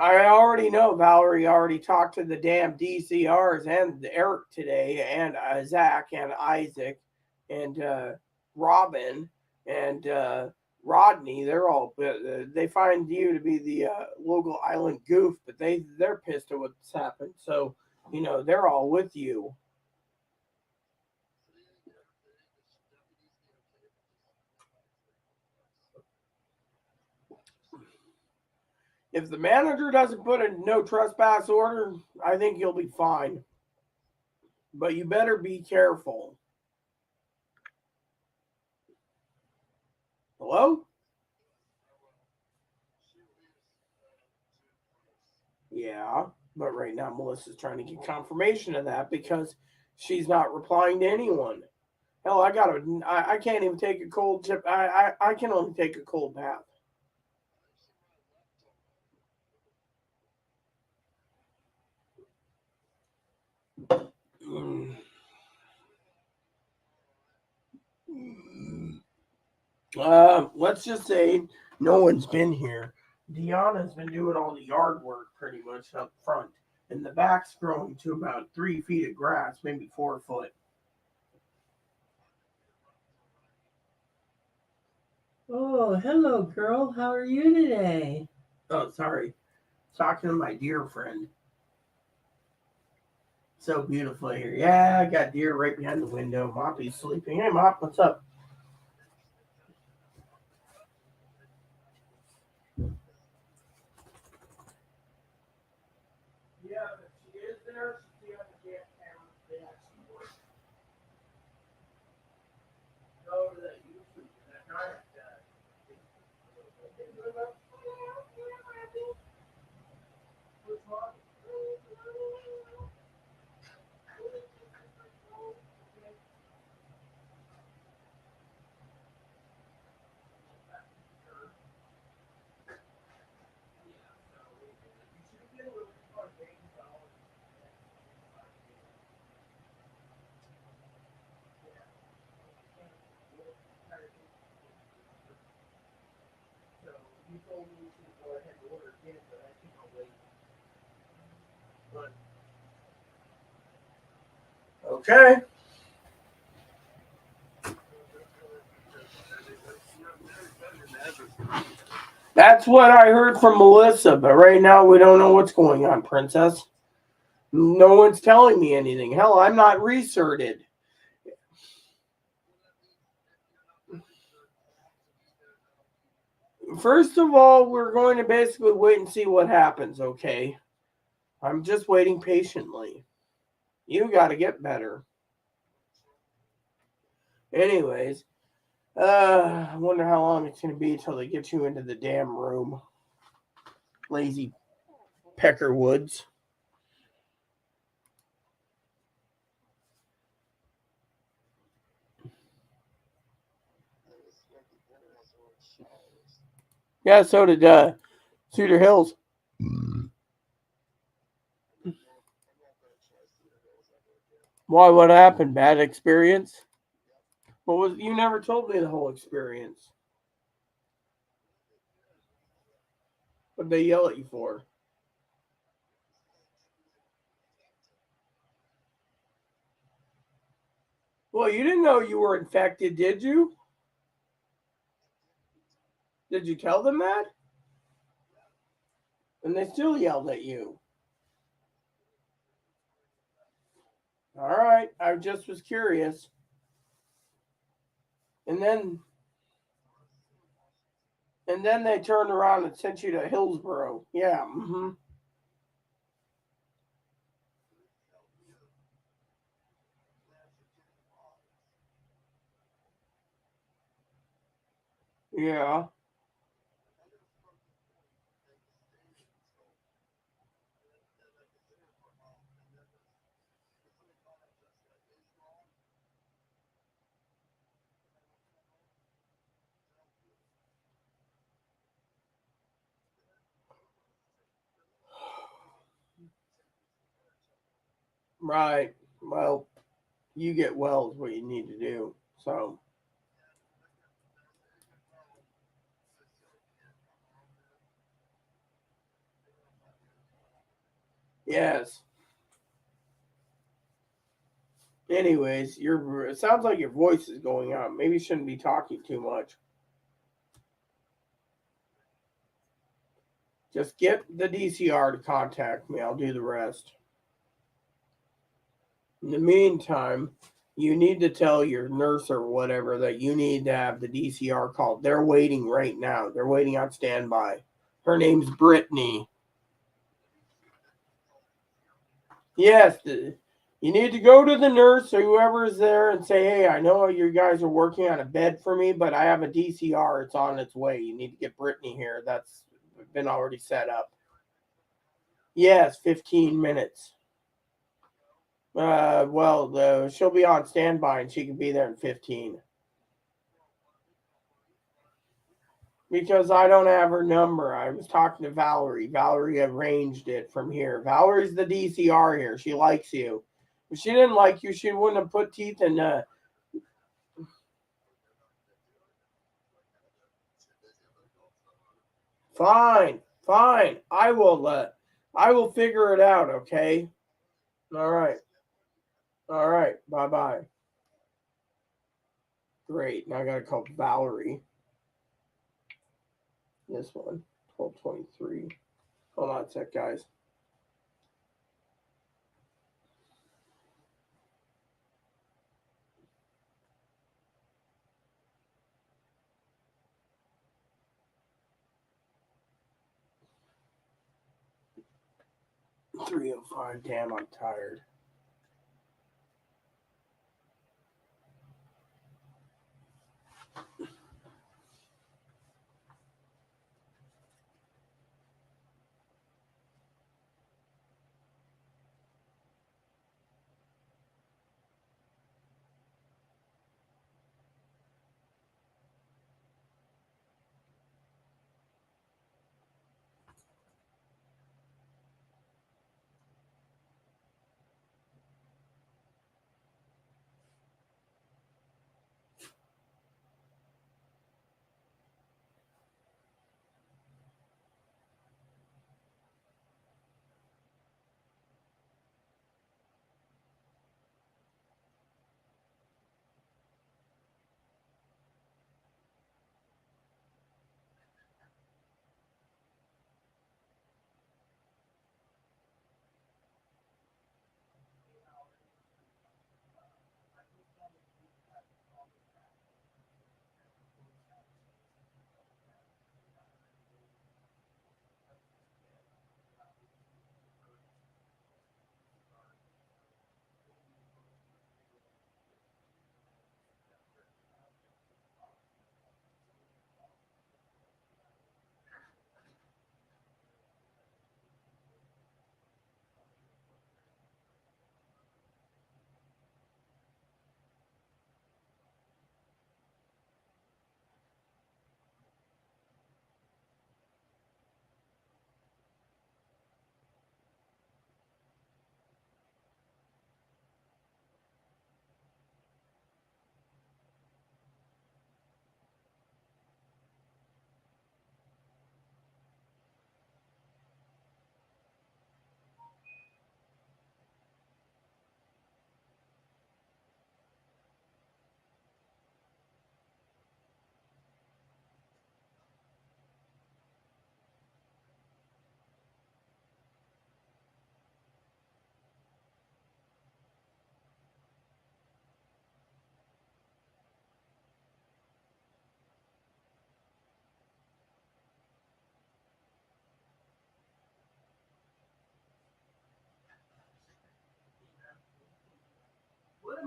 I already know Valerie already talked to the damn DCRs and Eric today, and Zach and Isaac and Robin and Rodney. They're all they find you to be the local island goof, but they're pissed at what's happened. So they're all with you. If the manager doesn't put a no trespass order, I think you'll be fine. But you better be careful. Hello? Yeah, but right now Melissa's trying to get confirmation of that because she's not replying to anyone. Hell, I can't even take a cold chip. I can only take a cold bath. Mm. Let's just say no one's been here. Deanna's been doing all the yard work pretty much up front, and the back's growing to about 3 feet of grass, maybe 4 foot. Oh, hello, girl. How are you today? Oh, sorry. Talking to my dear friend. So beautiful here. Yeah, I got deer right behind the window. Moppy's sleeping. Hey, Mop, what's up? Yeah, but she is there. She's on the camera. Yeah, she works. Go to that YouTube. That giant guy. What's wrong? So he told me to go ahead and order again, but I think I'll wait. But okay. That's what I heard from Melissa, but right now we don't know what's going on, Princess. No one's telling me anything. Hell, I'm not recerted. First of all, we're going to basically wait and see what happens, okay? I'm just waiting patiently. You got to get better. Anyways, I wonder how long it's going to be until they get you into the damn room. Lazy Pecker Woods. Yeah, so did Cedar Hills. Why? What happened? Bad experience? What was? You never told me the whole experience. What they yell at you for? Well, you didn't know you were infected, did you? Did you tell them that? And they still yelled at you. All right, I just was curious. And then they turned around and sent you to Hillsboro. Yeah. Mm-hmm. Yeah. Right. Well, you get well is what you need to do. So yes. Anyways, your it sounds like your voice is going out. Maybe you shouldn't be talking too much. Just get the DCR to contact me. I'll do the rest. In the meantime, you need to tell your nurse or whatever that you need to have the DCR called. They're waiting right now. They're waiting on standby. Her name's Brittany. Yes, you need to go to the nurse or whoever is there and say, hey, I know you guys are working on a bed for me, but I have a DCR. It's on its way. You need to get Brittany here. That's been already set up. Yes, 15 minutes. Well, she'll be on standby and she can be there in 15. Because I don't have her number. I was talking to Valerie. Valerie arranged it from here. Valerie's the DCR here. She likes you. If she didn't like you, she wouldn't have put teeth in. Fine, fine. I will figure it out. Okay. All right. All right. Bye bye. Great. Now I gotta call Valerie. This one. 1223. Hold on a sec, guys. 305. Damn, I'm tired.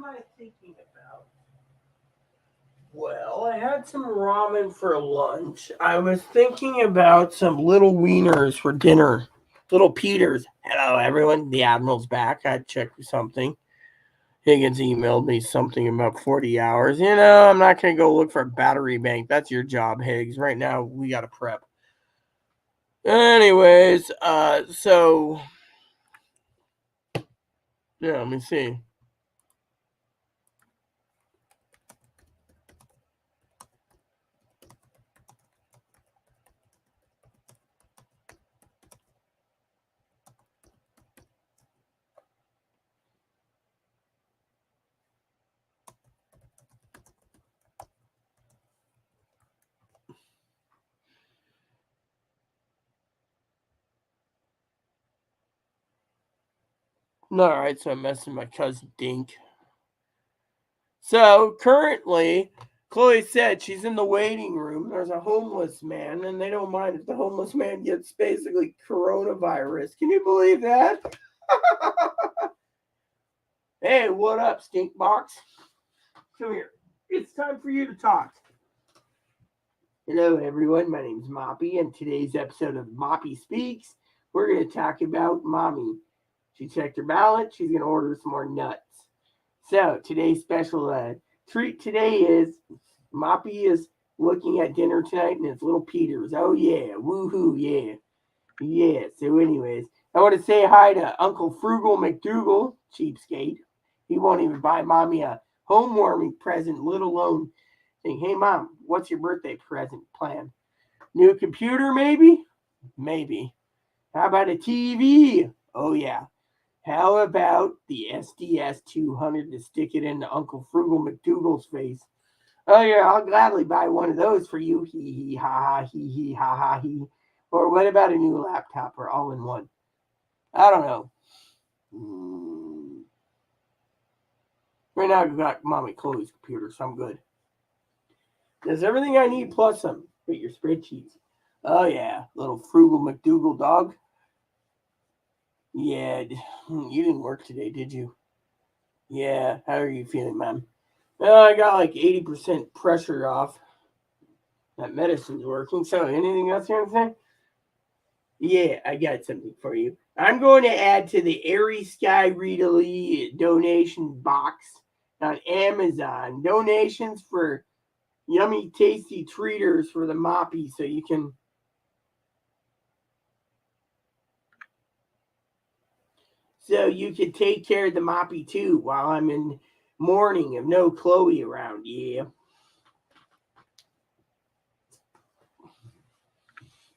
I thinking about? Well, I had some ramen for lunch. I was thinking about some little wieners for dinner. Little Peters. Hello, everyone. The Admiral's back. I checked something. Higgins emailed me something about 40 hours. I'm not going to go look for a battery bank. That's your job, Higgs. Right now, we got to prep. Anyways, yeah, let me see. All right, so I'm messing my cousin Dink. So currently, Chloe said she's in the waiting room. There's a homeless man, and they don't mind if the homeless man gets basically coronavirus. Can you believe that? Hey, what up, stink box? Come here. It's time for you to talk. Hello, everyone. My name's Moppy, and today's episode of Moppy Speaks, we're going to talk about Mommy. She checked her ballot. She's going to order some more nuts. So today's special treat today is Moppy is looking at dinner tonight, and it's little Peters. Oh yeah, woohoo, yeah, yeah. So anyways, I want to say hi to Uncle Frugal McDougal, cheapskate. He won't even buy Mommy a home-warming present, let alone saying, "Hey Mom, what's your birthday present plan? New computer, maybe? Maybe. How about a TV? Oh yeah. How about the SDS 200 to stick it into Uncle Frugal McDougal's face? Oh yeah, I'll gladly buy one of those for you. Hee hee ha ha hee hee ha ha hee. Or what about a new laptop or all in one? I don't know. Right now I've got Mommy Chloe's computer, so I'm good. There's everything I need plus some. With your spreadsheets. Oh yeah, little Frugal McDougal dog. Yeah, you didn't work today, did you? Yeah, how are you feeling, man? I got like 80% pressure off. That medicine's working. So, anything else you want to say? Yeah, I got something for you. I'm going to add to the Airy Sky Rita Lee donation box on Amazon. Donations for yummy, tasty treaters for the moppy so you can. So you can take care of the moppy too while I'm in mourning of no Chloe around. Yeah.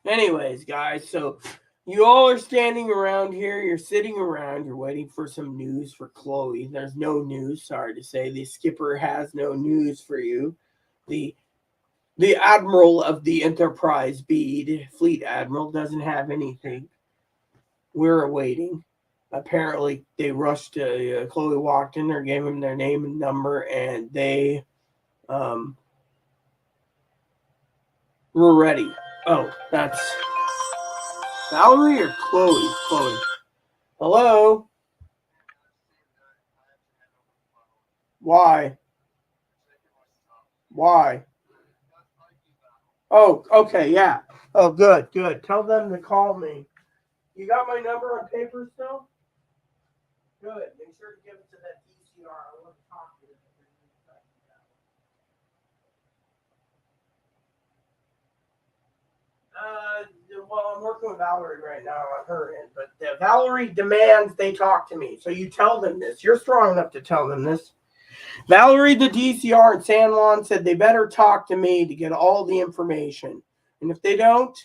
Anyways, guys, so you all are standing around here. You're sitting around. You're waiting for some news for Chloe. There's no news. Sorry to say, the skipper has no news for you. The the admiral of the Enterprise B, fleet admiral, doesn't have anything. We're waiting. Apparently, they rushed. Chloe walked in there, gave him their name and number, and they um, were ready. Oh, that's Valerie or Chloe? Chloe. Hello. Why? Why? Oh, okay, yeah. Oh, good, good. Tell them to call me. You got my number on paper still? Good. Make sure to give it to that DCR. I want to talk to them. Well, I'm working with Valerie right now on her end, but Valerie demands they talk to me. So you tell them this. You're strong enough to tell them this. Valerie, the DCR in San Juan, said they better talk to me to get all the information. And if they don't,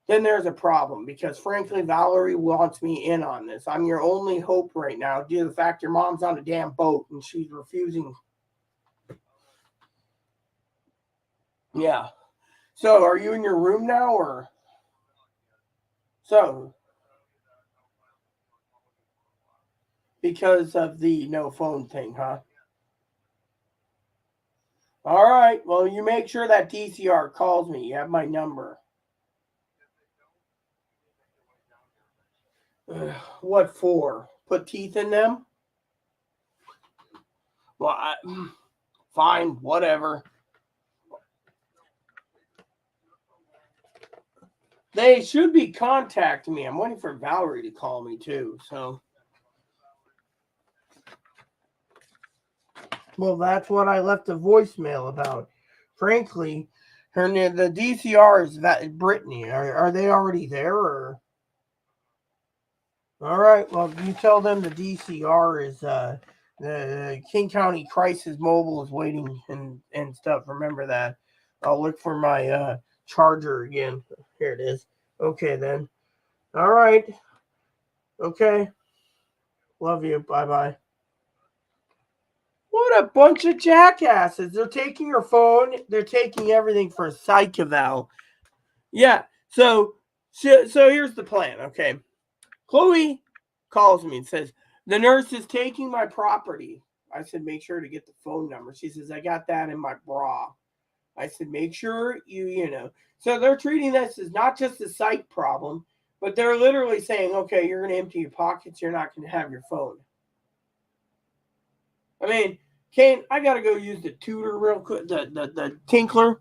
then there's a problem because, frankly, Valerie wants me in on this. I'm your only hope right now due to the fact your mom's on a damn boat and she's refusing. Yeah. So, are you in your room now or? So, because of the no phone thing, huh? All right. Well, you make sure that DCR calls me. You have my number. What for? Put teeth in them? Well, fine, whatever. They should be contacting me. I'm waiting for Valerie to call me too. So, well, that's what I left a voicemail about. Frankly, the DCR is that Brittany. Are they already there or? All right. Well, you tell them the DCR is the King County Crisis Mobile is waiting and stuff. Remember that. I'll look for my charger again. Here it is. Okay then. All right. Okay. Love you. Bye bye. What a bunch of jackasses. They're taking your phone. They're taking everything for a psych eval. Yeah. So here's the plan. Okay. Chloe calls me and says, the nurse is taking my property. I said, make sure to get the phone number. She says, I got that in my bra. I said, make sure you know. So they're treating this as not just a psych problem, but they're literally saying, okay, you're going to empty your pockets. You're not going to have your phone. I mean, Kane, I got to go use the tutor real quick, the tinkler.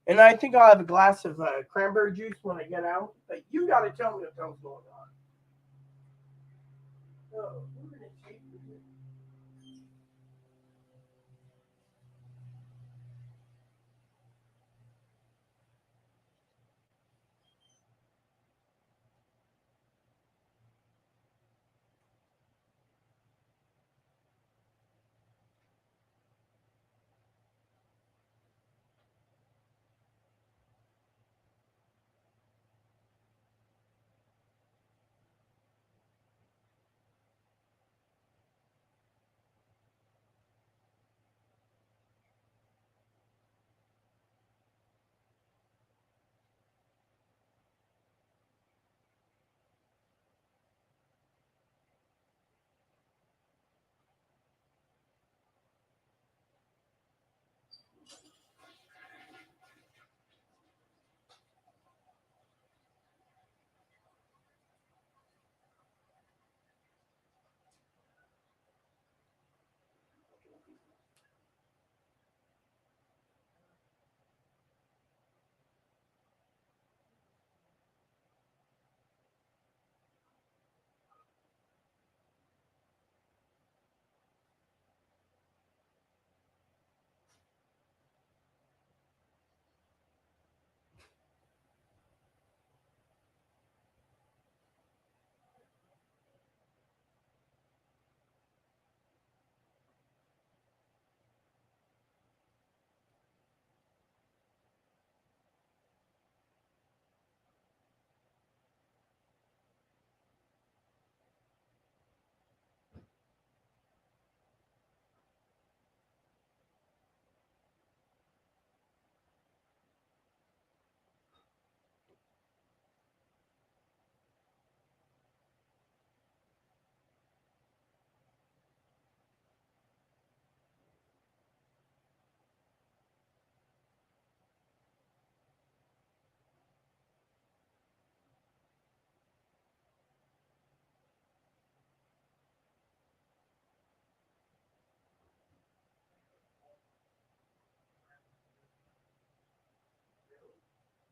And I think I'll have a glass of cranberry juice when I get out. But you got to tell me what the hell's going on. Oh, we're going to take this.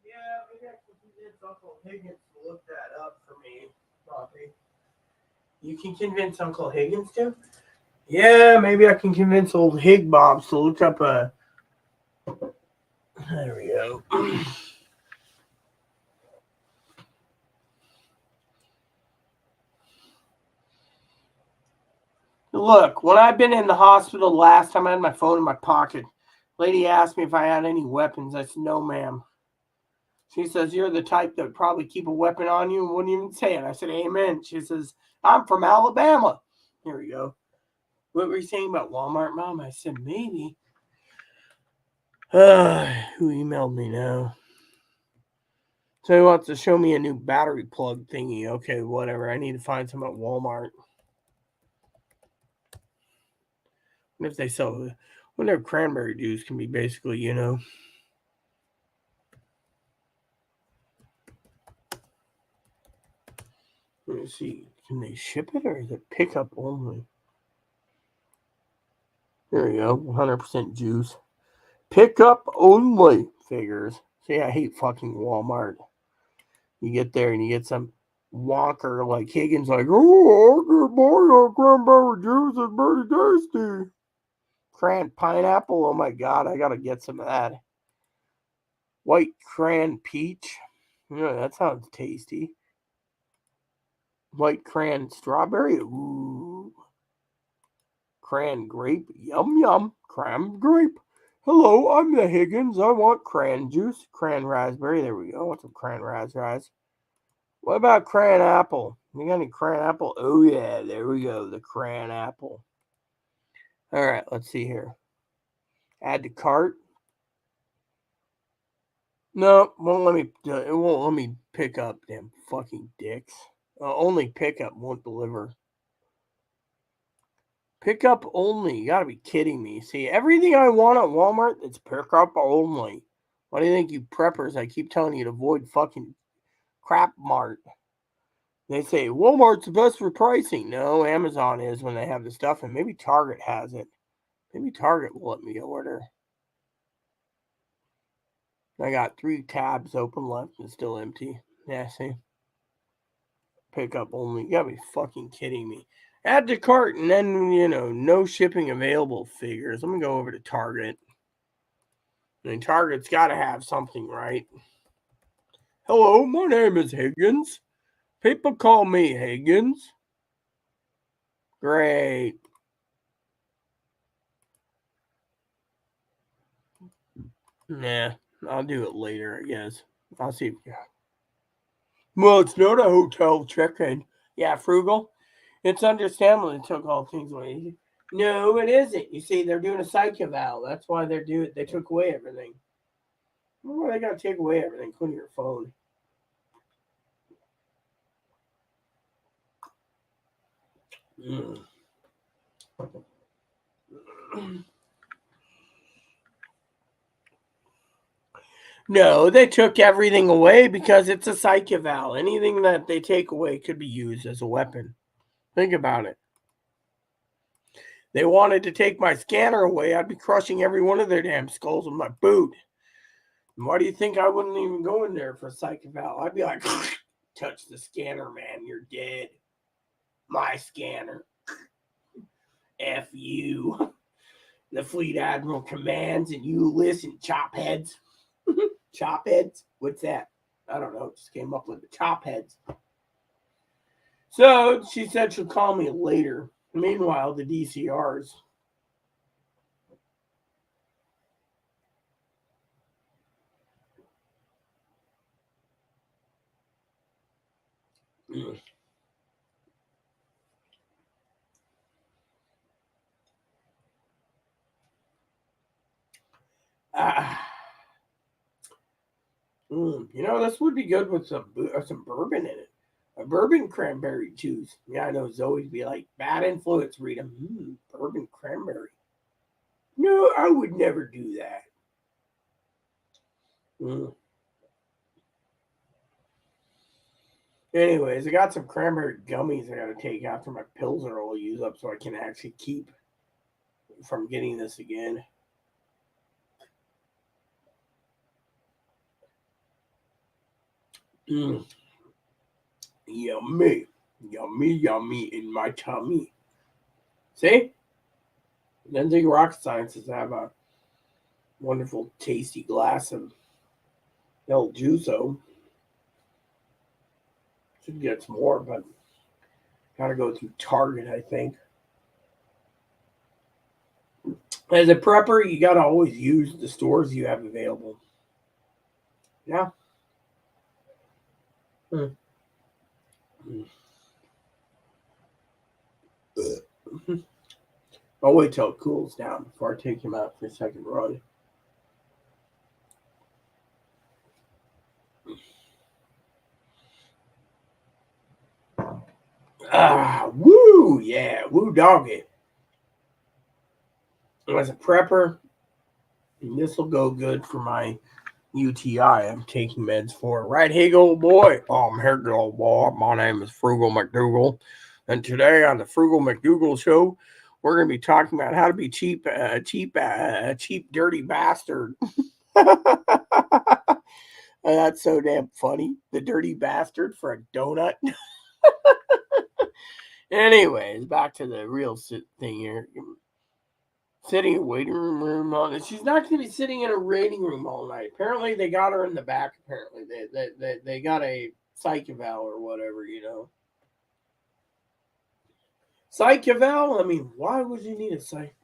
Yeah, maybe I can convince Uncle Higgins to look that up for me, Poppy. You can convince Uncle Higgins to? Yeah, maybe I can convince old Hig Bobs to look up a. There we go. Look, when I've been in the hospital last time, I had my phone in my pocket. Lady asked me if I had any weapons. I said, no, ma'am. She says, you're the type that would probably keep a weapon on you and wouldn't even say it. I said, amen. She says, I'm from Alabama. Here we go. What were you saying about Walmart, Mom? I said, maybe. Who emailed me now? So he wants to show me a new battery plug thingy. Okay, whatever. I need to find some at Walmart. And if they sell, when their cranberry juice can be basically, you know. Let me see. Can they ship it or is it pickup only? There you go. 100% juice. Pickup only figures. See, I hate fucking Walmart. You get there and you get some wonker like Higgins, like, oh, I get my cranberry juice. It's pretty tasty. Pineapple. Oh my god, I gotta get some of that. White cran peach. Yeah, that sounds tasty. White cran strawberry. Ooh. Cran grape. Yum yum. Cran grape. Hello, I'm the Higgins. I want cran juice. Cran raspberry. There we go. I want some cran raspberries. What about cran apple? You got any cran apple? Oh yeah, there we go. The cran apple. All right, let's see here. Add to cart. No, won't let me. It won't let me pick up. Damn fucking dicks. Only pickup, won't deliver. Pickup only. You gotta be kidding me. See, everything I want at Walmart, it's pickup only. Why do you think you preppers? I keep telling you to avoid fucking crap mart. They say Walmart's the best for pricing. No, Amazon is when they have the stuff, and maybe Target has it. Maybe Target will let me order. I got 3 tabs open left and still empty. Yeah, see? Pickup only. You gotta be fucking kidding me. Add to cart and then, no shipping available figures. Let me go over to Target. I mean, Target's gotta have something, right? Hello, my name is Higgins. People call me Higgins. Great. Nah, I'll do it later, I guess. I'll see. Well, it's not a hotel check-in. Yeah, frugal. It's understandable they took all things away. No, it isn't. You see, they're doing a psych eval. That's why they're doing. They took away everything. Well, they gotta take away everything, including your phone. Mm. No, they took everything away because it's a psych eval. Anything that they take away could be used as a weapon. Think about it. They wanted to take my scanner away, I'd be crushing every one of their damn skulls with my boot. And why do you think I wouldn't even go in there for a psych eval? I'd be like, touch the scanner, man, you're dead. My scanner. F you. The Fleet Admiral commands and you listen, chop heads. Chop heads? What's that? I don't know. Just came up with the chop heads. So she said she'll call me later. Meanwhile, the DCRs. This would be good with some bourbon in it. A bourbon cranberry juice. Yeah, I know Zoe'd be like, bad influence, Rita. Bourbon cranberry. No, I would never do that. Anyways, I got some cranberry gummies I got to take after my pills are all used up so I can actually keep from getting this again. Yummy. Yummy, yummy in my tummy. See? Then take rocket sciences have a wonderful, tasty glass of El Juizo. Should get some more, but gotta go through Target, I think. As a prepper, you gotta always use the stores you have available. Yeah. I'll wait till it cools down before I take him out for a second run. Woo, yeah, woo dog it. As a prepper, this will go good for my UTI I'm taking meds for. Right, hey, old boy? I'm here, old boy. My name is Frugal McDougal. And today on the Frugal McDougal Show, we're going to be talking about how to be cheap, dirty bastard. That's so damn funny. The dirty bastard for a donut. Anyways, back to the real thing here. Sitting in a waiting room all night. She's not going to be sitting in a waiting room all night. Apparently, they got her in the back. Apparently, they got a psych eval or whatever. Psych eval? I mean, why would you need a psych?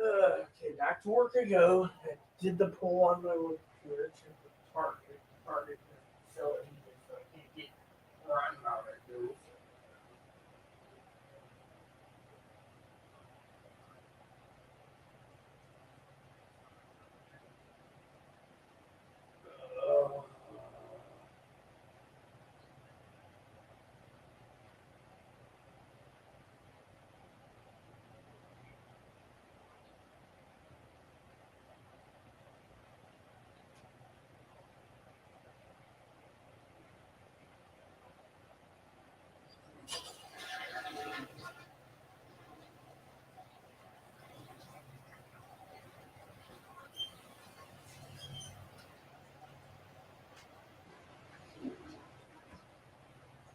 Okay, back to work I go. I did the pull on my computer to the target facility, so I can't get run about it, dude.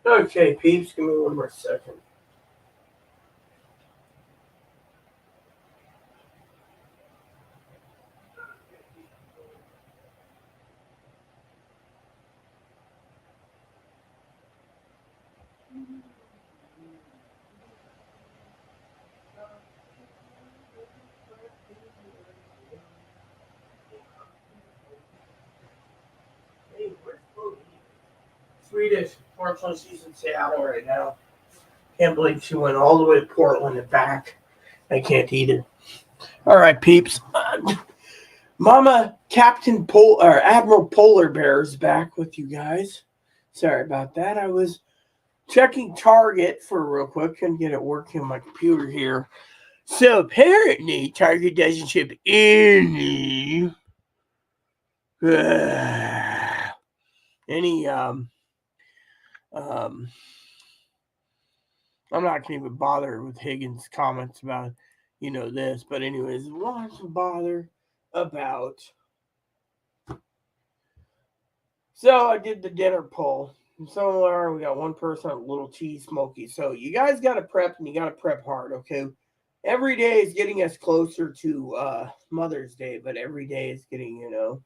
Uh, okay, peeps, give me one more second. unfortunately, she's in Seattle right now. Can't believe she went all the way to Portland and back. I can't either. All right, peeps. Mama Captain or Admiral Polar Bear is back with you guys. Sorry about that. I was checking Target for real quick. Couldn't get it working on my computer here. So apparently, Target doesn't ship any any um I'm not gonna even bother with Higgins' comments about this, but anyways, why to bother about? So I did the dinner poll. So we got one person at Little T Smoky. So you guys got to prep, and you got to prep hard, okay? Every day is getting us closer to Mother's Day, but every day is getting.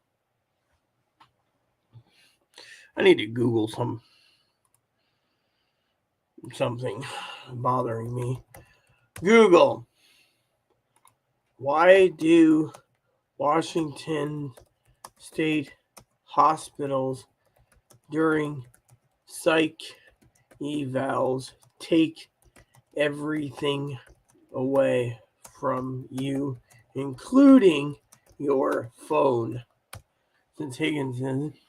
I need to Google something bothering me. Google. Why do Washington state hospitals during psych evals take everything away from you, including your phone? Since Higgins is.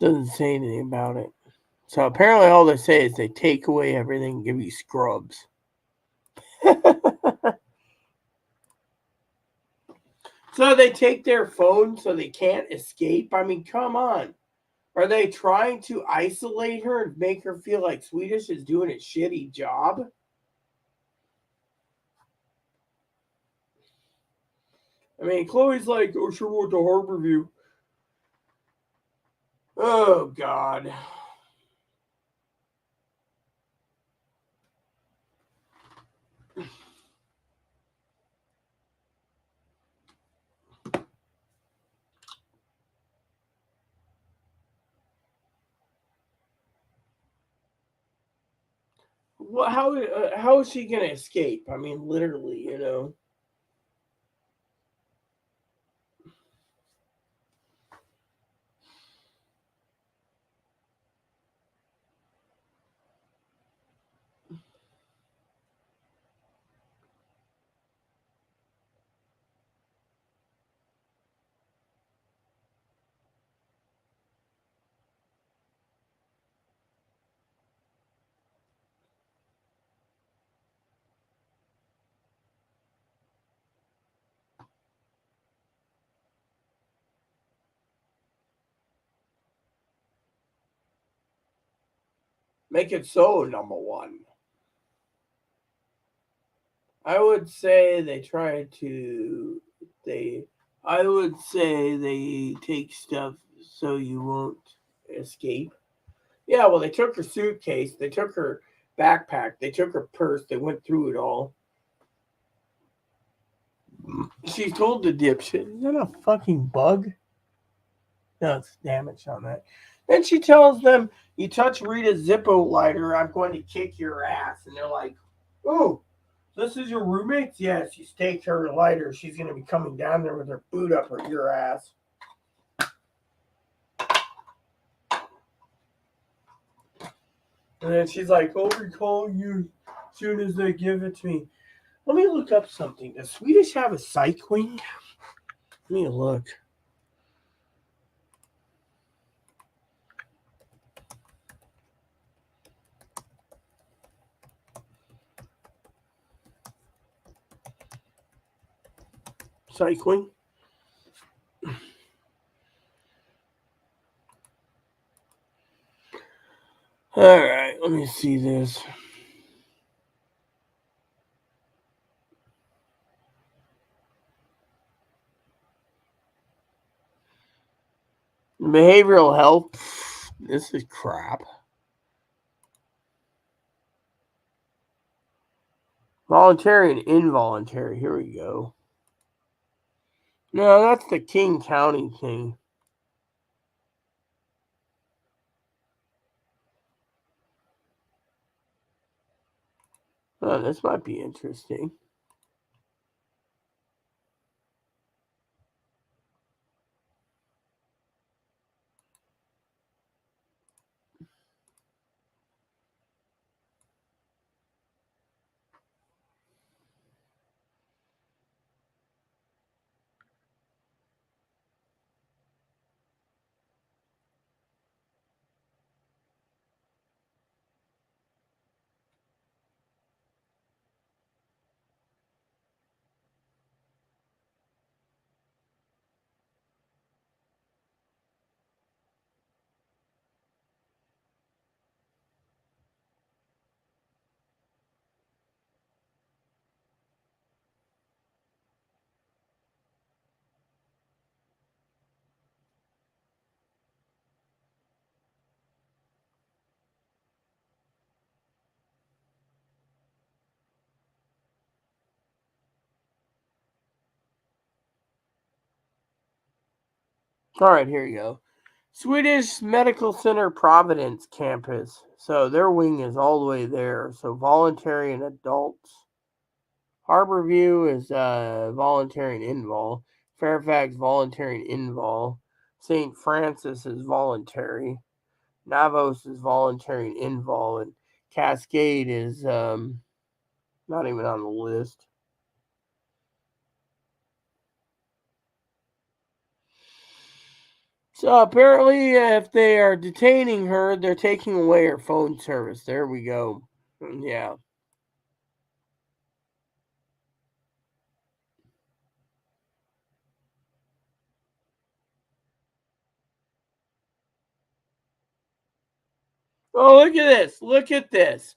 Doesn't say anything about it. So apparently all they say is they take away everything and give you scrubs. So they take their phone so they can't escape? I mean, come on. Are they trying to isolate her and make her feel like Swedish is doing a shitty job? I mean, Chloe's like, oh, sure, went to Harborview. Oh, God. Well, how is she going to escape? I mean, literally. Make it so number one. I would say they try to they I would say they take stuff so you won't escape. Yeah, well they took her suitcase, they took her backpack, they took her purse, they went through it all. She told the dipshit, is that a fucking bug? No, it's damage on that. Then she tells them, you touch Rita's Zippo lighter, I'm going to kick your ass. And they're like, oh, this is your roommate? Yes, you take her lighter. She's going to be coming down there with her boot up your ass. And then she's like, I'll be calling you as soon as they give it to me. Let me look up something. Does Swedish have a psych wing? Let me look. Psych wing? Alright, let me see this. Behavioral health. This is crap. Voluntary and involuntary. Here we go. No, that's the King County thing. Oh, this might be interesting. All right, here you go. Swedish Medical Center Providence campus. So their wing is all the way there. So voluntary and adults. Harborview is voluntary and invol. Fairfax voluntary and invol. St. Francis is voluntary. Navos is voluntary and invol. And Cascade is not even on the list. So apparently, if they are detaining her, they're taking away her phone service. There we go. Yeah. Oh, look at this. Look at this.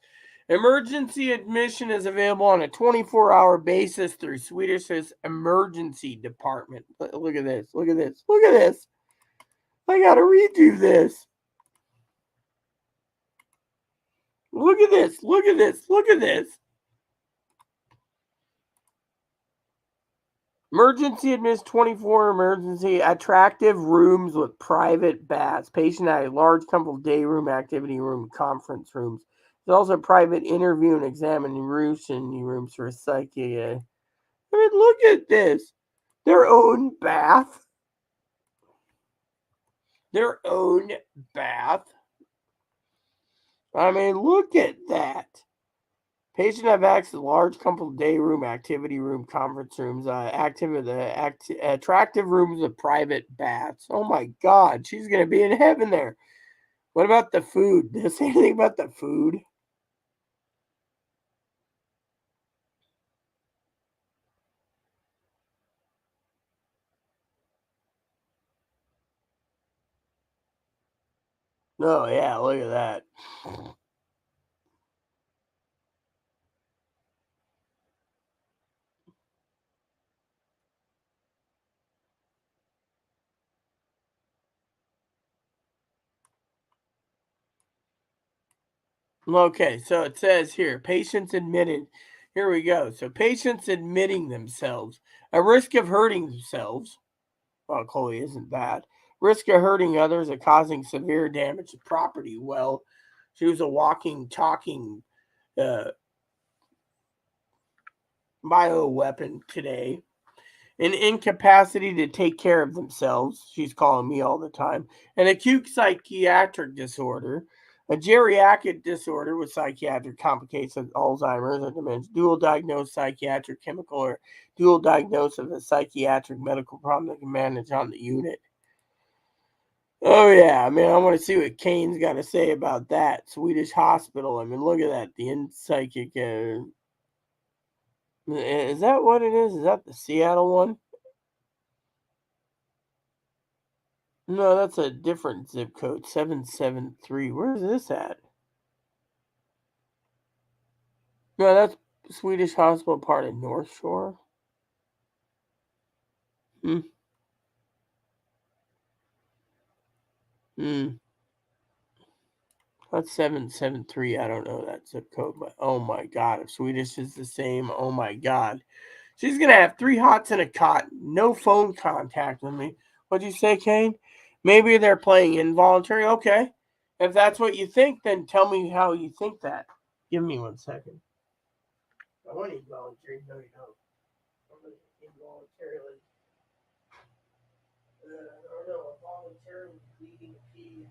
Emergency admission is available on a 24-hour basis through Swedish's emergency department. Look at this. Look at this. Look at this. I got to redo this. Look at this. Look at this. Look at this. Emergency admits 24 emergency attractive rooms with private baths. Patient at a large couple day room, activity room, conference rooms. There's also private interview and examining rooms for psyche. I mean, look at this. Their own bath. Their own bath. I mean, look at that. Patient have access to large couple day room, activity room, conference rooms, attractive rooms with private baths. Oh my God, she's gonna be in heaven there. What about the food? Did it say anything about the food? Oh yeah, look at that. Okay, so it says here, patients admitted. Here we go. So patients admitting themselves. A risk of hurting themselves. Well, Chloe isn't that. Risk of hurting others or causing severe damage to property. Well, she was a walking, talking uh, bioweapon today. An incapacity to take care of themselves. She's calling me all the time. An acute psychiatric disorder. A geriatric disorder with psychiatric complications, Alzheimer's or dementia. Dual diagnosed psychiatric chemical or dual diagnosis of a psychiatric medical problem that can manage on the unit. Oh yeah, I mean, I want to see what Kane's got to say about that. Swedish hospital. I mean, look at that. The in psychic. Is that what it is? Is that the Seattle one? No, that's a different zip code. 773. Where is this at? No, that's Swedish hospital part of North Shore. Hmm. Hmm. That's 773. I don't know that zip code, but oh my god, if Swedish is the same, oh my god. She's gonna have 3 hots and a cot, no phone contact with me. What'd you say, Kane? Maybe they're playing involuntary. Okay. If that's what you think, then tell me how you think that. Give me 1 second. I want involuntary. No, you don't. I'm gonna involuntarily. I don't know. Involuntarily bleeding pee.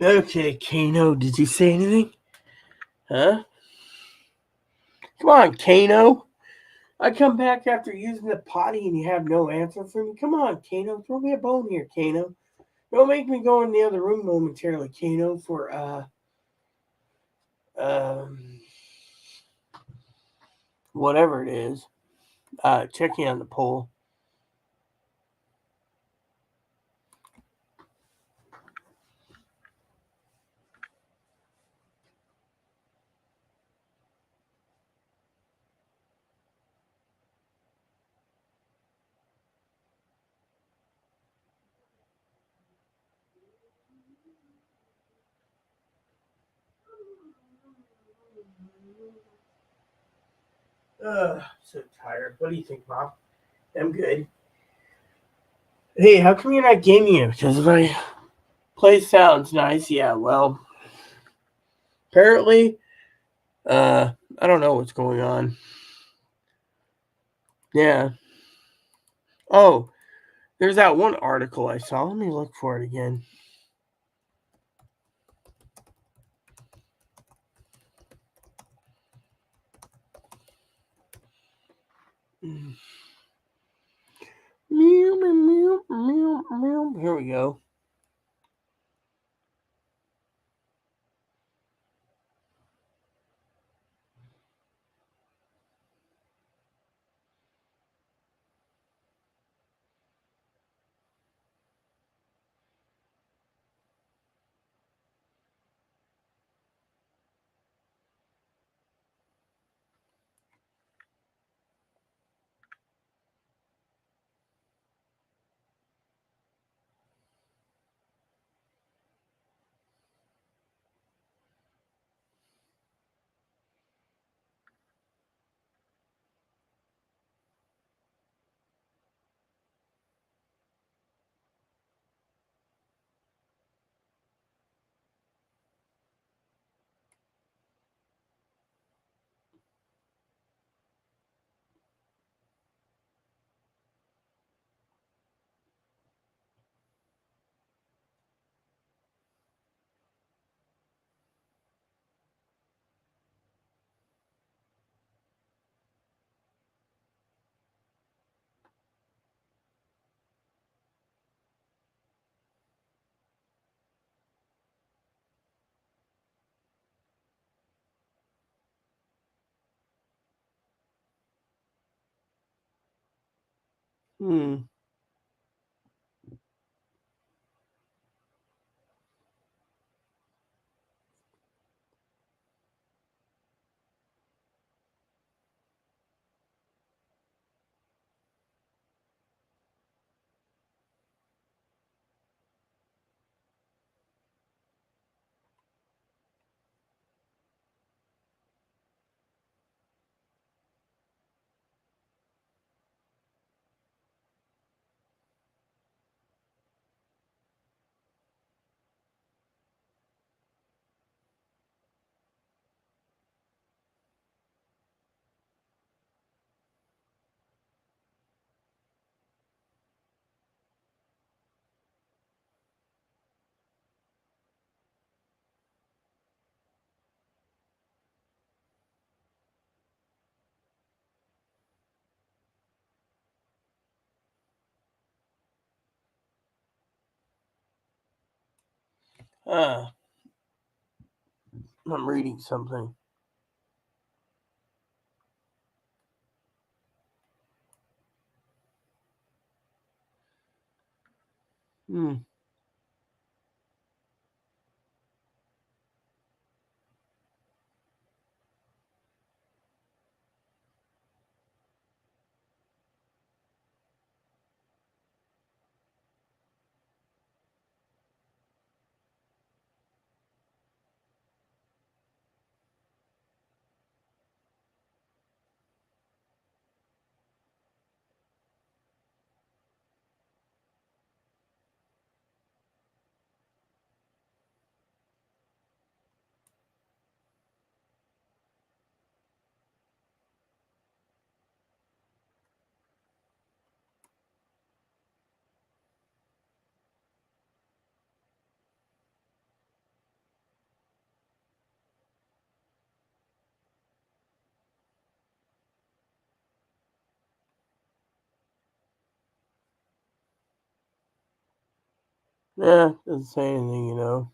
Okay, Kano, did you say anything? Huh? Come on, Kano. I come back after using the potty and you have no answer for me. Come on, Kano. Throw me a bone here, Kano. Don't make me go in the other room momentarily, Kano, for um whatever it is. Checking on the poll. So tired. What do you think, Bob? I'm good. Hey, how come you're not gaming it? Because my place sounds nice. Yeah, well, apparently, I don't know what's going on. Yeah. Oh, there's that one article I saw. Let me look for it again. Meow, meow, meow, meow. Here we go. Hmm. Ah, I'm reading something. Hmm. Yeah, doesn't say anything.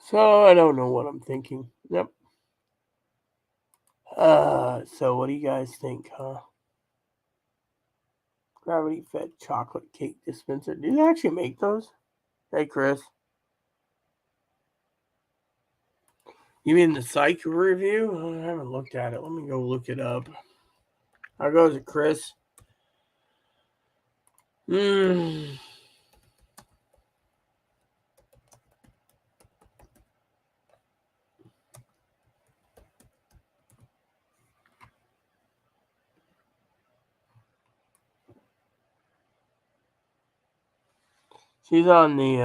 So I don't know what I'm thinking. Yep. So what do you guys think, huh? Gravity fed chocolate cake dispenser. Do they actually make those? Hey, Chris. You mean the psych review? I haven't looked at it. Let me go look it up. How goes it, Chris? Hmm. She's on the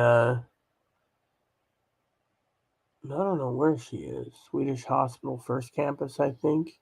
I don't know where she is. Swedish Hospital First Campus, I think.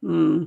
Hmm.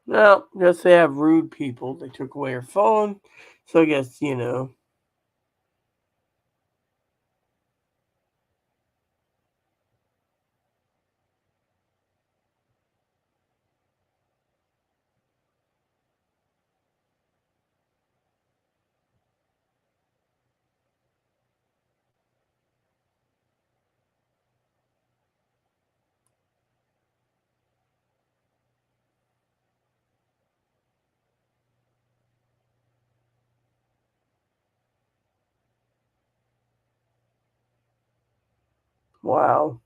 Well, guess they have rude people. They took away her phone. So I guess, wow.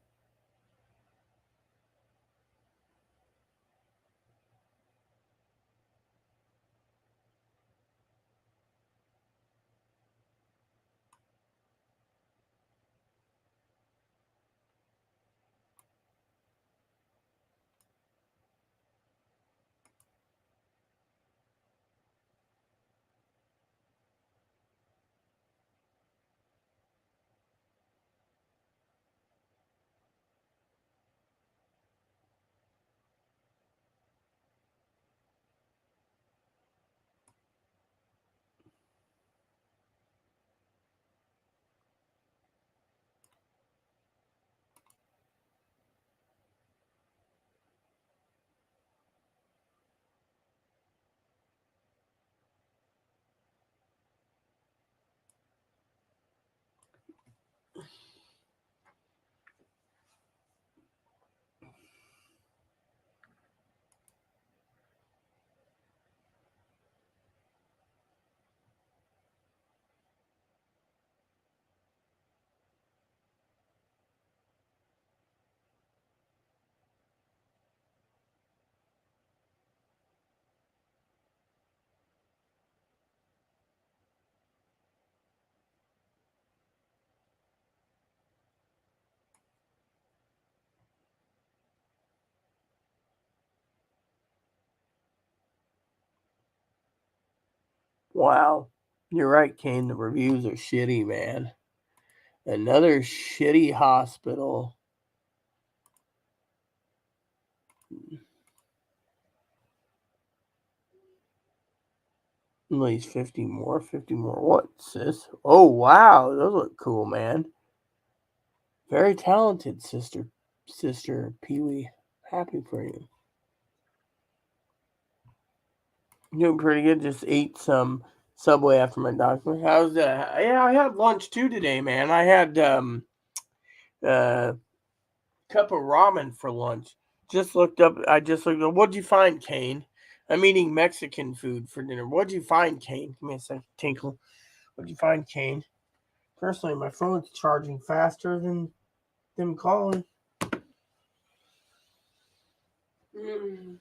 Wow. You're right, Kane. The reviews are shitty, man. Another shitty hospital. At least 50 more. 50 more. What's this? Oh, wow. Those look cool, man. Very talented, Sister Pee Wee. Happy for you. Doing pretty good. Just ate some Subway after my doctor. How's that? Yeah, I had lunch too today, man. I had uh cup of ramen for lunch. Just looked up. I just looked up. What'd you find, Kane? I'm eating Mexican food for dinner. What'd you find, Kane? Give me a second. Tinkle. What'd you find, Kane? Personally, my phone's charging faster than them calling. Mm.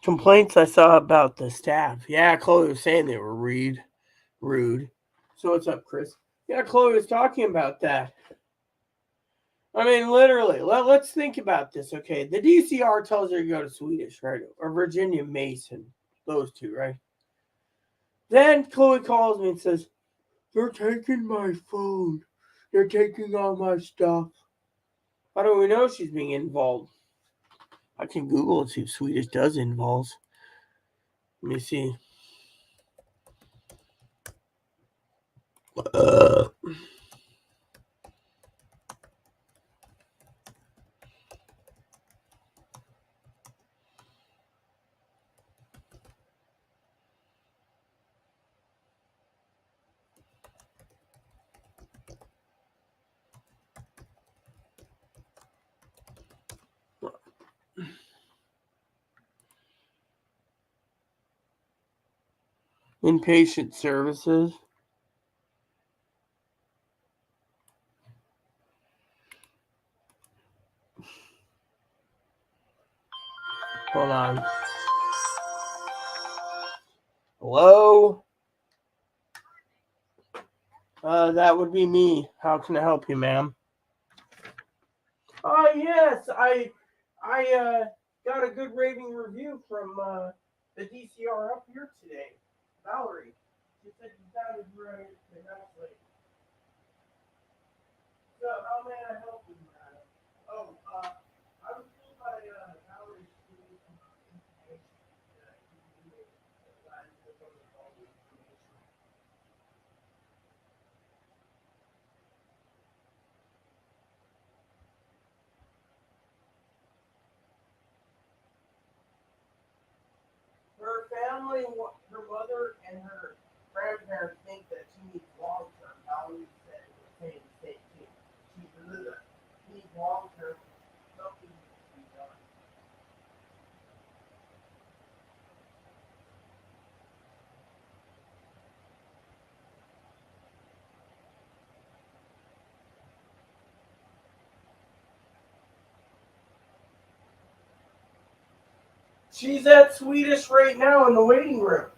complaints I saw about the staff. Yeah, Chloe was saying they were rude. So what's up, Chris? Yeah, Chloe was talking about that. I mean, literally. Let's think about this, okay? The DCR tells her to go to Swedish, right? Or Virginia Mason. Those two, right? Then Chloe calls me and says, they're taking my phone. They're taking all my stuff. How do we know she's being involved? I can Google and see if Swedish does involves. Let me see. Inpatient services. Hold on. Hello? That would be me. How can I help you, ma'am? Oh, yes. I got a good rating review from the DCR up here today. Valerie. She said you sounded right nicely. So, how may I help you, madam? Oh, I was told by Valerie to give you some information that you needed. I took over all the information. Her family, her mother, and her grandparents think that she needs long term. Valerie said the same thing too. She needs long term. Something needs to be done. She's at Swedish right now in the waiting room.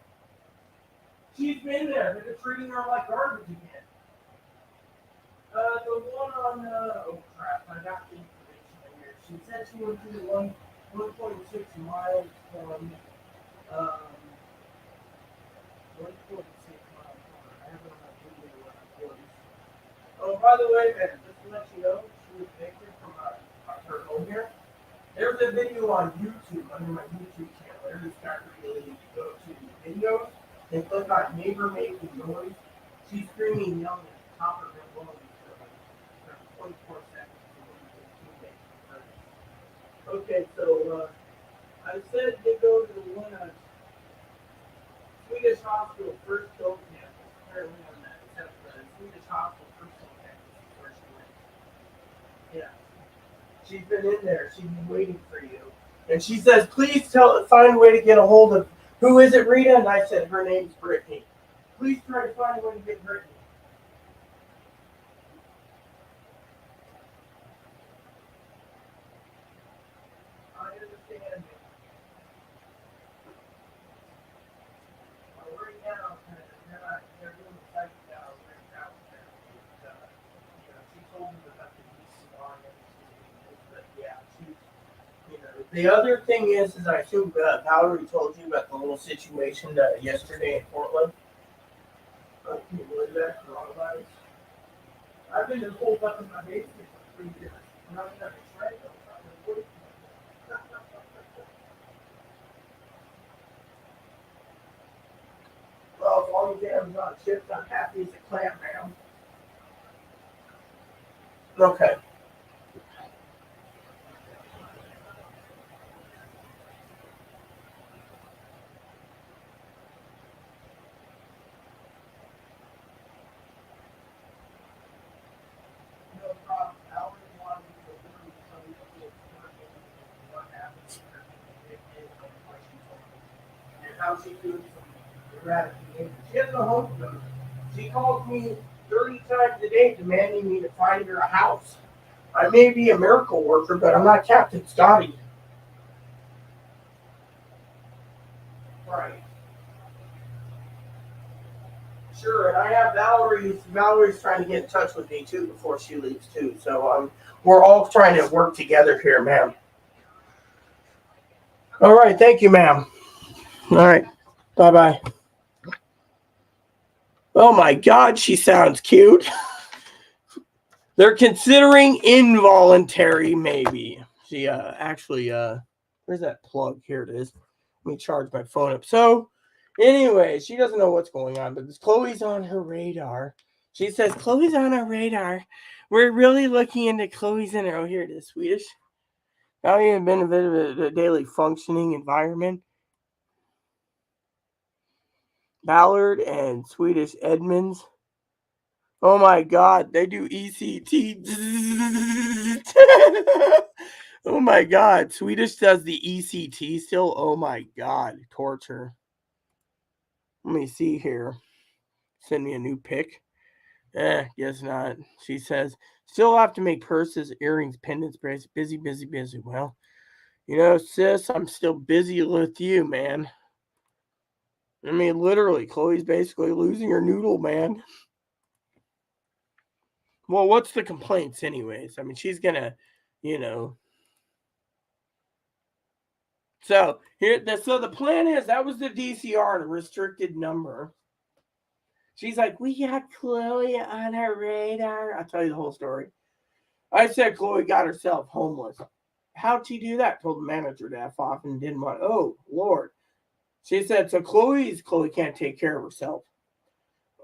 She's been there. They're treating her like garbage again. The one on oh crap, I got the information in here. She said she went through 1.6 miles from 1.6 miles. I have it on my video when I was. Oh, by the way, man, just to let you know, she was evicted from her home here. There's a video on YouTube under my YouTube channel. There's this guy really go to videos and click on neighbor making noise. She's screaming, yelling at the top of her lungs for 24 seconds. Okay, so I said to go to the one Swedish Hospital First Hill campus. Apparently on that, except the Swedish Hospital First Hill campus is where she went. Yeah. She's been in there. She's been waiting for you. And she says, please find a way to get a hold of, who is it, Rita? And I said, her name's Brittany. Please try to find a way to get Brittany. I understand. Right now, they're doing the psych now right now. She told me about the DCR and everything. But yeah, she's. The other thing is I assume Valerie told you about the little situation yesterday in Portland. Can you believe that? Coronavirus. I've been holed up in my basement for 3 years. I'm not even afraid of it. Well, if all these Amazon chips, I'm happy as a clam, man. Okay. No problem. Valerie wanted me to literally tell you what happened to her and how she feels from erratic behavior. She has no home to go to. She calls me 30 times a day demanding me to find her a house. I may be a miracle worker, but I'm not Captain Scotty. Right. Sure, and I have Valerie. Valerie's trying to get in touch with me too before she leaves too. So we're all trying to work together here, ma'am. All right, thank you, ma'am. All right, bye bye. Oh my God, she sounds cute. They're considering involuntary, maybe. She actually where's that plug? Here it is. Let me charge my phone up. So, anyway, she doesn't know what's going on, but Chloe's on her radar. She says Chloe's on our radar. We're really looking into Chloe's in her. Oh, here it is, Swedish. Now you have been a bit of a daily functioning environment. Ballard and Swedish Edmonds. Oh my God, they do ECT. Oh my God, Swedish does the ECT still. Oh my God, torture. Let me see here. Send me a new pic. Guess not. She says, still have to make purses, earrings, pendants, bracelets. Busy, busy, busy. Well, sis, I'm still busy with you, man. I mean, literally, Chloe's basically losing her noodle, man. Well, what's the complaints, anyways? I mean, she's gonna, you know. So so the plan is that was the DCR, the restricted number. She's like, we got Chloe on our radar. I'll tell you the whole story. I said Chloe got herself homeless. How'd she do that? Told the manager to F off and didn't want. Oh Lord. She said, so Chloe can't take care of herself.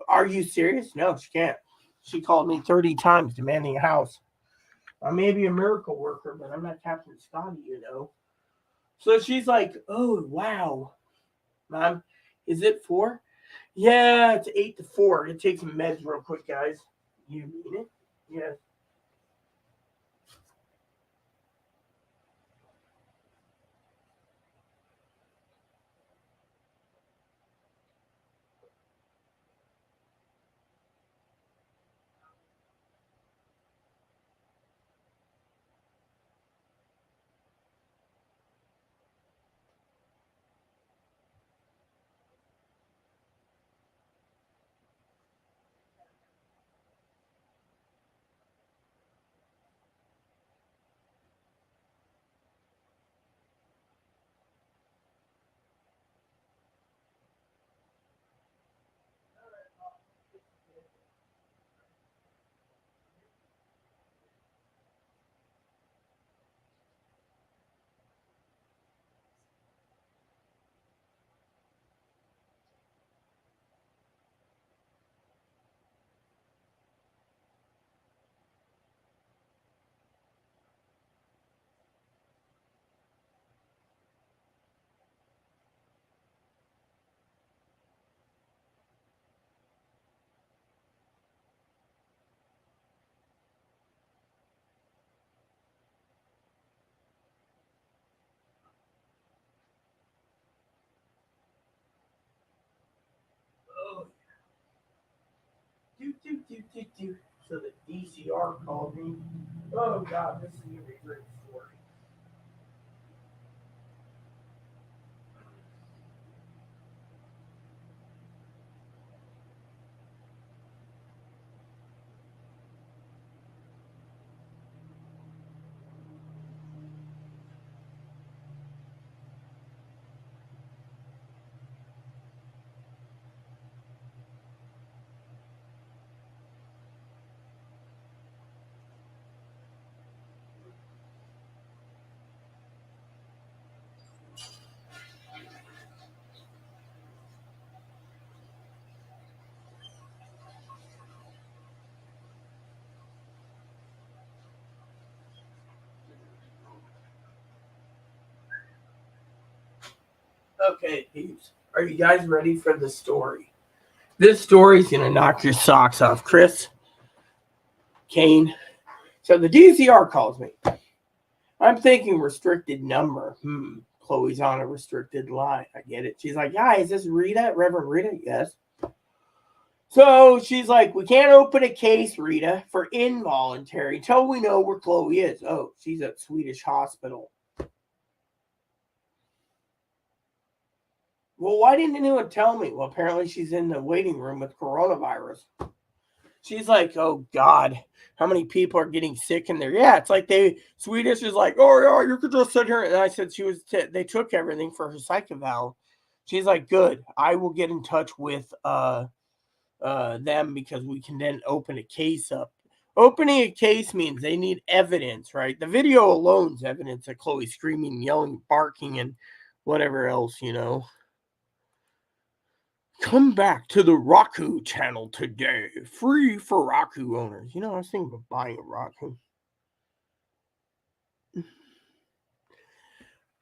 Are you serious? No, she can't. She called me 30 times demanding a house. I may be a miracle worker, but I'm not Captain Scotty. So she's like, oh, wow. Mom, is it 4? Yeah, it's 8 to 4. It takes some meds real quick, guys. You mean it? Yes. Oh, do. So the DCR called me. Oh, God, this is going to be a great story. Okay, peeps. Are you guys ready for the story? This story's going to knock your socks off. Chris, Kane. So the DCR calls me. I'm thinking restricted number. Chloe's on a restricted line. I get it. She's like, yeah, is this Rita? Reverend Rita? Yes. So she's like, we can't open a case, Rita, for involuntary until we know where Chloe is. Oh, she's at Swedish hospital. Well, why didn't anyone tell me? Well, apparently she's in the waiting room with coronavirus. She's like, oh God, how many people are getting sick in there? Yeah, it's like Swedish is like, oh yeah, you could just sit here. And I said they took everything for her psych eval. She's like, good. I will get in touch with them because we can then open a case up. Opening a case means they need evidence, right? The video alone is evidence of Chloe screaming, yelling, barking, and whatever else, Come back to the Roku channel today. Free for Roku owners. I was thinking of buying a Roku.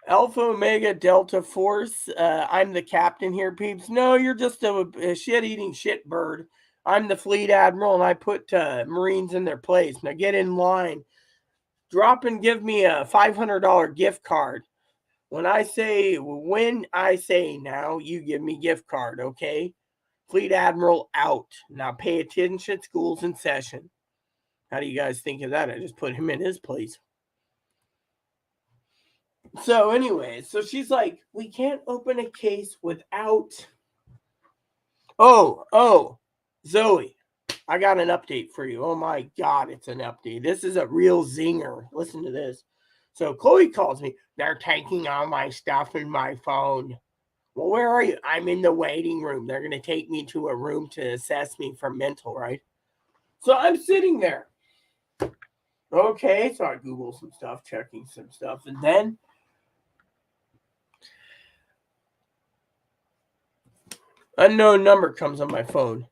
Alpha Omega Delta Force. I'm the captain here, peeps. No, you're just a shit-eating shit bird. I'm the fleet admiral, and I put Marines in their place. Now get in line. Drop and give me a $500 gift card. When I say now, you give me gift card, okay? Fleet Admiral out. Now pay attention. School's in session. How do you guys think of that? I just put him in his place. So anyway, so she's like, we can't open a case without. Oh, Zoe, I got an update for you. Oh my God, it's an update. This is a real zinger. Listen to this. So Chloe calls me. They're taking all my stuff in my phone. Well, where are you? I'm in the waiting room. They're going to take me to a room to assess me for mental, right? So I'm sitting there. Okay, so I Google some stuff, checking some stuff, and then unknown number comes on my phone.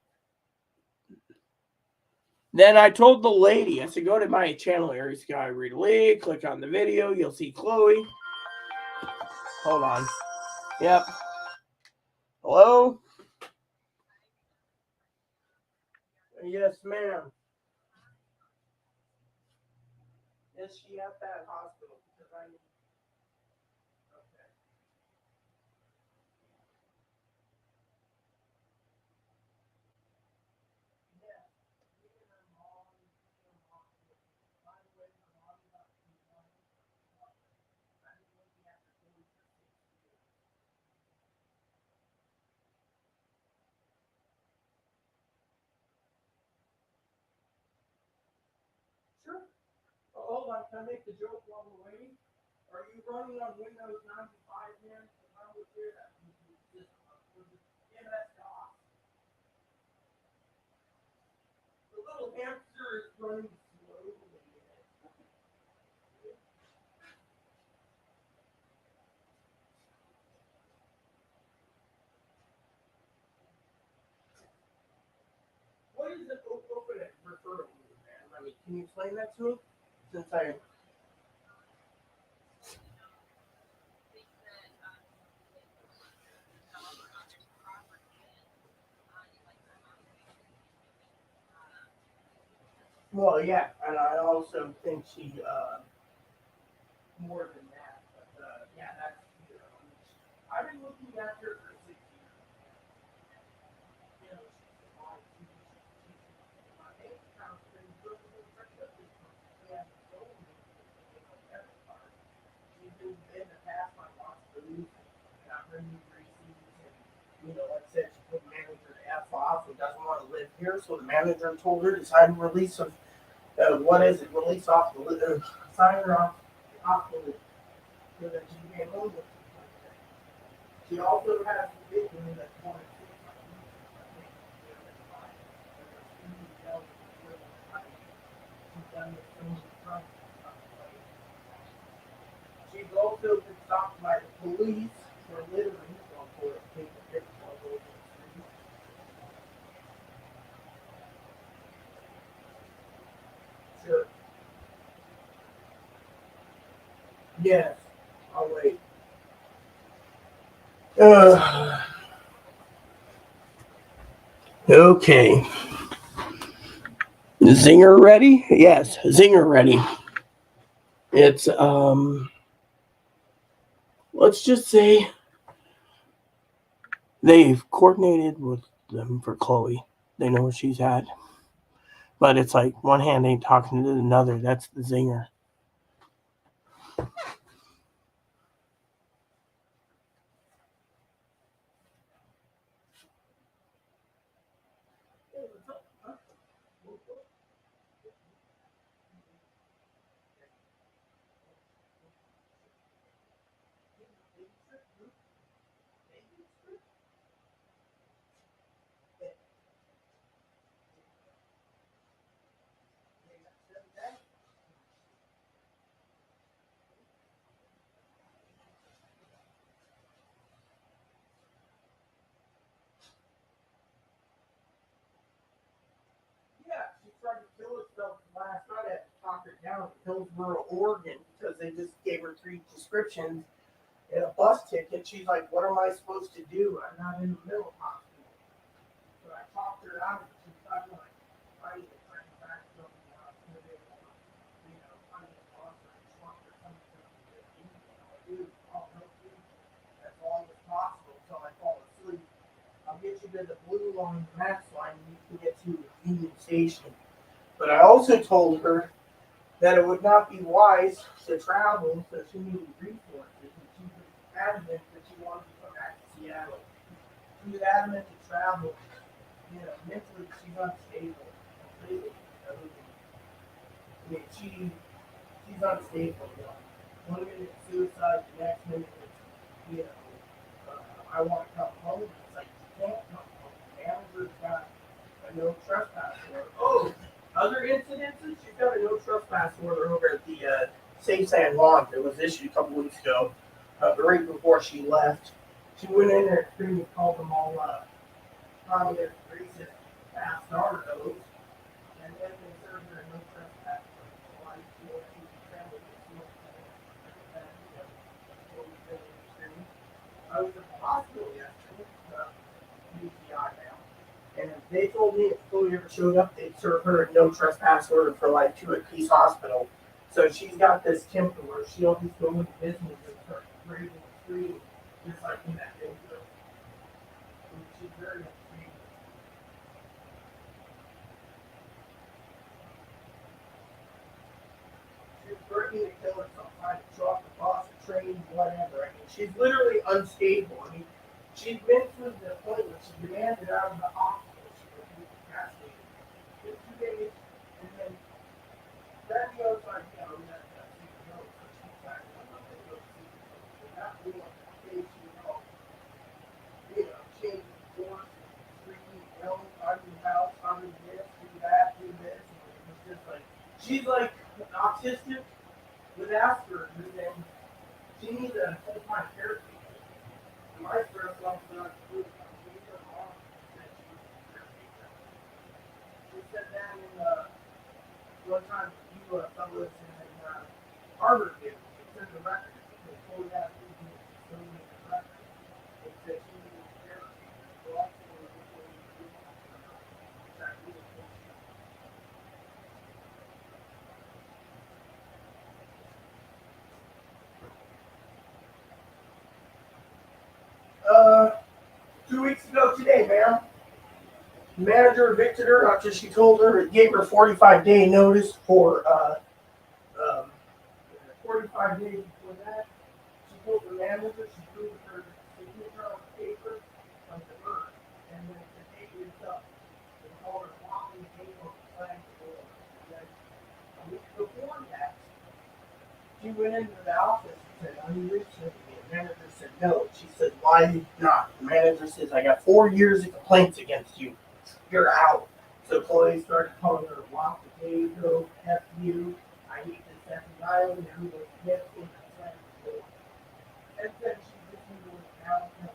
Then I told the lady, I said, go to my channel, Aries Sky Rita Lee, click on the video, you'll see Chloe. Hold on. Yep. Hello? Yes, ma'am. Is she at that hospital? Because I need. Okay. Yeah. Sure. Oh, hold on. Can I make the joke while we're waiting? Are you running on Windows 95, man? If I was here, that would be just MS-DOS. The little hamster is running slowly. What is an open referral, man? I mean, can you explain that to me? Since I. Well, yeah, and I also think she more than that. But yeah, that's I've been looking at her for 6 years. You know, she's on my bank account's been looking for this month. Yeah, so debit card. She's been in the past my lost food, got her new receipts, and like I said, she put the manager to F off and doesn't want to live here. So the manager told her to sign release of what is it? Release off the sign her off the list so that she can't hold it. She also has a vision that wanted to she's also been stopped by the police for littering for taking pictures all over the street. Sure. Yes. I'll wait. Okay. Zinger ready? Yes, Zinger ready. It's let's just say they've coordinated with them for Chloe. They know where she's at. But it's like one hand ain't talking to another. That's the zinger. her down to Hillsboro, Oregon, because they just gave her 3 prescriptions and a bus ticket. She's like, "What am I supposed to do? I'm not in the middle hospital." So I talked her out of it. She's like, "I need to train back to the hospital. I need to offer and swap or something. Dude, I'll help you as long as possible until I fall asleep. I'll get you to the blue line, the max line, and you can get to the Union Station." But I also told her that it would not be wise to travel, so she needed resources, and she was adamant that she wanted to come back to Seattle. She was adamant to travel. Mentally she's unstable. Completely. She's unstable. One minute it's suicide, the next minute it's, I want to come home. It's like, you can't come home. The manager's got a no trespass order. Oh, other incidences? She's got a no trespass order over at the Safe San Juan that was issued a couple weeks ago, right before she left. She went in there and screamed and called them all communist, racist, bastardos, and then they served her a no trespass order. Why she went to the family I was at the hospital yesterday, UTI now, and they told me if Chloe ever showed up, they'd serve her a no trespass order for like 2 at Peace Hospital. So she's got this temper where she'll just go into business and start raving and screaming, just like in that video. She's very unstable. She's threatening to kill herself, trying to drop the bus, a train, whatever. I mean, she's literally unstable. I mean, she's been through the point where she demanded out of the hospital. She was incapacitated for 2 days, and then that goes like, that CEO, so she's like, I'm not going to go see her. She's not doing that thing, change course, screaming, yelling, I'm in the house, I'm in this, do that, do this. And it's just like, she's like autistic with Asperger's, and she needs a full-time therapy. My first love was not good. Her mom said she was a therapy. She said that in one time you fellows in Harvard did. It's in the record. They told that to me. It's in the record. It said she needed therapy. So also, uh, 2 weeks ago today, ma'am. Manager evicted her after she told her it gave her 45-day notice for um, 45 days before that. She told the manager she proved her signature on the paper of the bird, and then the date is up. They called her walking date on the flag door. A week before that, she went into the office and said, "Are you reaching?" The manager said no. She said, "Why not?" The manager says, "I got 4 years of complaints against you. You're out." So Chloe started calling her walk the potato, F you, I hate this effing island, who was next in the flag door. And then she just moved down and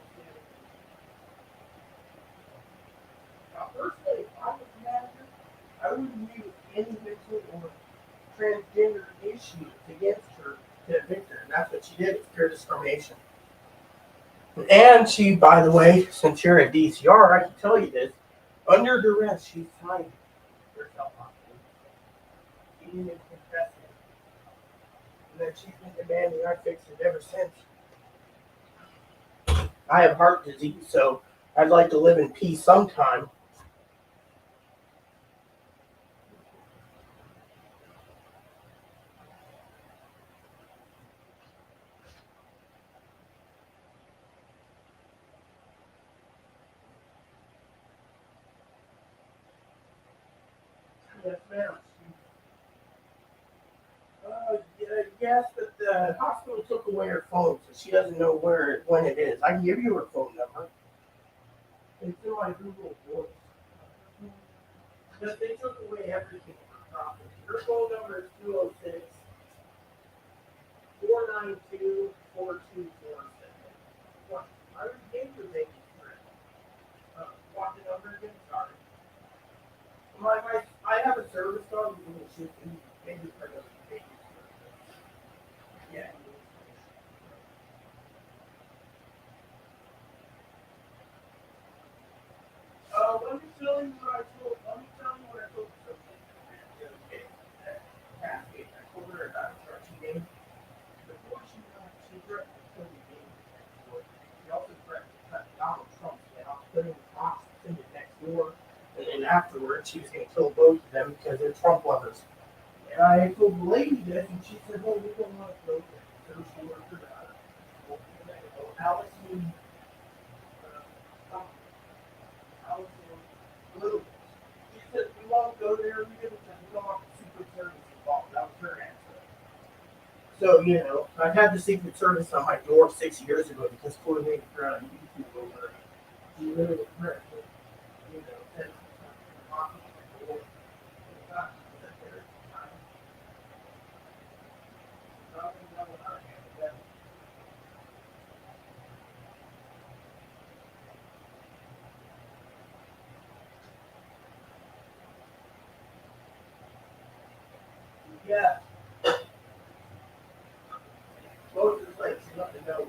now, personally, if I was the manager, I wouldn't use any mental or transgender issues against her to evict her. And that's what she did. It's pure discrimination. And she, by the way, since you're a DCR, I can tell you this. Under duress, she's signed herself off. She didn't even confess it. And then she's been demanding I fix it ever since. I have heart disease, so I'd like to live in peace sometime. Yes, ma'am. Yes, but the hospital took away her phone, so she doesn't know when it is. I can give you her phone number. It's in my Google Voice. But they took away everything from her property. Her phone number is 206 492 4247. What? I already gave you baby friend. Want the number again? Sorry. I have a service dog. You can shift in. Maybe for the baby. Yeah. Let me tell you what I told. Let me tell you what I told something the other day. Cascade. I told her about her cheating. Before she threatened to kill the baby next door. She also threatened to cut Donald Trump's head off, putting the box in the next door. And then afterwards, she was going to kill both of them because they're Trump lovers. And I told the lady this, and she said, "Well, we don't want to go there." So she worked her out. Alice and Alice and Little. She said, "We won't go there. We don't want the Secret Service involved." That was her answer. So, I had the Secret Service on my door 6 years ago because Corey made it on YouTube over. She really was hurt. Said, knocking on the door. Not that there. Nothing going on. Yeah. Most of the place, she let me know.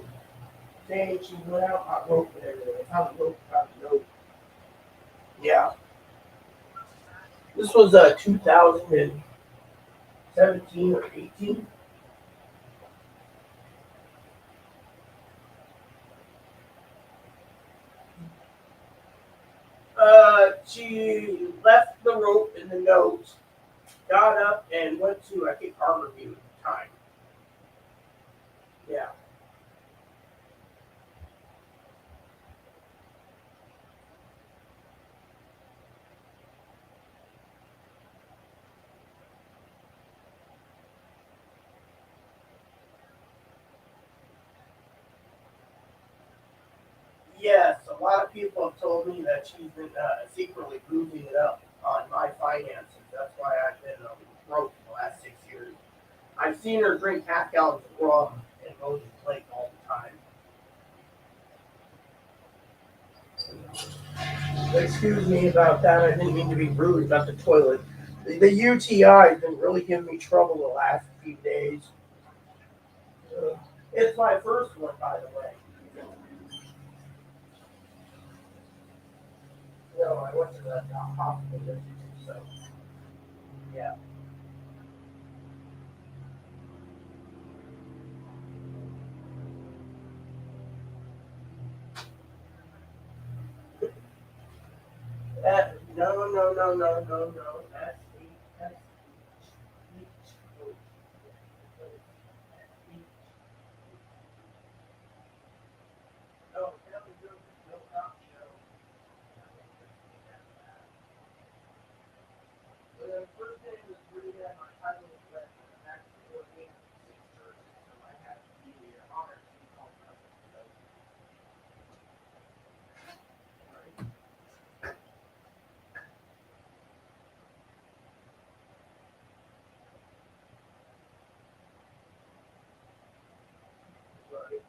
Saying she went out on rope and everything. I found the rope, found the note. Yeah. This was 2017 or 18. She left the rope in the note, got up and went to, I think, Harborview at the time. Yeah. Yes, a lot of people have told me that she's been secretly boozing it up on my finances. That's why I've been broke the last 6 years. I've seen her drink half gallons of rum and Moses Lake all the time. Excuse me about that. I didn't mean to be rude about the toilet. The UTI has been really giving me trouble the last few days. It's my first one, by the way. No, I went to the hospital yesterday, so yeah. No. That's no, no, the first name was Rita, my title was Rita. I'm actually working at six churches, so I have to be honored to be called president. So, right, right.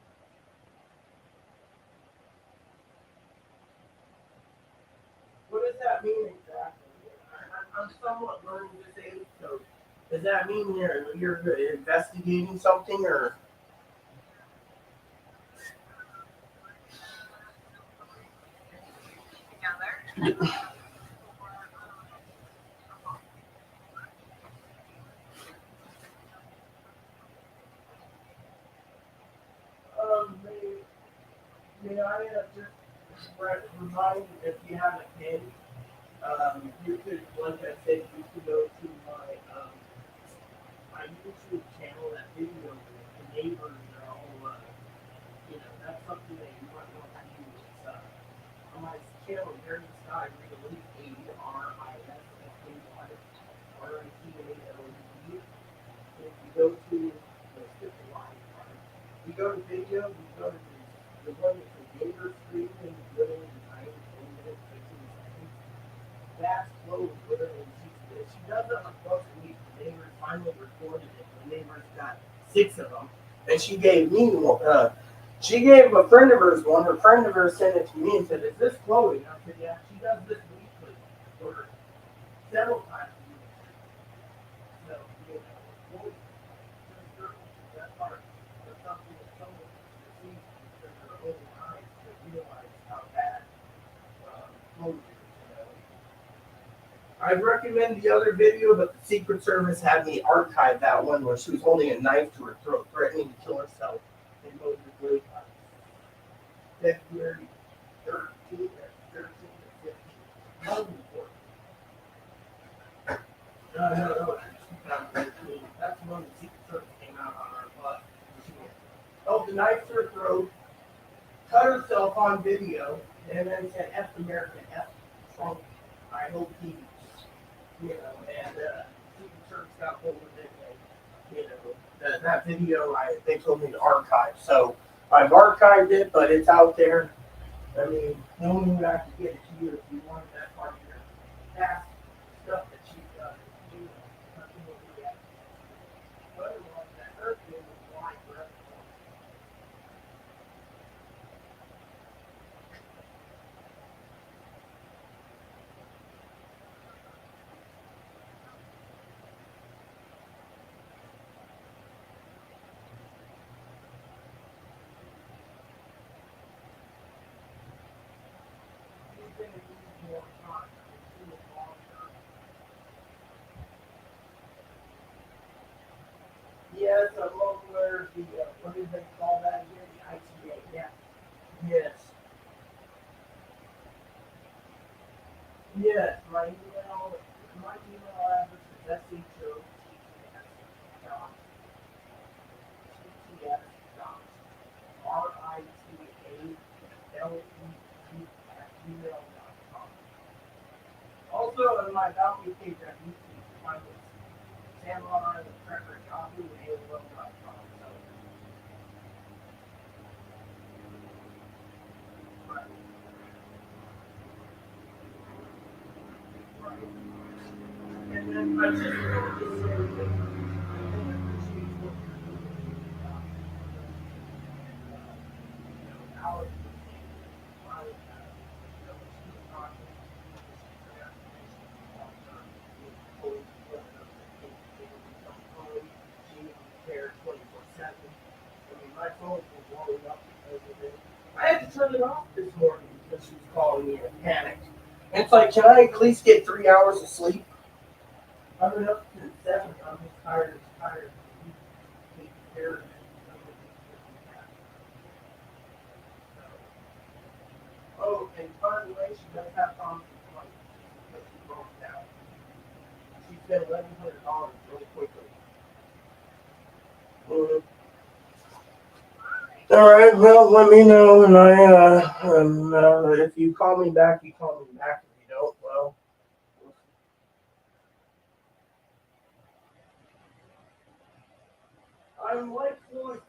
What does that mean exactly? I'm somewhat learning this age, so does that mean you're investigating something or? May I just remind you if you have a kid, you could, like I said, you could go to my YouTube channel, that video, the neighbors are all, that's something that you might want to use. It's, on my channel, Gary Sky, Rita, A-R-I-S-S-A-Y, R-I-T-A-L-E. If you go to the skip the line part, you go to video, you go to the one that's the neighbor screen, and literally the 9 minutes, 15 seconds. That's closed literally. She does it on once a week. The neighbors finally recorded it. The neighbors got six of them, and she gave me one. She gave a friend of hers one. Her friend of hers sent it to me and said, "Is this Chloe?" And I said, "Yeah." She does this weekly or several times a week. So I'd recommend the other video, but the Secret Service had me archive that one where she was holding a knife to her throat, threatening to kill herself in Moses Lake on February 13th or 15th. No. That's when the Secret Service came out on our bus. Held the knife to her throat, cut herself on video, and then said F America, F Trump, I hope he, and Secret Service got hold of it, and, that video they told me to archive. So I've archived it, but it's out there. I mean, the only way I can get it to you if you wanted that part of your past stuff that she's done. Nothing will be at. Otherwise, that hurt me was why forever. Yes, I'm over the, what do they call that again? The ICA, yeah. Yes. Yes, my email address is shotts@ritale@gmail.com. Also, on my Value page on YouTube, you can find this San Juan Island Treasure Yahoo and AOL.com. And then I just wanted to say that I appreciate what you're doing. Alex was saying, she was talking for information about her. She was there 24/7. I mean, my phone was blowing up because of it. I had to turn it off this morning because she was calling me in a panic. And it's like, can I at least get 3 hours of sleep? I've been up since 7. I'm just tired. Taking care of it. Oh, and by the way, she does have problems with money because she broke down. She spent $1,100 really quickly. All right. Well, let me know, and if you call me back, you call me back. If you don't, well. I'm like Chloe's.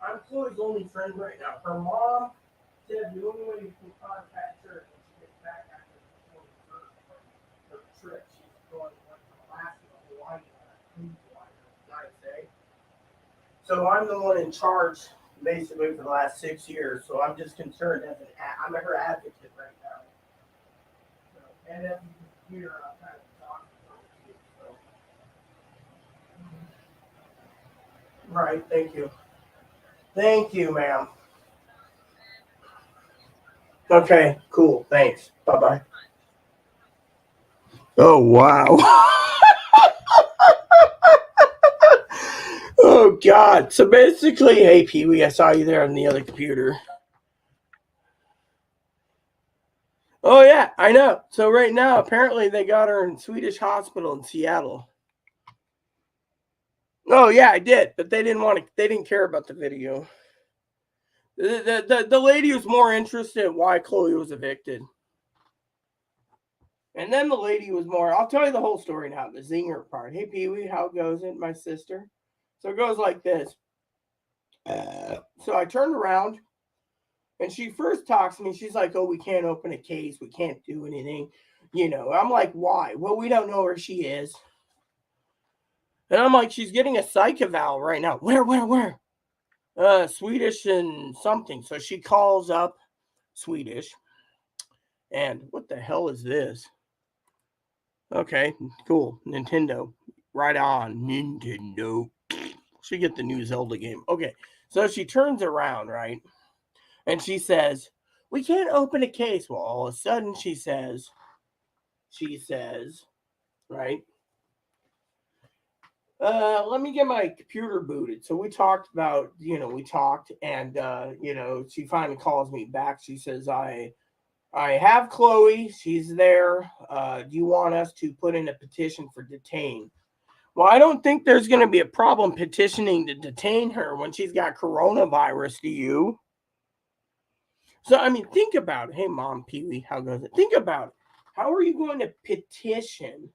I'm Chloe's only friend right now. Her mom said the only way you can contact her is when she gets back after the 21st from her trip. She's going from Alaska to Hawaii on a cruise liner, nice, eh? So I'm the one in charge, basically, for the last 6 years. So I'm just concerned I'm her advocate right now. So, and as you can hear, I'm kind of talking to her too. So. Right. Thank you. Thank you, ma'am. Okay, cool. Thanks. Bye-bye. Oh, wow. Oh, God. So basically, hey, Pee-wee, I saw you there on the other computer. Oh, yeah, I know. So right now, apparently they got her in Swedish hospital in Seattle. Oh, yeah, I did. But they didn't care about the video. The lady was more interested in why Chloe was evicted. And then the lady was more, I'll tell you the whole story now, the zinger part. Hey, Pee-wee, how goes it, my sister? So it goes like this. So I turned around, and she first talks to me. She's like, oh, we can't open a case. We can't do anything. I'm like, why? Well, we don't know where she is. And I'm like, she's getting a psych eval right now. Where? Swedish and something. So she calls up Swedish. And what the hell is this? Okay, cool. Nintendo. Right on. Nintendo. She get the new Zelda game. Okay, so she turns around, right? And she says, we can't open a case. Well, all of a sudden she says, she says, right? Let me get my computer booted. So we talked about, we talked, and she finally calls me back. She says, I have Chloe. She's there. Do you want us to put in a petition for detain? Well, I don't think there's going to be a problem petitioning to detain her when she's got coronavirus. Do you? So, I mean, think about it. Hey, Mom, Pee Wee, how goes it? Think about it. How are you going to petition,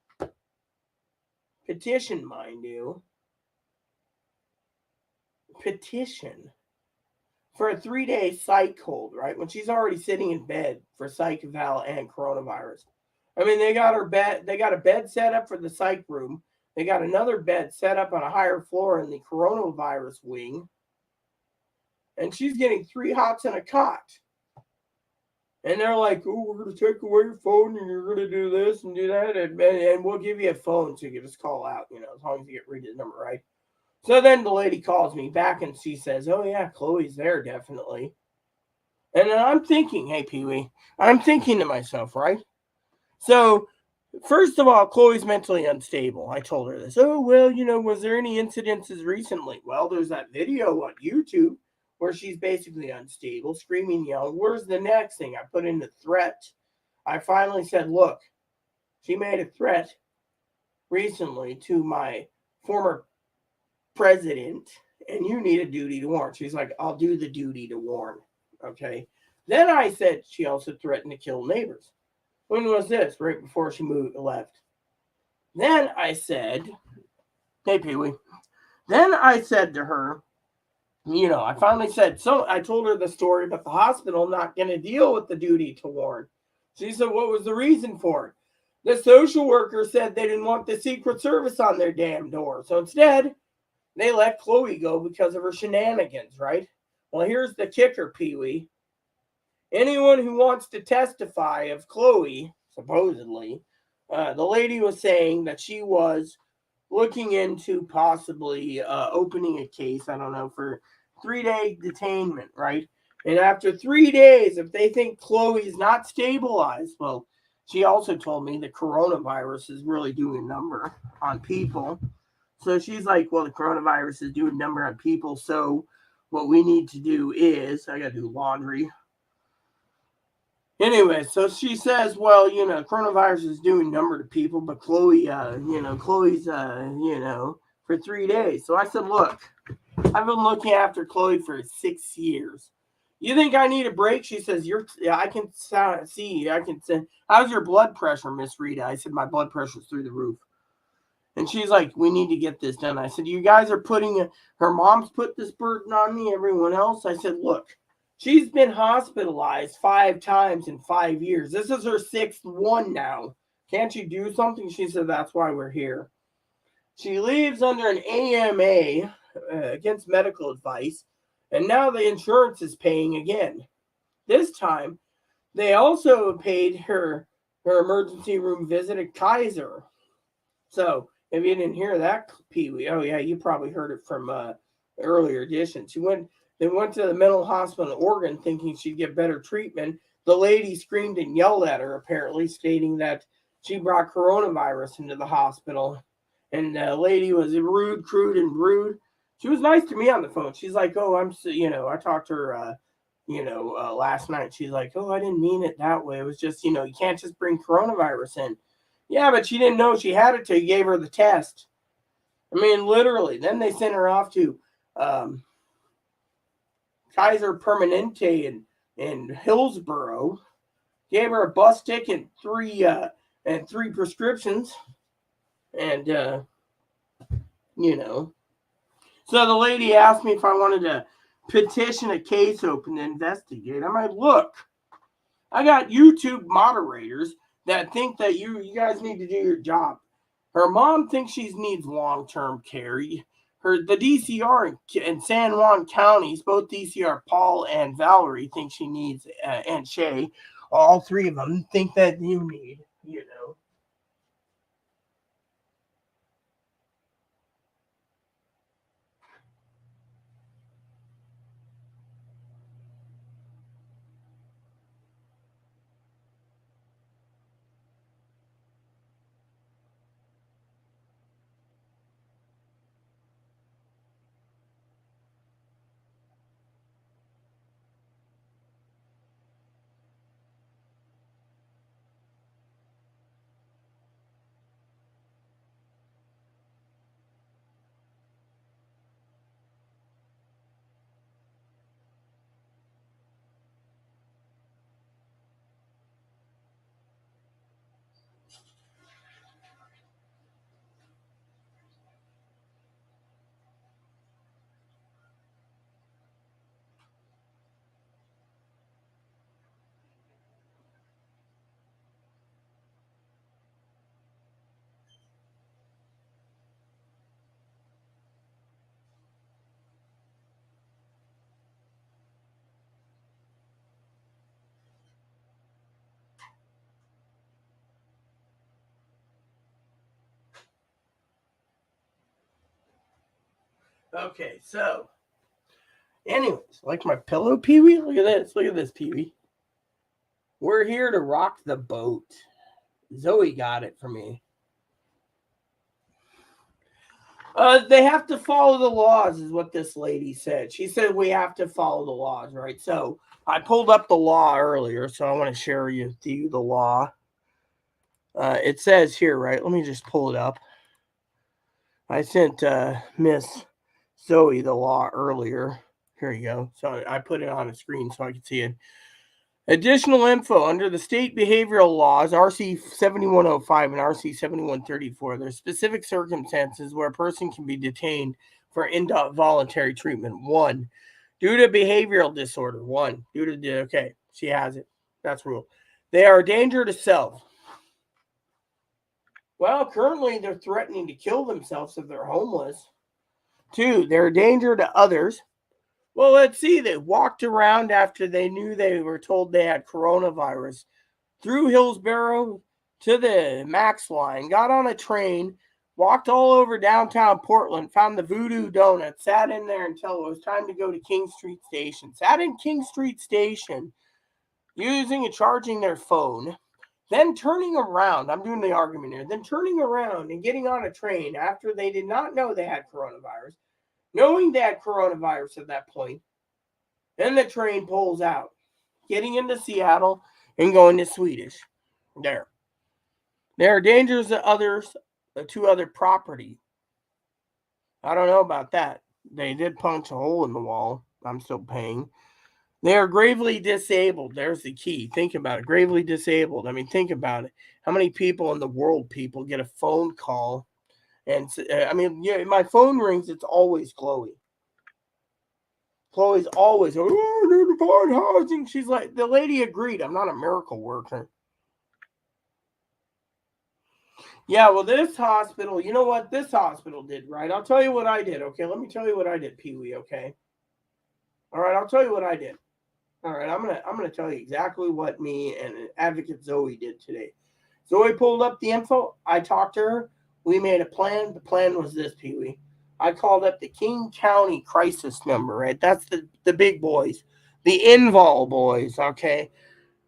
mind you, petition for a 3-day psych hold, right? When she's already sitting in bed for psych eval and coronavirus. I mean, they got a bed set up for the psych room. They got another bed set up on a higher floor in the coronavirus wing. And she's getting 3 hots and a cot. And they're like, oh, we're going to take away your phone and you're going to do this and do that. And we'll give you a phone so you can just call out, as long as you get Rita's number right. So then the lady calls me back and she says, oh, yeah, Chloe's there, definitely. And then I'm thinking, hey, Pee Wee, I'm thinking to myself, right? So, first of all, Chloe's mentally unstable. I told her this. Oh, well, was there any incidences recently? Well, there's that video on YouTube where she's basically unstable, screaming, yelling. Where's the next thing? I put in the threat. I finally said, look, she made a threat recently to my former president, and you need a duty to warn. She's like, I'll do the duty to warn. Okay. Then I said she also threatened to kill neighbors. When was this? Right before she left. Then I said, hey, Pee Wee. Then I said to her, I finally said, so I told her the story about the hospital not going to deal with the duty to warn. She said, what was the reason for it? The social worker said they didn't want the Secret Service on their damn door. So instead, they let Chloe go because of her shenanigans, right? Well, here's the kicker, Pee Wee. Anyone who wants to testify of Chloe, supposedly, the lady was saying that she was looking into possibly opening a case, I don't know, for 3-day detainment, right? And after 3 days, if they think Chloe's not stabilized, well, she also told me the coronavirus is really doing a number on people. So she's like, well, the coronavirus is doing a number on people. So what we need to do is, I got to do laundry. Anyway, so she says, well, coronavirus is doing a number to people, but Chloe's, for 3 days. So I said, look, I've been looking after Chloe for 6 years. You think I need a break? She says, I can see, I can say, how's your blood pressure, Miss Rita? I said, my blood pressure's through the roof. And she's like, we need to get this done. I said, you guys are her mom's put this burden on me, everyone else. I said, look, she's been hospitalized 5 times in 5 years. This is her 6th one now. Can't you do something? She said, that's why we're here. She leaves under an AMA against medical advice, and now the insurance is paying again. This time, they also paid her emergency room visit at Kaiser. So, if you didn't hear that, Pee Wee, oh yeah, you probably heard it from earlier editions. They went to the mental hospital in Oregon thinking she'd get better treatment. The lady screamed and yelled at her, apparently, stating that she brought coronavirus into the hospital. And the lady was rude, crude, and rude. She was nice to me on the phone. She's like, oh, I talked to her, last night. She's like, oh, I didn't mean it that way. It was just, you can't just bring coronavirus in. Yeah, but she didn't know she had it till you gave her the test. I mean, literally. Then they sent her off to Kaiser Permanente in Hillsboro. Gave her a bus ticket and 3 prescriptions. And, So the lady asked me if I wanted to petition a case open to investigate. I'm like, look, I got YouTube moderators that think that you guys need to do your job. Her mom thinks she needs long-term care. The DCR in San Juan counties, both DCR Paul and Valerie think she needs, and Shay, all 3 of them think that you need, Okay, so, anyways, like my pillow, Pee Wee? Look at this. Look at this, Pee Wee. We're here to rock the boat. Zoe got it for me. They have to follow the laws, is what this lady said. She said we have to follow the laws, right? So I pulled up the law earlier, so I want to share with you the law. It says here, right? Let me just pull it up. I sent Miss Zoe the law earlier. Here you go. So I put it on the screen so I can see it. Additional info under the state behavioral laws, RC 7105 and RC 7134. There's specific circumstances where a person can be detained for involuntary treatment. 1, due to behavioral disorder. 1, due to, okay, she has it. That's rule. They are a danger to self. Well, currently they're threatening to kill themselves if they're homeless. 2, they're a danger to others. Well, let's see. They walked around after they knew they were told they had coronavirus through Hillsborough to the Max line, got on a train, walked all over downtown Portland, found the Voodoo Donut, sat in there until it was time to go to King Street Station. Sat in King Street Station using and charging their phone. Then turning around, I'm doing the argument here, then turning around and getting on a train after they did not know they had coronavirus, knowing they had coronavirus at that point. Then the train pulls out, getting into Seattle and going to Swedish. There are dangers to others, to other property. I don't know about that. They did punch a hole in the wall. I'm still paying. They are gravely disabled. There's the key. Think about it. Gravely disabled. I mean, think about it. How many people in the world, people, get a phone call? And I mean, yeah, my phone rings. It's always Chloe. Chloe's always, oh, I need to find housing. She's like, the lady agreed. I'm not a miracle worker. Yeah, well, this hospital, you know what this hospital did, right? I'll tell you what I did, okay? Let me tell you what I did, Pee Wee, okay? All right, I'll tell you what I did. All right, I'm gonna tell you exactly what me and Advocate Zoe did today. Zoe pulled up the info. I talked to her. We made a plan. The plan was this, Pee Wee. I called up the King County crisis number, right? That's the big boys, the Invol boys, okay?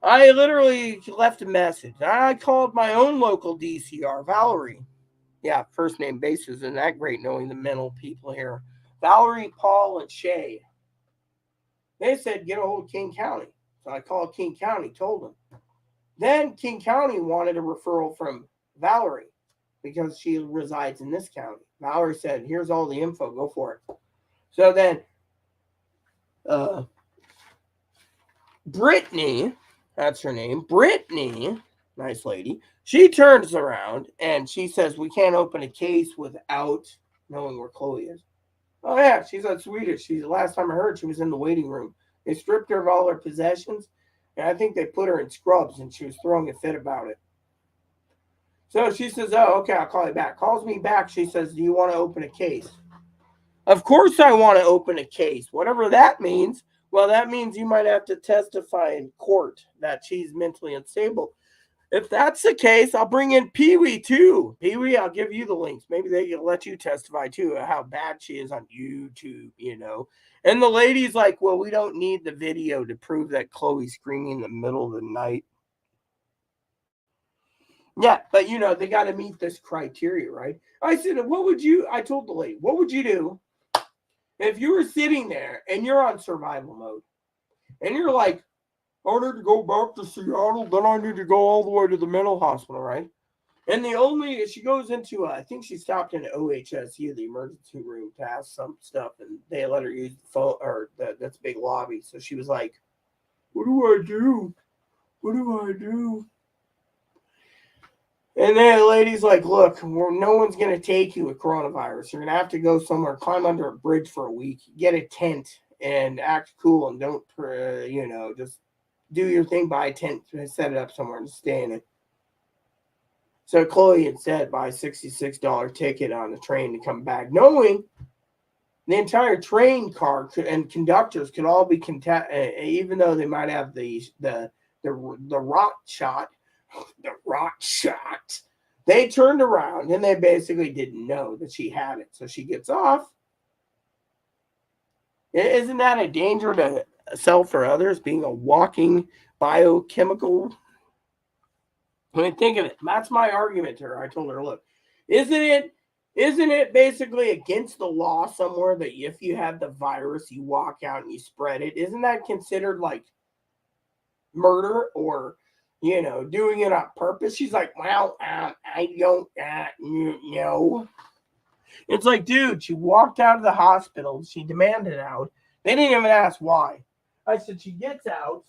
I literally left a message. I called my own local DCR, Valerie. Yeah, first name basis isn't that great knowing the mental people here. Valerie, Paul, and Shay. They said, get a hold of King County. So I called King County, told them. Then King County wanted a referral from Valerie because she resides in this county. Valerie said, here's all the info, go for it. So then Brittany, that's her name, Brittany, nice lady, she turns around and she says, we can't open a case without knowing where Chloe is. Oh, yeah, she's at Swedish. The last time I heard, she was in the waiting room. They stripped her of all her possessions, and I think they put her in scrubs, and she was throwing a fit about it. So she says, oh, okay, I'll call you back. Calls me back. She says, do you want to open a case? Of course I want to open a case. Whatever that means. Well, that means you might have to testify in court that she's mentally unstable. If that's the case, I'll bring in Pee Wee too. Pee Wee, I'll give you the links. Maybe they can let you testify too how bad she is on YouTube, you know. And the lady's like, well, we don't need the video to prove that Chloe's screaming in the middle of the night. Yeah, but you know, they got to meet this criteria, right? I said, I told the lady, what would you do if you were sitting there and you're on survival mode and you're like, I need to go back to Seattle, then I need to go all the way to the mental hospital, right? And she goes into, I think she stopped in OHSU, the emergency room, to ask some stuff, and they let her use the phone, or that's big lobby. So she was like, what do I do? What do I do? And then the lady's like, look, no one's going to take you with coronavirus. You're going to have to go somewhere, climb under a bridge for a week, get a tent, and act cool, and don't, just do your thing, buy a tent, set it up somewhere, and stay in it. So Chloe had said buy a $66 ticket on the train to come back, knowing the entire train car and conductors could all be even though they might have the rot shot, they turned around and they basically didn't know that she had it. So she gets off. Isn't that a danger to self or others, being a walking biochemical? I mean, think of it. That's my argument to her. I told her, look, isn't it basically against the law somewhere that if you have the virus, you walk out and you spread it? Isn't that considered like murder or, doing it on purpose? She's like, well, I don't, know. It's like, dude, she walked out of the hospital. She demanded out. They didn't even ask why. I said, she gets out.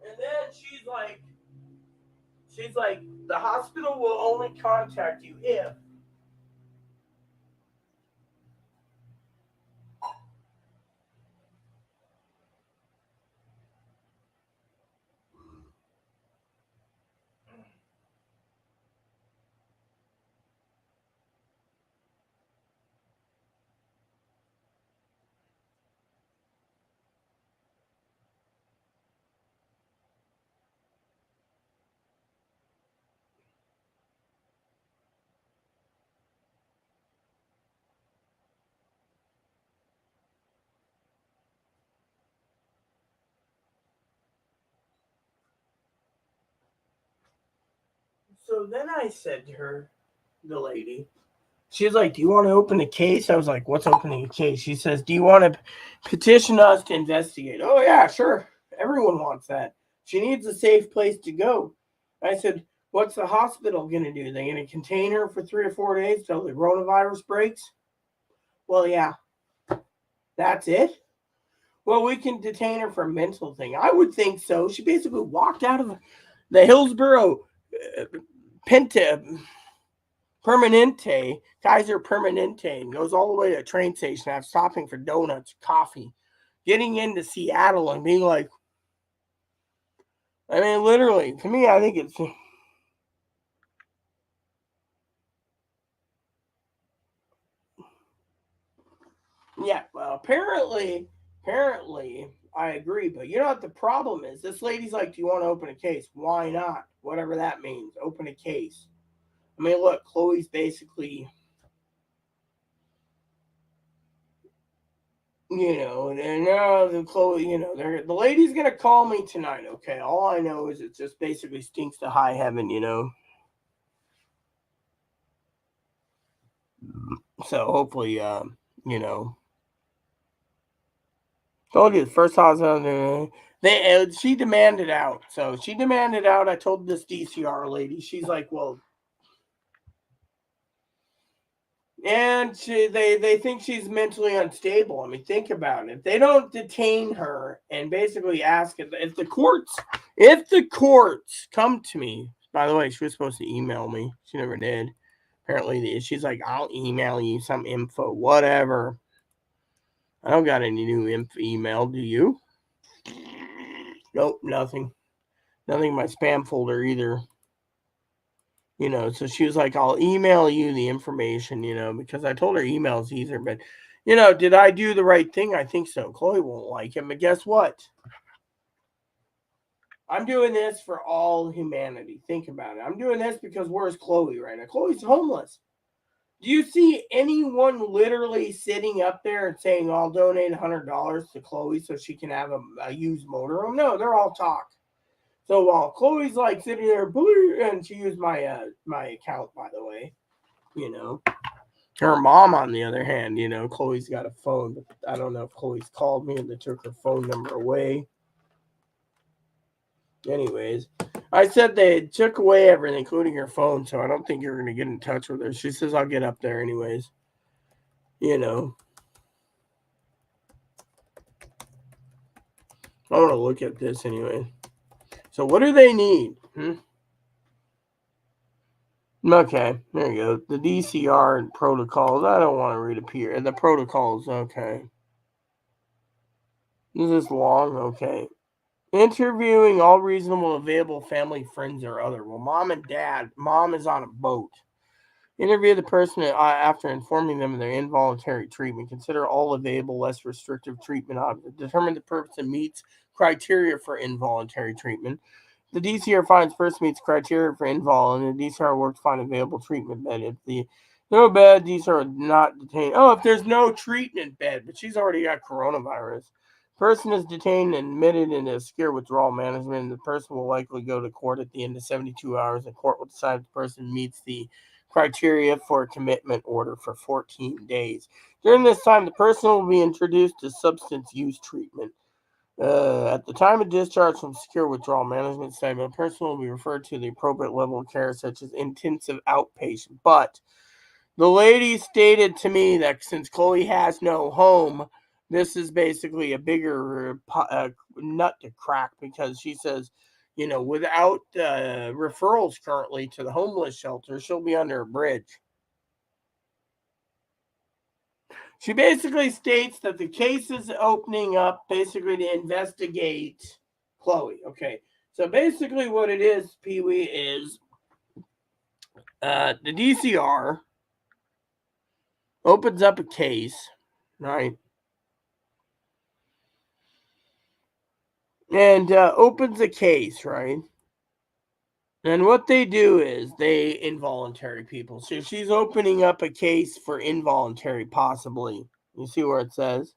And then she's like, the hospital will only contact you if. So then I said to her, the lady, she's like, do you want to open a case? I was like, what's opening a case? She says, do you want to petition us to investigate? Oh, yeah, sure. Everyone wants that. She needs a safe place to go. I said, what's the hospital going to do? They going to contain her for 3 or 4 days till the coronavirus breaks? Well, yeah, that's it. Well, we can detain her for a mental thing. I would think so. She basically walked out of the Hillsborough Penta Permanente, Kaiser Permanente, and goes all the way to a train station after stopping for donuts, coffee, getting into Seattle and being like, I mean, literally, to me, I think it's. Yeah, well, apparently, I agree. But you know what the problem is? This lady's like, do you want to open a case? Why not? Whatever that means. Open a case. I mean, look, Chloe's basically, and now the Chloe, the lady's gonna call me tonight. Okay, all I know is it just basically stinks to high heaven. So hopefully, you know, told you the first house. She demanded out. So she demanded out. I told this DCR lady. She's like, well, and they think she's mentally unstable. I mean, think about it. If they don't detain her and basically ask if the courts come to me. By the way, she was supposed to email me. She never did. Apparently, she's like, I'll email you some info, whatever. I don't got any new email. Do you? Nope, nothing. Nothing in my spam folder either. So she was like, I'll email you the information, because I told her email is easier. But, did I do the right thing? I think so. Chloe won't like him. But guess what? I'm doing this for all humanity. Think about it. I'm doing this because where's Chloe right now? Chloe's homeless. Do you see anyone literally sitting up there and saying, I'll donate $100 to Chloe so she can have a used motorhome? No, they're all talk. So while Chloe's like sitting there, and she used my my account, by the way, you know. Her mom, on the other hand, Chloe's got a phone, but I don't know if Chloe's called me and they took her phone number away. Anyways, I said they took away everything, including her phone, so I don't think you're going to get in touch with her. She says, I'll get up there anyways. I want to look at this anyway. So what do they need? Okay, there you go. The DCR protocols. I don't want to read it here. The protocols, okay. Is this long? Okay. Interviewing all reasonable available family, friends, or other. Well, mom is on a boat. Interview the person after informing them of their involuntary treatment. Consider all available less restrictive treatment options. Determine the person meets criteria for involuntary treatment. The DCR finds person meets criteria for invol, and the DCR works to find available treatment bed. If the no bed, DCR are not detained. Oh, if there's no treatment bed, but she's already got coronavirus. Person is detained and admitted into secure withdrawal management, and the person will likely go to court at the end of 72 hours. The court will decide if the person meets the criteria for a commitment order for 14 days. During this time, the person will be introduced to substance use treatment. At the time of discharge from secure withdrawal management segment, a person will be referred to the appropriate level of care, such as intensive outpatient. But the lady stated to me that since Chloe has no home, this is basically a bigger nut to crack, because she says, without referrals currently to the homeless shelter, she'll be under a bridge. She basically states that the case is opening up basically to investigate Chloe. Okay, so basically what it is, Pee-wee, is the DCR opens up a case, right? And opens a case, right? And what they do is they involuntary people. So she's opening up a case for involuntary, possibly. You see where it says?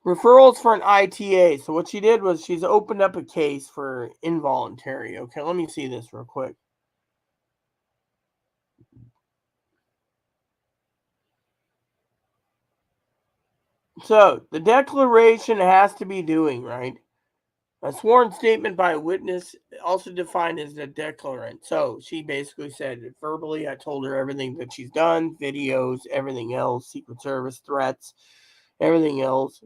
Referrals for an ITA. So what she did was she's opened up a case for involuntary. Okay, let me see this real quick. So the declaration has to be doing, right? A sworn statement by a witness, also defined as a declarant. So she basically said verbally, I told her everything that she's done, videos, everything else, Secret Service threats, everything else.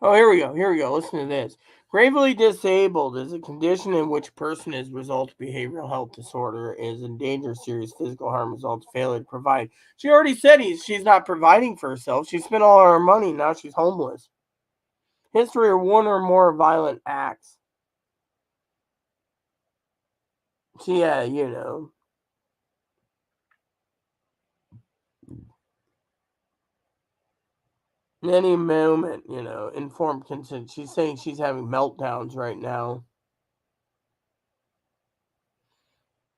Oh, here we go. Listen to this. Gravely disabled is a condition in which a person is result of behavioral health disorder, is in danger of serious physical harm, result of failure to provide. She already said she's not providing for herself. She spent all her money. Now she's homeless. History of one or more violent acts. Yeah, any moment, informed consent. She's saying she's having meltdowns right now.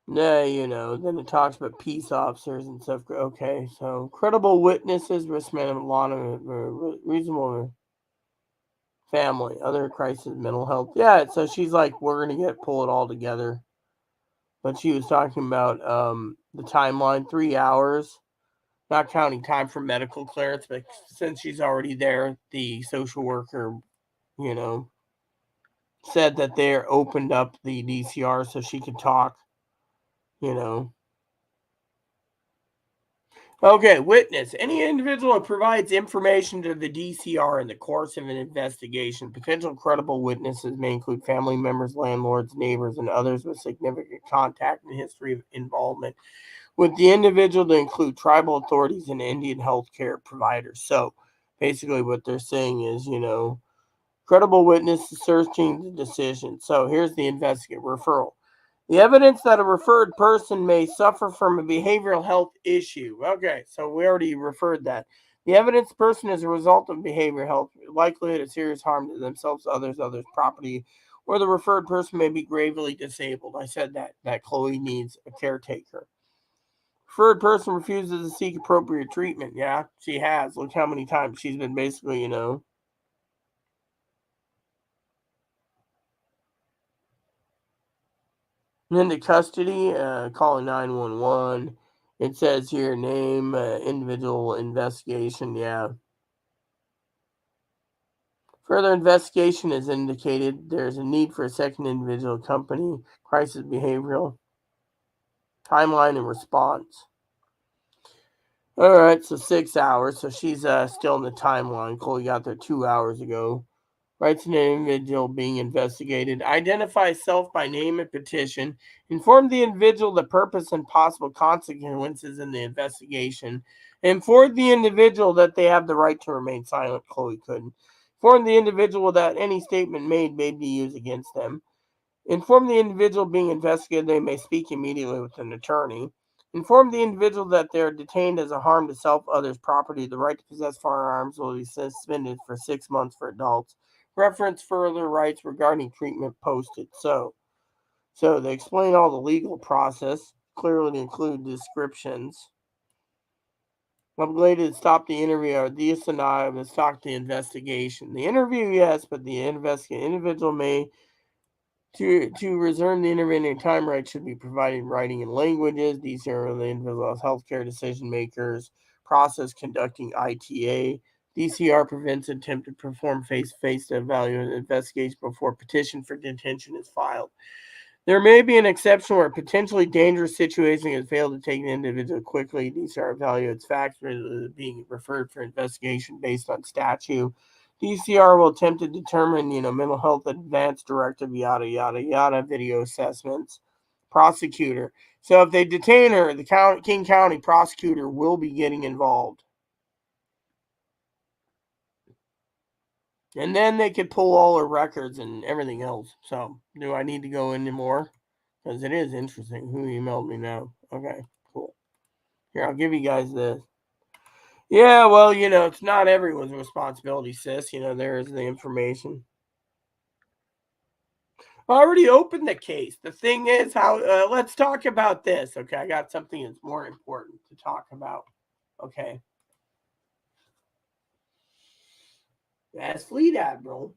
Yeah, then it talks about peace officers and stuff. Okay, so credible witnesses, risk management, reasonable family, other crisis, mental health. Yeah, so she's like, we're gonna pull it all together. But she was talking about the timeline, 3 hours, not counting time for medical clearance, but since she's already there, the social worker, said that they opened up the DCR so she could talk, you know. Okay, witness. Any individual who provides information to the DCR in the course of an investigation. Potential credible witnesses may include family members, landlords, neighbors, and others with significant contact and history of involvement with the individual, to include tribal authorities and Indian healthcare providers. So basically what they're saying is, credible witnesses searching the decision. So here's the investigative referral. The evidence that a referred person may suffer from a behavioral health issue. Okay, so we already referred that. The evidence person is a result of behavioral health, likelihood of serious harm to themselves, others, property, or the referred person may be gravely disabled. I said that Chloe needs a caretaker. Referred person refuses to seek appropriate treatment. Yeah, she has. Look how many times she's been basically, into custody, calling 911. It says here name, individual investigation. Yeah. Further investigation is indicated. There's a need for a second individual company, crisis behavioral, timeline and response. All right, so 6 hours. So she's still in the timeline. Chloe got there 2 hours ago. Rights of an individual being investigated. Identify self by name and petition. Inform the individual the purpose and possible consequences in the investigation. Inform the individual that they have the right to remain silent. Chloe couldn't. Inform the individual that any statement made may be used against them. Inform the individual being investigated they may speak immediately with an attorney. Inform the individual that they are detained as a harm to self, others, property. The right to possess firearms will be suspended for 6 months for adults. Reference further rights regarding treatment posted. So they explain all the legal process, clearly include descriptions. Obligated to stop the interview or this and I to stop the investigation. The interview, yes, but the individual may to resume the intervening time rights should be provided in writing in languages. These are the individual's healthcare decision makers, process conducting ITA. DCR prevents attempt to perform face-to-face to evaluate an investigation before petition for detention is filed. There may be an exception where a potentially dangerous situation has failed to take an individual quickly. DCR evaluates factors being referred for investigation based on statute. DCR will attempt to determine, mental health advance directive, yada, yada, yada, video assessments. Prosecutor. So if they detain her, the King County prosecutor will be getting involved. And then they could pull all her records and everything else. So do I need to go into more? Because it is interesting. Who emailed me now? Okay, cool. Here, I'll give you guys this. Yeah, well, it's not everyone's responsibility, sis. There's the information. I already opened the case. The thing is, let's talk about this. Okay, I got something that's more important to talk about. Okay. As Fleet Admiral,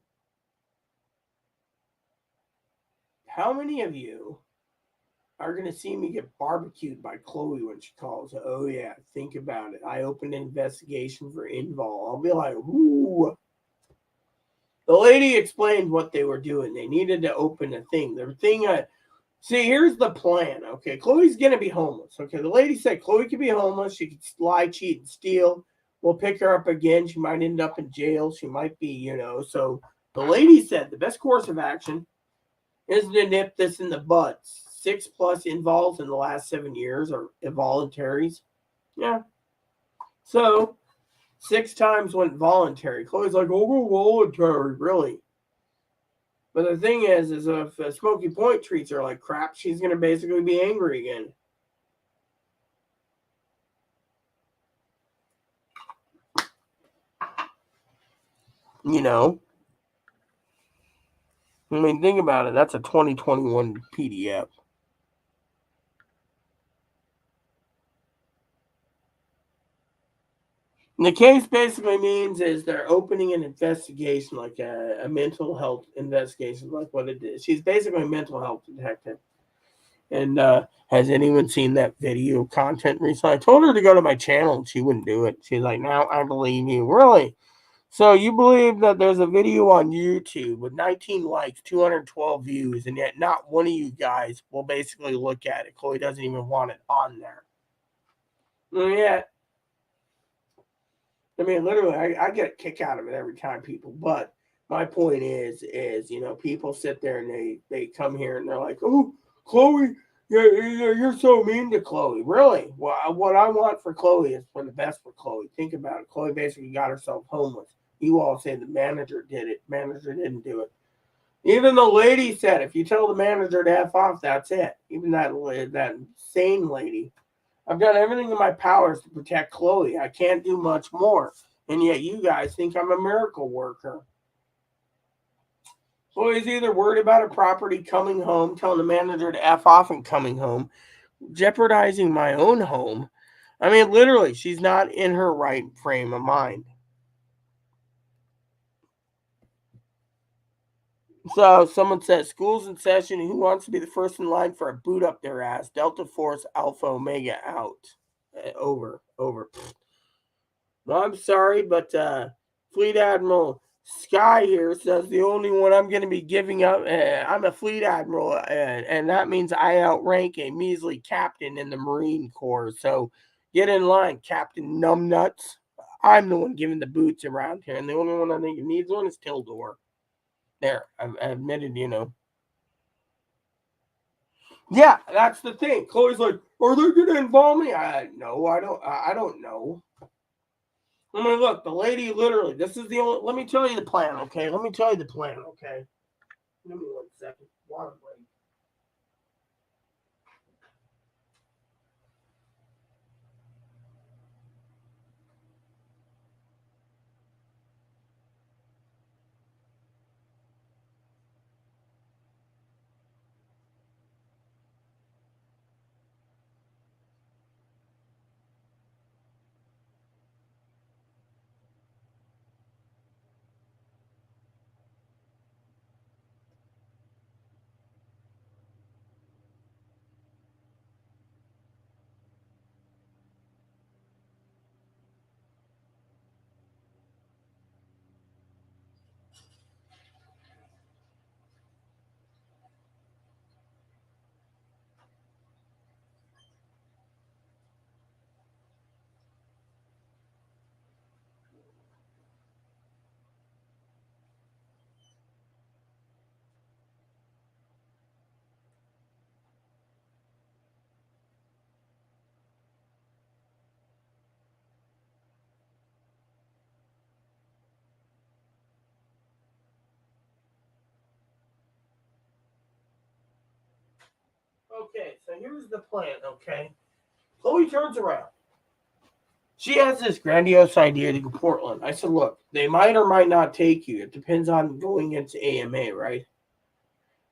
how many of you are going to see me get barbecued by Chloe when she calls? Oh, yeah, think about it. I opened an investigation for invol. I'll be like, ooh. The lady explained what they were doing. They needed to open a thing. See, here's the plan, okay? Chloe's going to be homeless, okay? The lady said Chloe could be homeless. She could lie, cheat, and steal. We'll pick her up again. She might end up in jail. She might be, So the lady said the best course of action is to nip this in the bud. 6+ involves in the last 7 years are involuntaries. Yeah. So 6 times went voluntary. Chloe's like, oh, voluntary, really? But the thing is if Smoky Point treats her like crap, she's going to basically be angry again. I mean, think about it. That's a 2021 PDF. And the case basically means is they're opening an investigation, like a mental health investigation, like what it is. She's basically a mental health detective. And has anyone seen that video content recently? I told her to go to my channel and she wouldn't do it. She's like, now I believe you. Really? So you believe that there's a video on YouTube with 19 likes, 212 views, and yet not one of you guys will basically look at it. Chloe doesn't even want it on there. Yeah. I mean, literally, I get a kick out of it every time, people. But my point is, people sit there and they come here and they're like, oh, Chloe, you're so mean to Chloe. Really? Well, what I want for Chloe is for the best for Chloe. Think about it. Chloe basically got herself homeless. You all say the manager did it. Manager didn't do it. Even the lady said, if you tell the manager to F off, that's it. Even that sane lady. I've done everything in my powers to protect Chloe. I can't do much more. And yet you guys think I'm a miracle worker. Chloe's either worried about her property coming home, telling the manager to F off and coming home, jeopardizing my own home. I mean, literally, she's not in her right frame of mind. So someone says, school's in session. Who wants to be the first in line for a boot up their ass? Delta Force Alpha Omega out. Over. Well, I'm sorry, but Fleet Admiral Sky here says the only one I'm going to be giving up. I'm a Fleet Admiral, and that means I outrank a measly captain in the Marine Corps. So get in line, Captain Numbnuts. I'm the one giving the boots around here, and the only one I think needs one is Tildor. There, I've admitted, Yeah, that's the thing. Chloe's like, are they going to involve me? No, I don't know. I mean, look, the lady literally, this is the only, let me tell you the plan, okay? Give me 1 second. Water break. Okay, so here's the plan, okay? Chloe turns around. She has this grandiose idea to go to Portland. I said, look, they might or might not take you. It depends on going into AMA, right?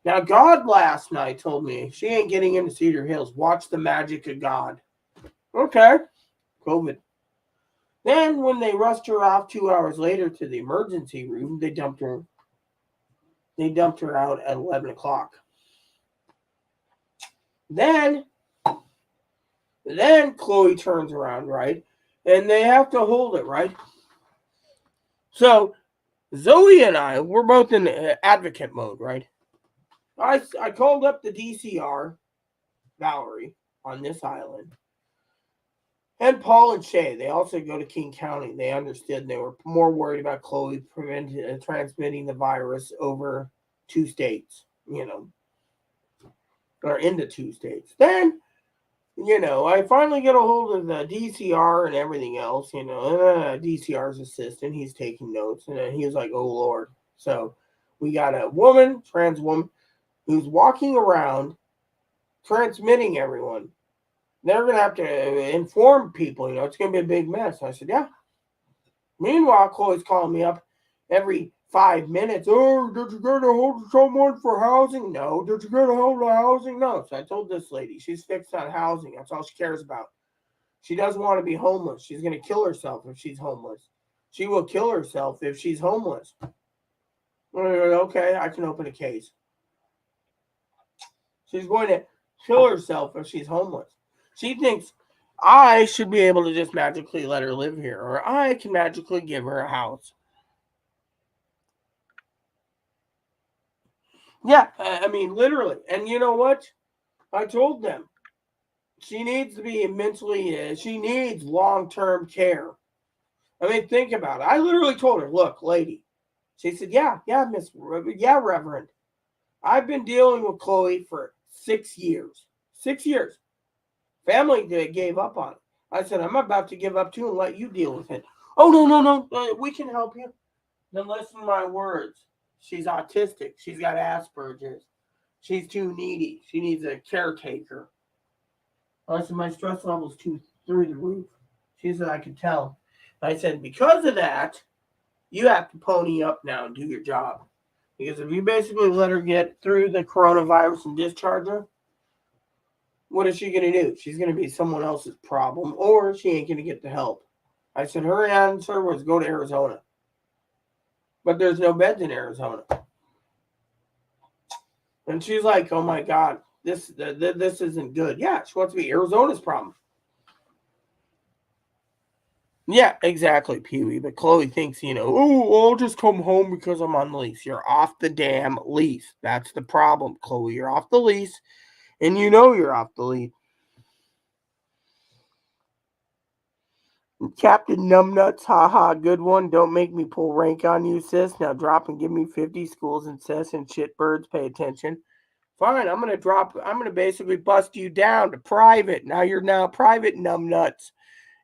Now, God last night told me she ain't getting into Cedar Hills. Watch the magic of God. Okay. COVID. Then, when they rushed her off 2 hours later to the emergency room, they dumped her. They dumped her out at 11 o'clock. Then Chloe turns around, right? And they have to hold it, right? So Zoe and I, we're both in advocate mode, right? I called up the DCR, Valerie, on this island. And Paul and Shay, they also go to King County. They understood they were more worried about Chloe transmitting the virus over 2 states, or into 2 states. Then, I finally get a hold of the DCR and everything else, and DCR's assistant, he's taking notes, and he was like, oh, Lord. So we got a trans woman, who's walking around transmitting everyone. They're going to have to inform people, it's going to be a big mess. I said, yeah. Meanwhile, Chloe's calling me up every 5 minutes. Oh, did you get a hold of someone for housing? No. Did you get a hold of housing? No. So I told this lady, she's fixed on housing. That's all she cares about. She doesn't want to be homeless. She's going to kill herself if she's homeless. She will kill herself if she's homeless. Okay, I can open a case. She's going to kill herself if she's homeless. She thinks I should be able to just magically let her live here, or I can magically give her a house. Yeah, I mean, literally. And you know what? I told them she needs to be mentally, she needs long-term care. I mean, think about it. I literally told her, look, lady. She said, yeah, Reverend. I've been dealing with Chloe for 6 years. 6 years. Family gave up on it. I said, I'm about to give up too and let you deal with it. Oh, no. We can help you. Then listen to my words. She's autistic. She's got Asperger's. She's too needy. She needs a caretaker. I said, my stress level's through the roof. She said, I could tell. I said, because of that, you have to pony up now and do your job. Because if you basically let her get through the coronavirus and discharge her, what is she going to do? She's going to be someone else's problem, or she ain't going to get the help. I said, her answer was go to Arizona. But there's no beds in Arizona. And she's like, oh my God, this isn't good. Yeah, she wants to be Arizona's problem. Yeah, exactly, Pee-wee. But Chloe thinks, I'll just come home because I'm on the lease. You're off the damn lease. That's the problem, Chloe. You're off the lease, and you're off the lease. Captain Numbnuts, haha, good one. Don't make me pull rank on you, sis. Now drop and give me 50 schools and sis and shitbirds. Pay attention. Fine, I'm gonna basically bust you down to private. Now you're private numbnuts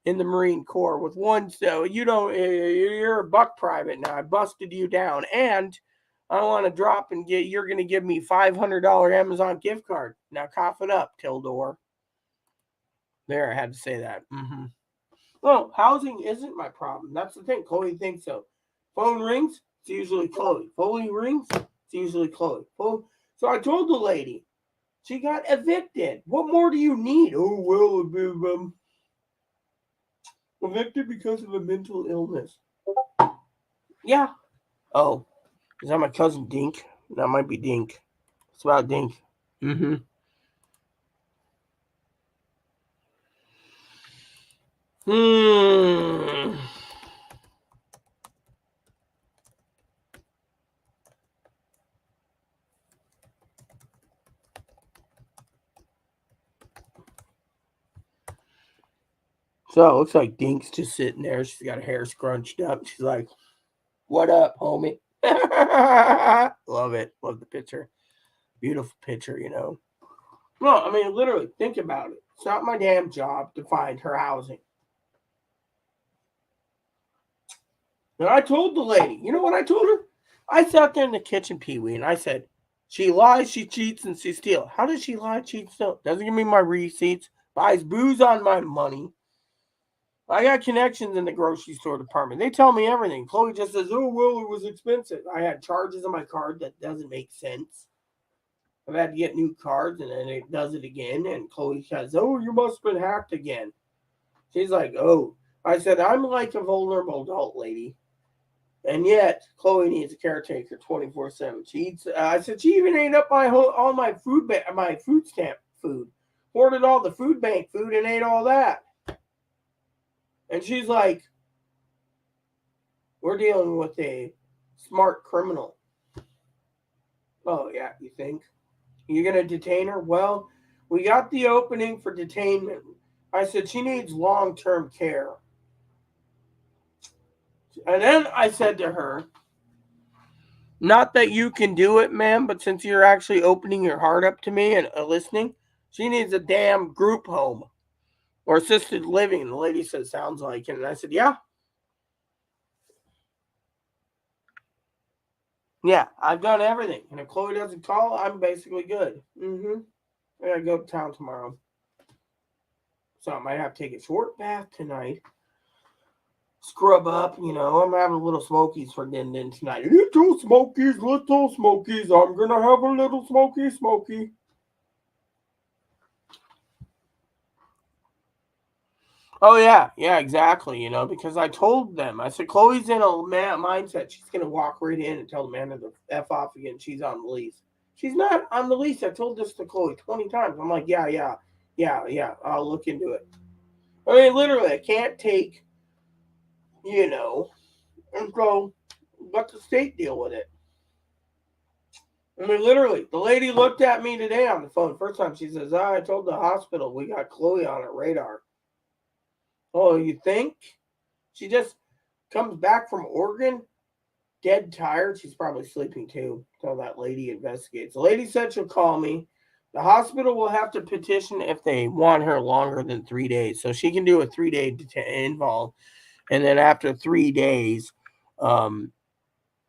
in the Marine Corps with one. So you're a buck private now. I busted you down, and I want to drop and you're going to give me $500 Amazon gift card. Now cough it up, Tildor. There, I had to say that. Mm-hmm. Well, housing isn't my problem. That's the thing. Chloe thinks so. Phone rings, it's usually Chloe. Phone rings, it's usually Chloe. Phone. So I told the lady, she got evicted. What more do you need? Oh, well, evicted because of a mental illness. Yeah. Oh, is that my cousin Dink? That might be Dink. It's about Dink. Mm-hmm. Hmm. So it looks like Dink's just sitting there. She's got her hair scrunched up. She's like, "What up, homie?" Love it. Love the picture. Beautiful picture, you know. No, I mean, literally, think about it. It's not my damn job to find her housing. And I told the lady, you know what I told her? I sat there in the kitchen, Pee Wee, and I said, she lies, she cheats, and she steals. How does she lie, cheat, steal? Doesn't give me my receipts, buys booze on my money. I got connections in the grocery store department. They tell me everything. Chloe just says, oh, well, it was expensive. I had charges on my card that doesn't make sense. I've had to get new cards, and then it does it again. And Chloe says, oh, you must have been hacked again. She's like, oh. I said, I'm like a vulnerable adult lady. And yet, Chloe needs a caretaker 24/7. She eats. I said she even ate up all my my food stamp food, hoarded all the food bank food and ate all that. And she's like, "We're dealing with a smart criminal." Oh yeah, you think you're gonna detain her? Well, we got the opening for detainment. I said she needs long-term care. And then I said to her, not that you can do it, ma'am, but since you're actually opening your heart up to me and listening, she needs a damn group home or assisted living. And the lady said, sounds like it. And I said, yeah. Yeah, I've done everything. And if Chloe doesn't call, I'm basically good. Mm-hmm. I gotta go to town tomorrow. So I might have to take a short bath tonight. Scrub up, you know. I'm having a little smokies for dinner tonight. Little smokies. I'm gonna have a little smoky. Oh yeah, exactly. You know, because I told them, I said Chloe's in a mindset. She's gonna walk right in and tell the man to f off again. She's on the lease. She's not on the lease. I told this to Chloe 20 times. I'm like, yeah. I'll look into it. I mean, literally, I can't take, you know, and so let the state deal with it. I mean, literally, the lady looked at me today on the phone. First time she says, I told the hospital we got Chloe on our radar. Oh, you think? She just comes back from Oregon, dead tired. She's probably sleeping too until that lady investigates. The lady said she'll call me. The hospital will have to petition if they want her longer than 3 days. So she can do a 3 day involve. And then after 3 days, um,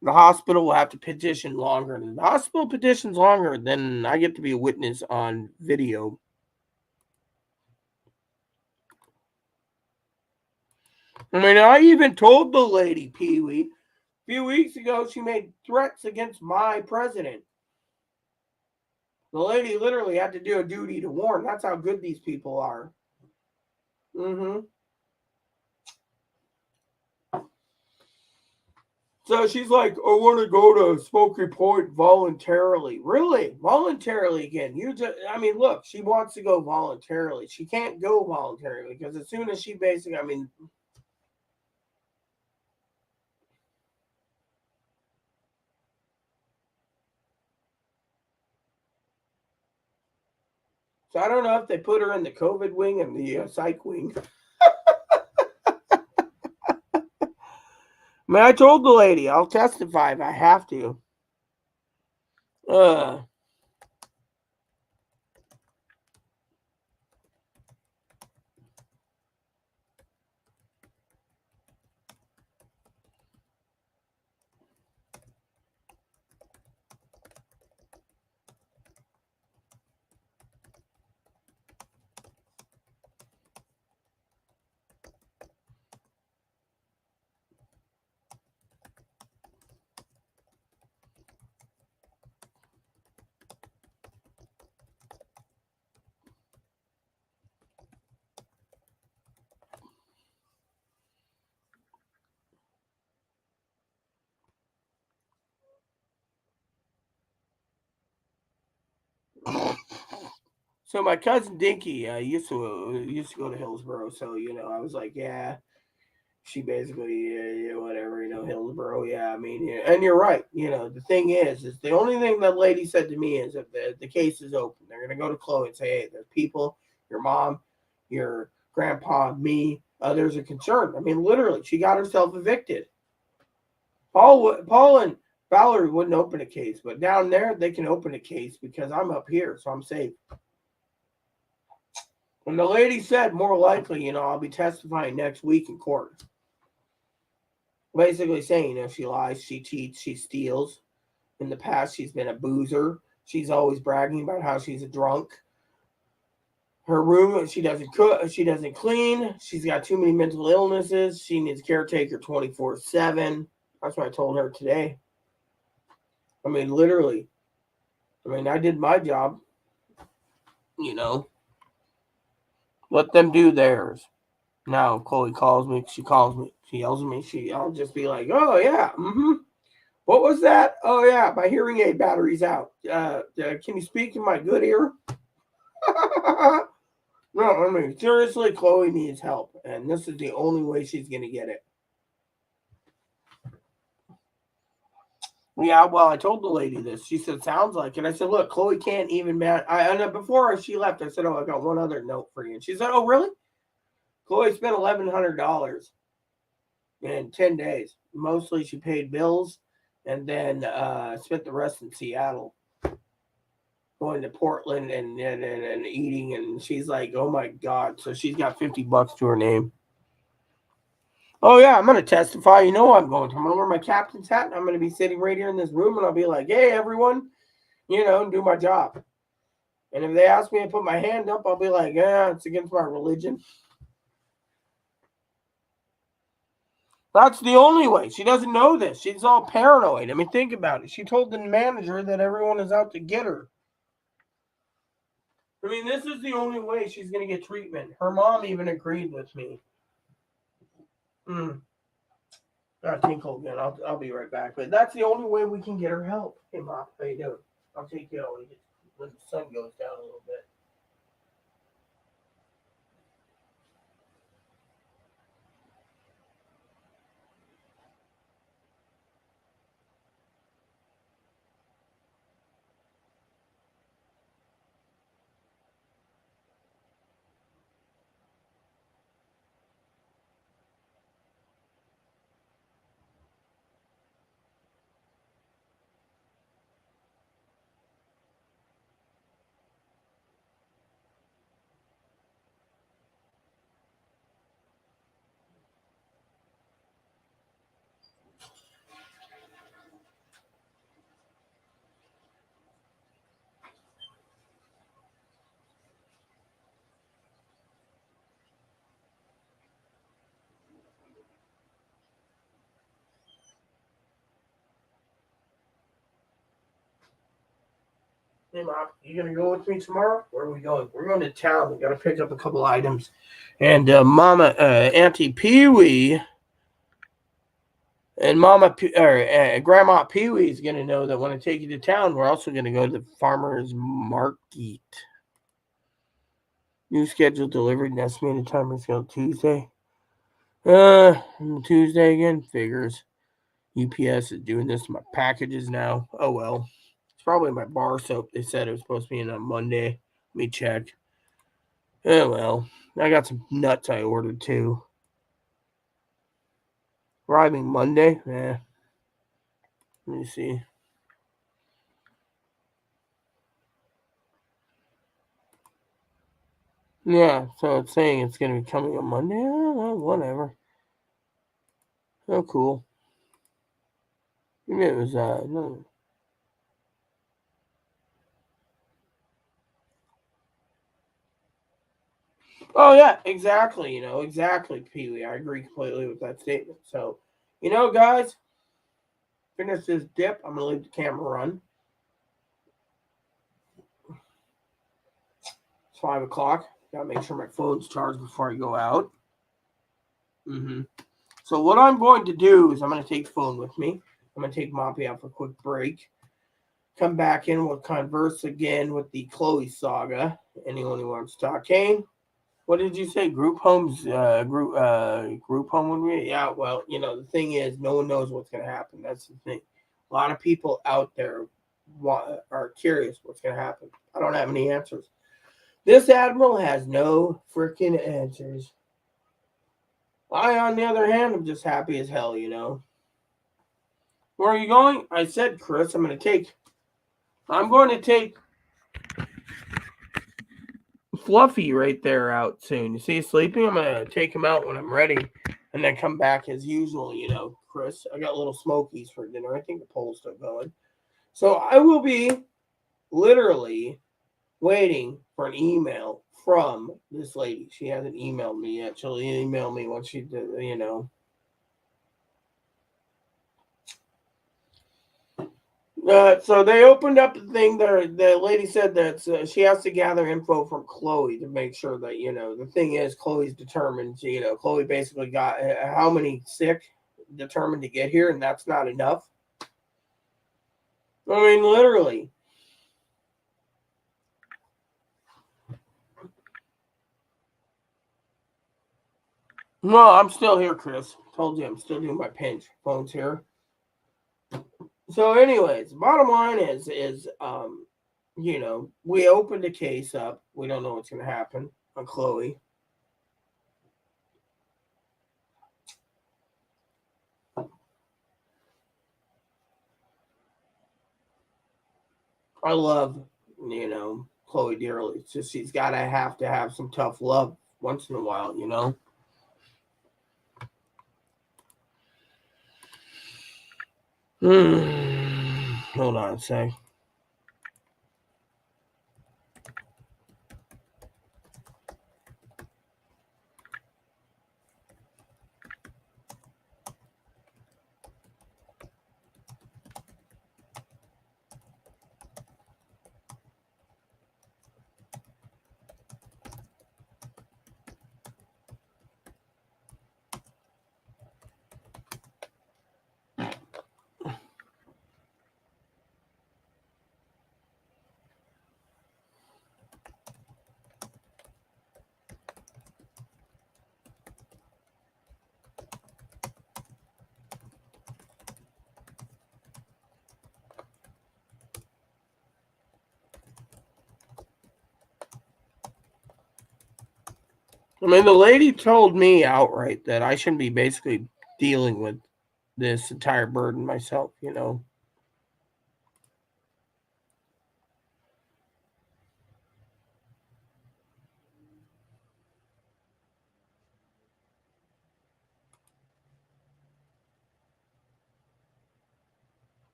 the hospital will have to petition longer. And the hospital petitions longer, then I get to be a witness on video. I mean, I even told the lady, Pee Wee, a few weeks ago, she made threats against my president. The lady literally had to do a duty to warn. That's how good these people are. Mm-hmm. So she's like, I want to go to Smoky Point voluntarily. Really? Voluntarily again. I mean, look, she wants to go voluntarily. She can't go voluntarily because as soon as she basically, I mean, so I don't know if they put her in the COVID wing and the psych wing. I mean, I told the lady, I'll testify if I have to. Uh, So my cousin Dinky used to go to Hillsboro. So I was like, yeah. She basically, whatever, Hillsboro. Yeah, I mean, yeah. And you're right. The thing is the only thing that lady said to me is that the case is open. They're gonna go to Chloe and say, hey, there's people, your mom, your grandpa, me, others are concerned. I mean, literally, she got herself evicted. Paul and Valerie wouldn't open a case, but down there they can open a case because I'm up here, so I'm safe. And the lady said, more likely, I'll be testifying next week in court. Basically saying, she lies, she cheats, she steals. In the past, she's been a boozer. She's always bragging about how she's a drunk. Her room, she doesn't cook, she doesn't clean. She's got too many mental illnesses. She needs a caretaker 24/7. That's what I told her today. I mean, literally. I mean, I did my job. Let them do theirs. Now, Chloe calls me. She calls me. She yells at me. I'll just be like, oh, yeah. What was that? Oh, yeah. My hearing aid battery's out. Can you speak in my good ear? No, I mean, seriously, Chloe needs help. And this is the only way she's going to get it. Yeah, well, I told the lady this. She said, sounds like it. I said, look, Chloe can't even and before she left, I said, oh, I got one other note for you. And she said, oh, really? Chloe spent $1,100 in 10 days. Mostly she paid bills and then spent the rest in Seattle. Going to Portland and eating. And she's like, oh, my God. So she's got $50 to her name. Oh, yeah, I'm going to testify. You know I'm going to. I'm going to wear my captain's hat, and I'm going to be sitting right here in this room, and I'll be like, hey, everyone, and do my job. And if they ask me to put my hand up, I'll be like, yeah, it's against my religion. That's the only way. She doesn't know this. She's all paranoid. I mean, think about it. She told the manager that everyone is out to get her. I mean, this is the only way she's going to get treatment. Her mom even agreed with me. I'll tinkle again. I'll be right back. But that's the only way we can get her help. Hey, Mom, how you doing? I'll take you out when the sun goes down a little bit. Hey, Mom, you going to go with me tomorrow? Where are we going? We're going to town. We got to pick up a couple items. And Auntie Pee-wee and Grandma Pee-wee is going to know that when I take you to town, we're also going to go to the farmer's market. New schedule delivered and estimated time is on Tuesday. Tuesday again? Figures. UPS is doing this to my packages now. Oh, well. It's probably my bar soap. They said it was supposed to be in on Monday. Let me check. Oh, well. I got some nuts I ordered, too. Arriving Monday? Let me see. Yeah, so it's saying it's going to be coming on Monday. Oh, well, whatever. Oh, cool. Maybe it was, no. Oh, yeah, exactly. Exactly, Pee-wee. I agree completely with that statement. So, guys, finish this dip. I'm going to leave the camera run. It's 5 o'clock. Got to make sure my phone's charged before I go out. So what I'm going to do is I'm going to take the phone with me. I'm going to take Moppy out for a quick break. come back in. We'll converse again with the Chloe saga. Anyone who wants to talk. Kane, what did you say? Group homes, group home would be? Yeah, well, the thing is, no one knows what's going to happen. That's the thing. A lot of people out there are curious what's going to happen. I don't have any answers. This admiral has no freaking answers. I, on the other hand, am just happy as hell, Where are you going? I said, Chris, I'm going to take Fluffy right there out soon. You see he's sleeping? I'm going to take him out when I'm ready and then come back as usual, Chris. I got little smokies for dinner. I think the poll's still going. So I will be literally waiting for an email from this lady. She hasn't emailed me yet. She'll email me once she, So they opened up the thing there. The lady said that she has to gather info from Chloe to make sure that, the thing is, Chloe's determined, Chloe basically got how many sick determined to get here, and that's not enough. I mean, literally. No, I'm still here, Chris. Told you I'm still doing my pinch. Phone's here. So, anyways, bottom line is we opened the case up. We don't know what's going to happen on Chloe. I love, Chloe dearly. It's just she's got to have some tough love once in a while, Hold on a sec. I mean, the lady told me outright that I shouldn't be basically dealing with this entire burden myself,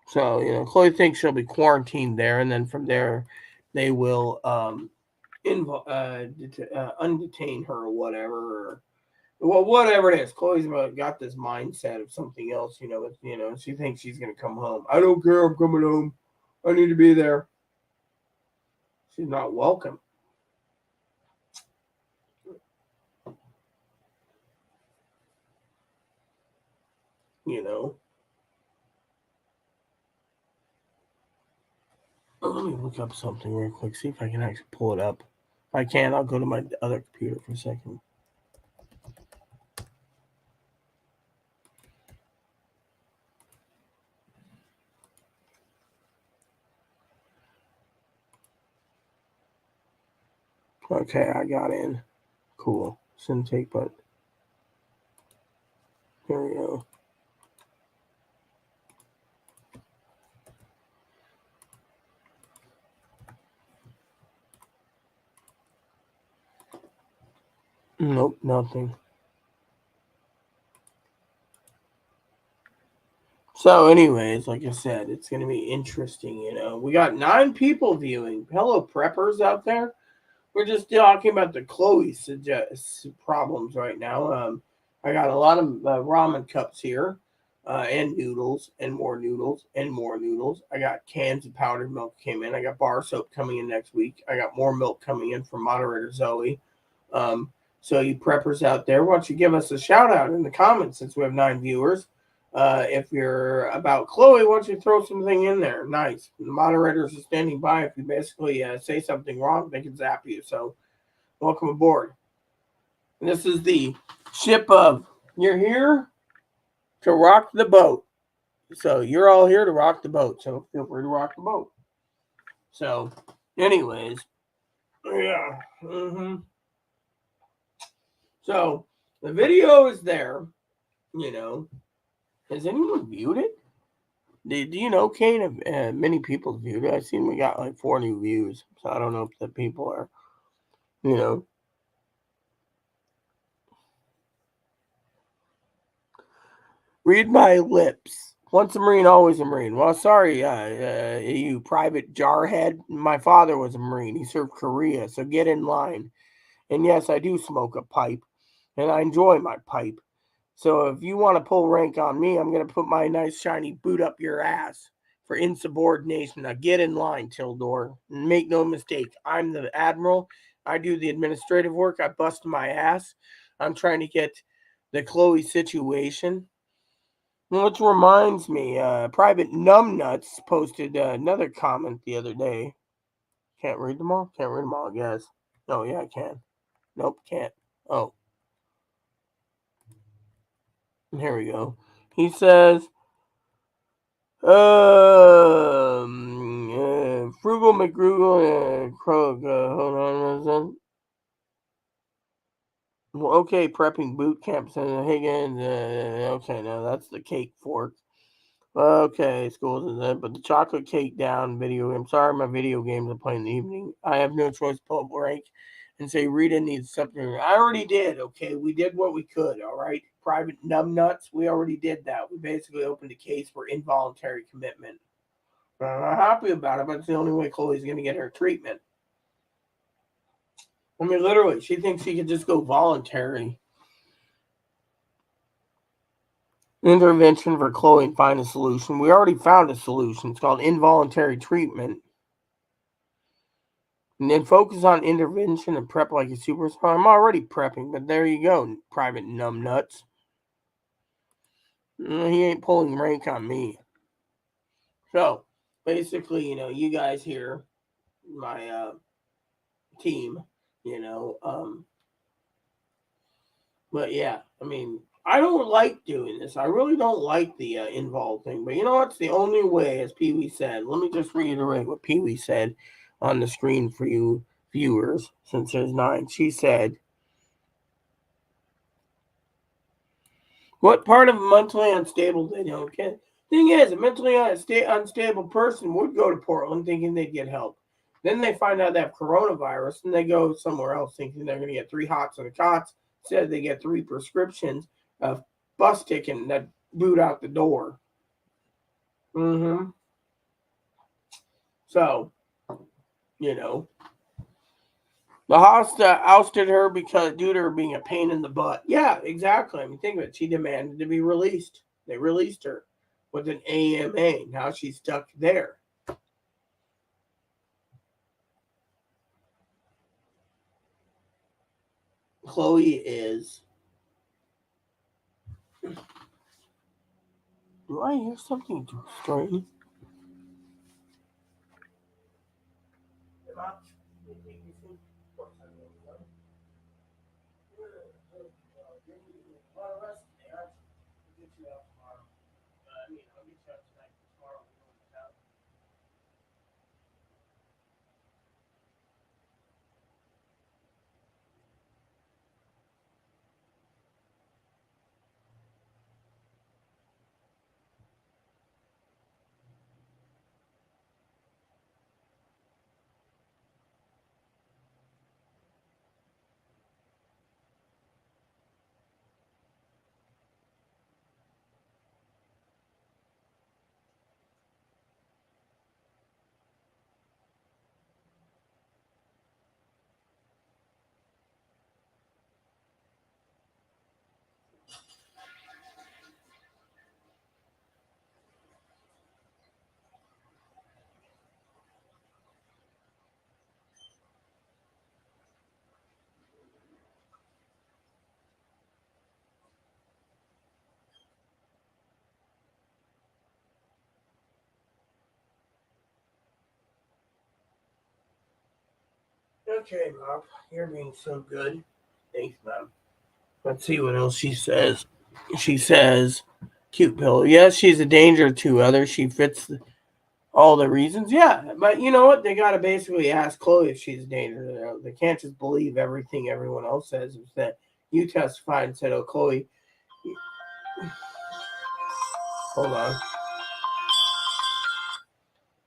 So, Chloe thinks she'll be quarantined there, and then from there, they will undetain her or whatever. Well, whatever it is, Chloe's got this mindset of something else. She thinks she's gonna come home. I don't care. I'm coming home. I need to be there. She's not welcome. Let me look up something real quick. See if I can actually pull it up. If I can, I'll go to my other computer for a second. Okay, I got in. Cool. Shouldn't take, but here we go. Nope, nothing. So, anyways, like I said, it's going to be interesting. We got 9 people viewing. Hello, preppers out there. We're just talking about the Chloe problems right now. I got a lot of ramen cups here, and noodles, and more noodles, and more noodles. I got cans of powdered milk came in. I got bar soap coming in next week. I got more milk coming in from moderator Zoe. So you preppers out there, why don't you give us a shout out in the comments since we have 9 viewers? If you're about Chloe, why don't you throw something in there? Nice. The moderators are standing by. If you basically say something wrong, they can zap you. So, welcome aboard. And this is the ship of you're here to rock the boat. So, you're all here to rock the boat. So, feel free to rock the boat. So, anyways, yeah. So, the video is there. You know, has anyone viewed it? Do you know, Kane? If many people viewed it, I've seen we got like 4 new views. So I don't know if the people are, you know. Read my lips. Once a Marine, always a Marine. Well, sorry, you private jarhead. My father was a Marine. He served Korea, so get in line. And yes, I do smoke a pipe, and I enjoy my pipe. So if you want to pull rank on me, I'm going to put my nice shiny boot up your ass for insubordination. Now get in line, Tildor. Make no mistake, I'm the admiral. I do the administrative work. I bust my ass. I'm trying to get the Chloe situation. Which reminds me, Private Numbnuts posted another comment the other day. Can't read them all? Can't read them all, I guess. Oh, yeah, I can. Nope, can't. Oh. Here we go. He says, Frugal McGrugal, Krog, hold on one second. Well, okay, prepping boot camps in Higgins. Okay, no, that's the cake fork. Okay, schools and that, but the chocolate cake down video. I'm sorry, my video games are playing in the evening. I have no choice to pull up rank and say Rita needs something. I already did. Okay, we did what we could. All right, private numbnuts. We already did that. We basically opened a case for involuntary commitment. I'm not happy about it, but it's the only way Chloe's going to get her treatment. I mean, literally, she thinks she could just go voluntary intervention for Chloe and find a solution. We already found a solution. It's called involuntary treatment. And then focus on intervention and prep like a superstar. I'm already prepping, but there you go, private numbnuts. He ain't pulling rank on me. So, basically, you guys here, my team, but yeah, I mean, I don't like doing this. I really don't like the involved thing. But you know what's the only way, as Pee Wee said. Let me just reiterate what Pee Wee said on the screen for you viewers, since there's 9. She said, "What part of mentally unstable they don't get? Thing is, a mentally unstable person would go to Portland thinking they'd get help. Then they find out they have coronavirus, and they go somewhere else thinking they're going to get 3 hots and a cots. Instead, they get 3 prescriptions of bus ticket that boot out the door. So, the hosta ousted her because due to her being a pain in the butt. Yeah, exactly. I mean, think of it. She demanded to be released. They released her with an AMA. Now she's stuck there. Chloe is. Do I hear something strange? Okay, Mom. You're being so good. Thanks, Mom. Let's see what else she says. She says, cute pillow. Yes, she's a danger to others. She fits all the reasons. Yeah, but you know what? They got to basically ask Chloe if she's a danger to them. They can't just believe everything everyone else says. Is that you testified and said, oh, Chloe, hold on.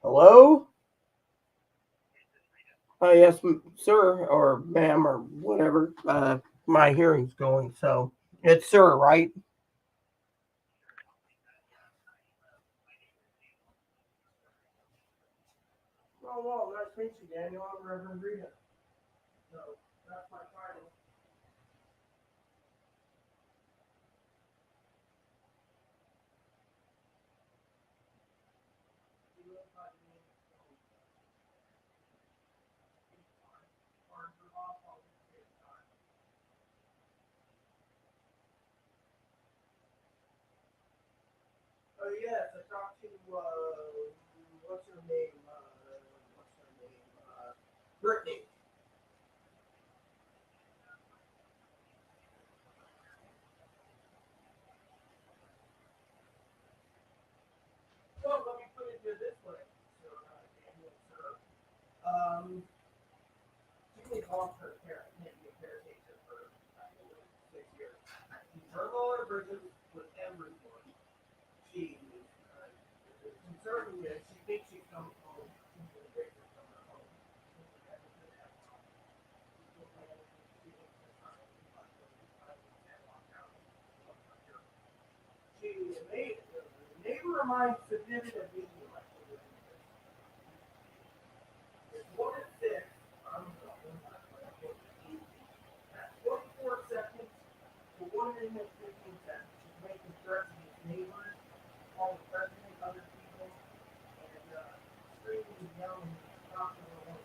Hello? Yes, sir, or ma'am, or whatever. My hearing's going, so it's sir, right? Oh, well, nice to meet you, Daniel. I'm Reverend Rita. So that's my title. Oh, yes, I talked to, what's her name? What's her name? Brittany. Well, let me put it this way, sir, Daniel, sir. Um, she was long term care. I can't be a caretaker for 6 years. She's verbal or bridges with everyone. She concerning this, she thinks she's coming home. She's going to break her from her home. She made the neighbor of mine submitted a video. It's 1 at 6. I'm 24 seconds to 1 minute 15 seconds. She's making threats against neighbors, all the president, other people, and screaming and yelling and stopping the one.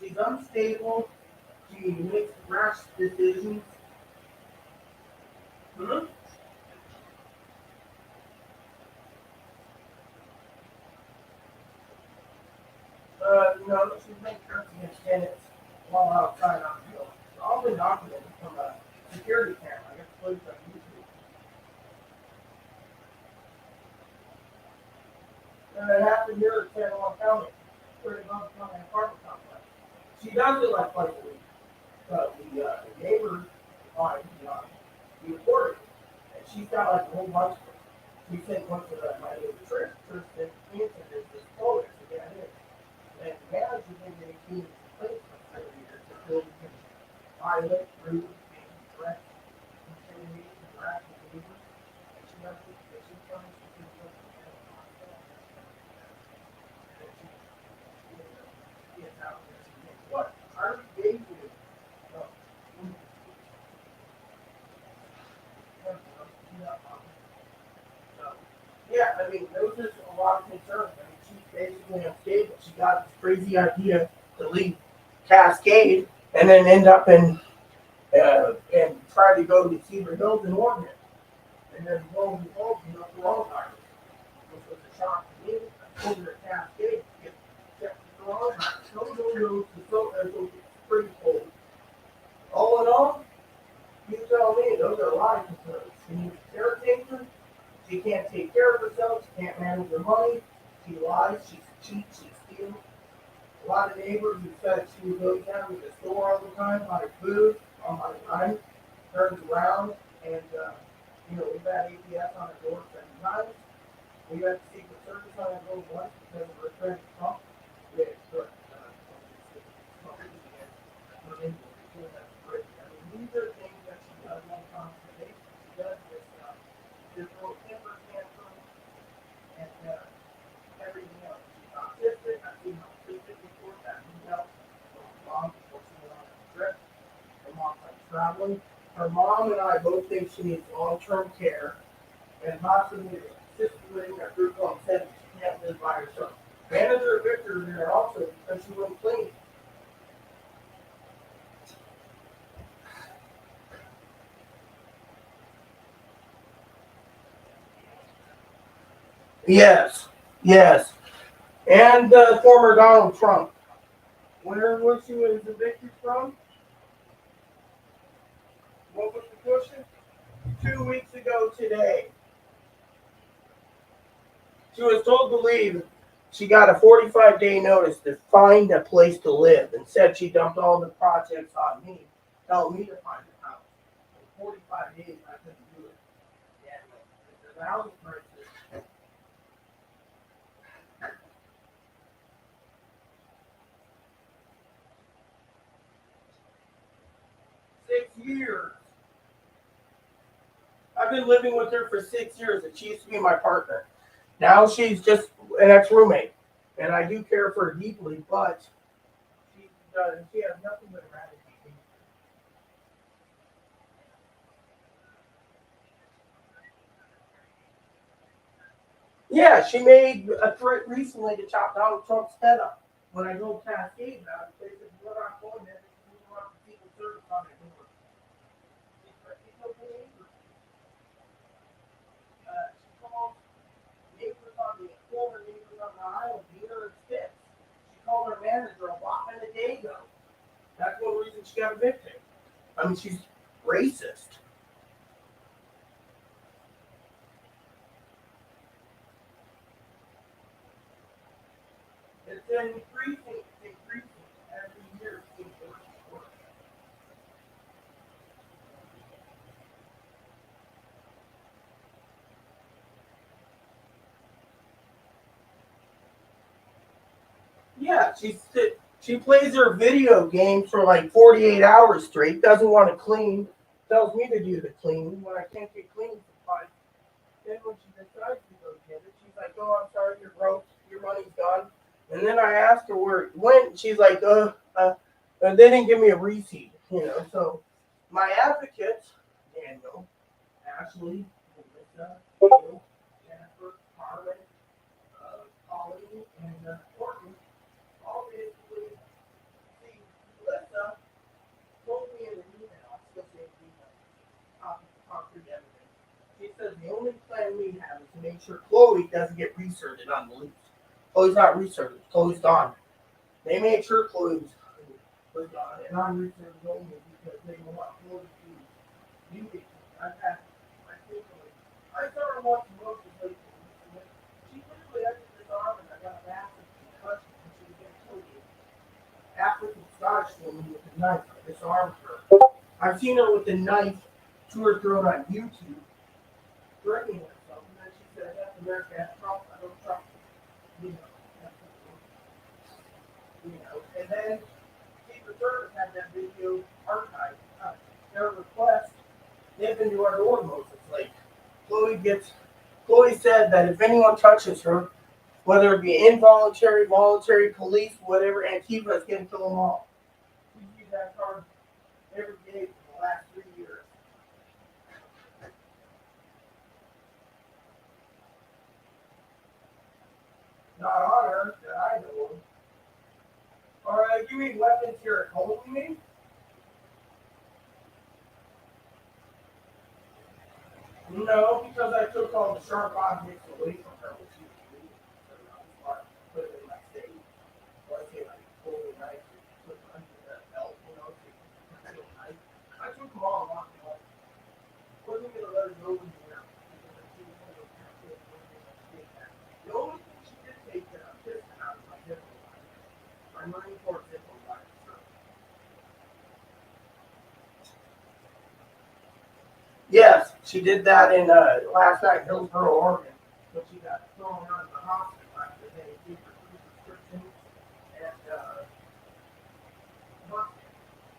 She's unstable. She makes rash decisions. Hmm? No, she's making threats against tenants while outside on the hill. It's all been documented from a security camera. I got footage on YouTube. And it happened here in San Juan County, where it's on an apartment complex. She does it like twice a week. The neighbor on the reported, and she's got like a whole bunch of them. We sent one to my neighbor Trish. Trish said, "Answer this photo." So yeah, it is. And the manager did get 18 complaints for 30 years. The building can violate, rude, and threat, intimidate, harass the neighbors. And she doesn't, and she comes to people and she gets out there. What? Are we dating? No. So, yeah, I mean, there was just a lot of concerns. I mean, she's basically unstable. She got this crazy idea to leave Cascade and then end up in and try to go to Cedar Hills in Oregon. And then lo and behold, you know, coronavirus, which was a shock to me. I told her at Cascade to get checked for coronavirus. No, it's pretty cold. All in all, you tell me, those are a lot of concerns. She needs a caretaker. She can't take care of herself. She can't manage her money. She lies. She cheats. She steals. A lot of neighbors who said she would go down to the store all the time, buy food on my time, turns around, and we've had APS on the door 7 times. We had Secret Service on the door once because of her friend Trump. We had these are things that she does on a constant basis. She does this stuff. This little temper tantrum and everything else. She's autistic. I've seen autistic before. That means out. Her mom, before she went on a trip, her mom's like traveling. Her mom and I both think she needs long-term care and possibly assisted in a group home setting. She can't live by herself. Manager Victor there also because she wouldn't clean. Yes, yes. And former Donald Trump. Where was she was evicted from? What was the question? 2 weeks ago today. She was told to leave. She got a 45-day notice to find a place to live and said she dumped all the projects on me, telling me to find a house. In 45 days, I couldn't do it. Yeah, the housing crisis. 6 years. I've been living with her for 6 years, and she used to be my partner. Now she's just an ex-roommate, and I do care for her deeply, but she has nothing but eradication. Yeah, she made a threat recently to chop Donald Trump's head up. When I drove Cascade out, they said, "We're not going there. We want the Secret Service on it." She's no believer. She called neighbors on the former neighbors on the island, beat her and spit. She called her manager a whopping a day ago. That's one reason she got evicted. I mean, she's racist. It's increasing. It's increasing every year. It's getting worse and worse. Yeah, she plays her video games for like 48 hours straight. Doesn't want to clean. Tells me to do the cleaning when I can't get clean for 5. Then when she decides to go get it, she's like, "Oh, I'm sorry, you're broke. Your money's gone." And then I asked her where it went. She's like, they didn't give me a receipt, So my advocates, Daniel, Ashley, Melissa, Bill, Jennifer, Carmen, Colleen, and Courtney, all basically, see, Melissa told me in an email, I still say email, concrete evidence. She says the only plan we have is to make sure Chloe doesn't get researched on the loose. Chloe's not researched. Chloe's gone. They made sure Chloe was gone, and I'm researched only because they want Chloe to do it. I've had, I saw her watching most of the she literally entered this arm and I got a massive concussion and she was getting killed. African Scottish woman with a knife disarmed her. I've seen her with a knife to her throat on YouTube, threatening herself, and then she said, "That's America, that's Trump, I don't trust you." And then Secret Service had that video archived. Their request, they've been to our door most. It's like Chloe said that if anyone touches her, whether it be involuntary, voluntary, police, whatever, Antifa is going to kill them all. She's used that card every day for the last 3 years. Not on her that I know of. Are you mean weapons here at home, you mean? No, because I took all the sharp objects away from her when she was leaving. So I put it in my safe. So I say like pull the knife, put it under the belt, so you feel nice. I took them all off and like, wasn't gonna let her go anywhere. The only thing she did take that I'm pissed out is my zippo line. My Marine Corps zippo line. Yes, she did that in last night in Hillsboro, Oregon. So she got thrown out of the hospital after they gave her 3 prescriptions and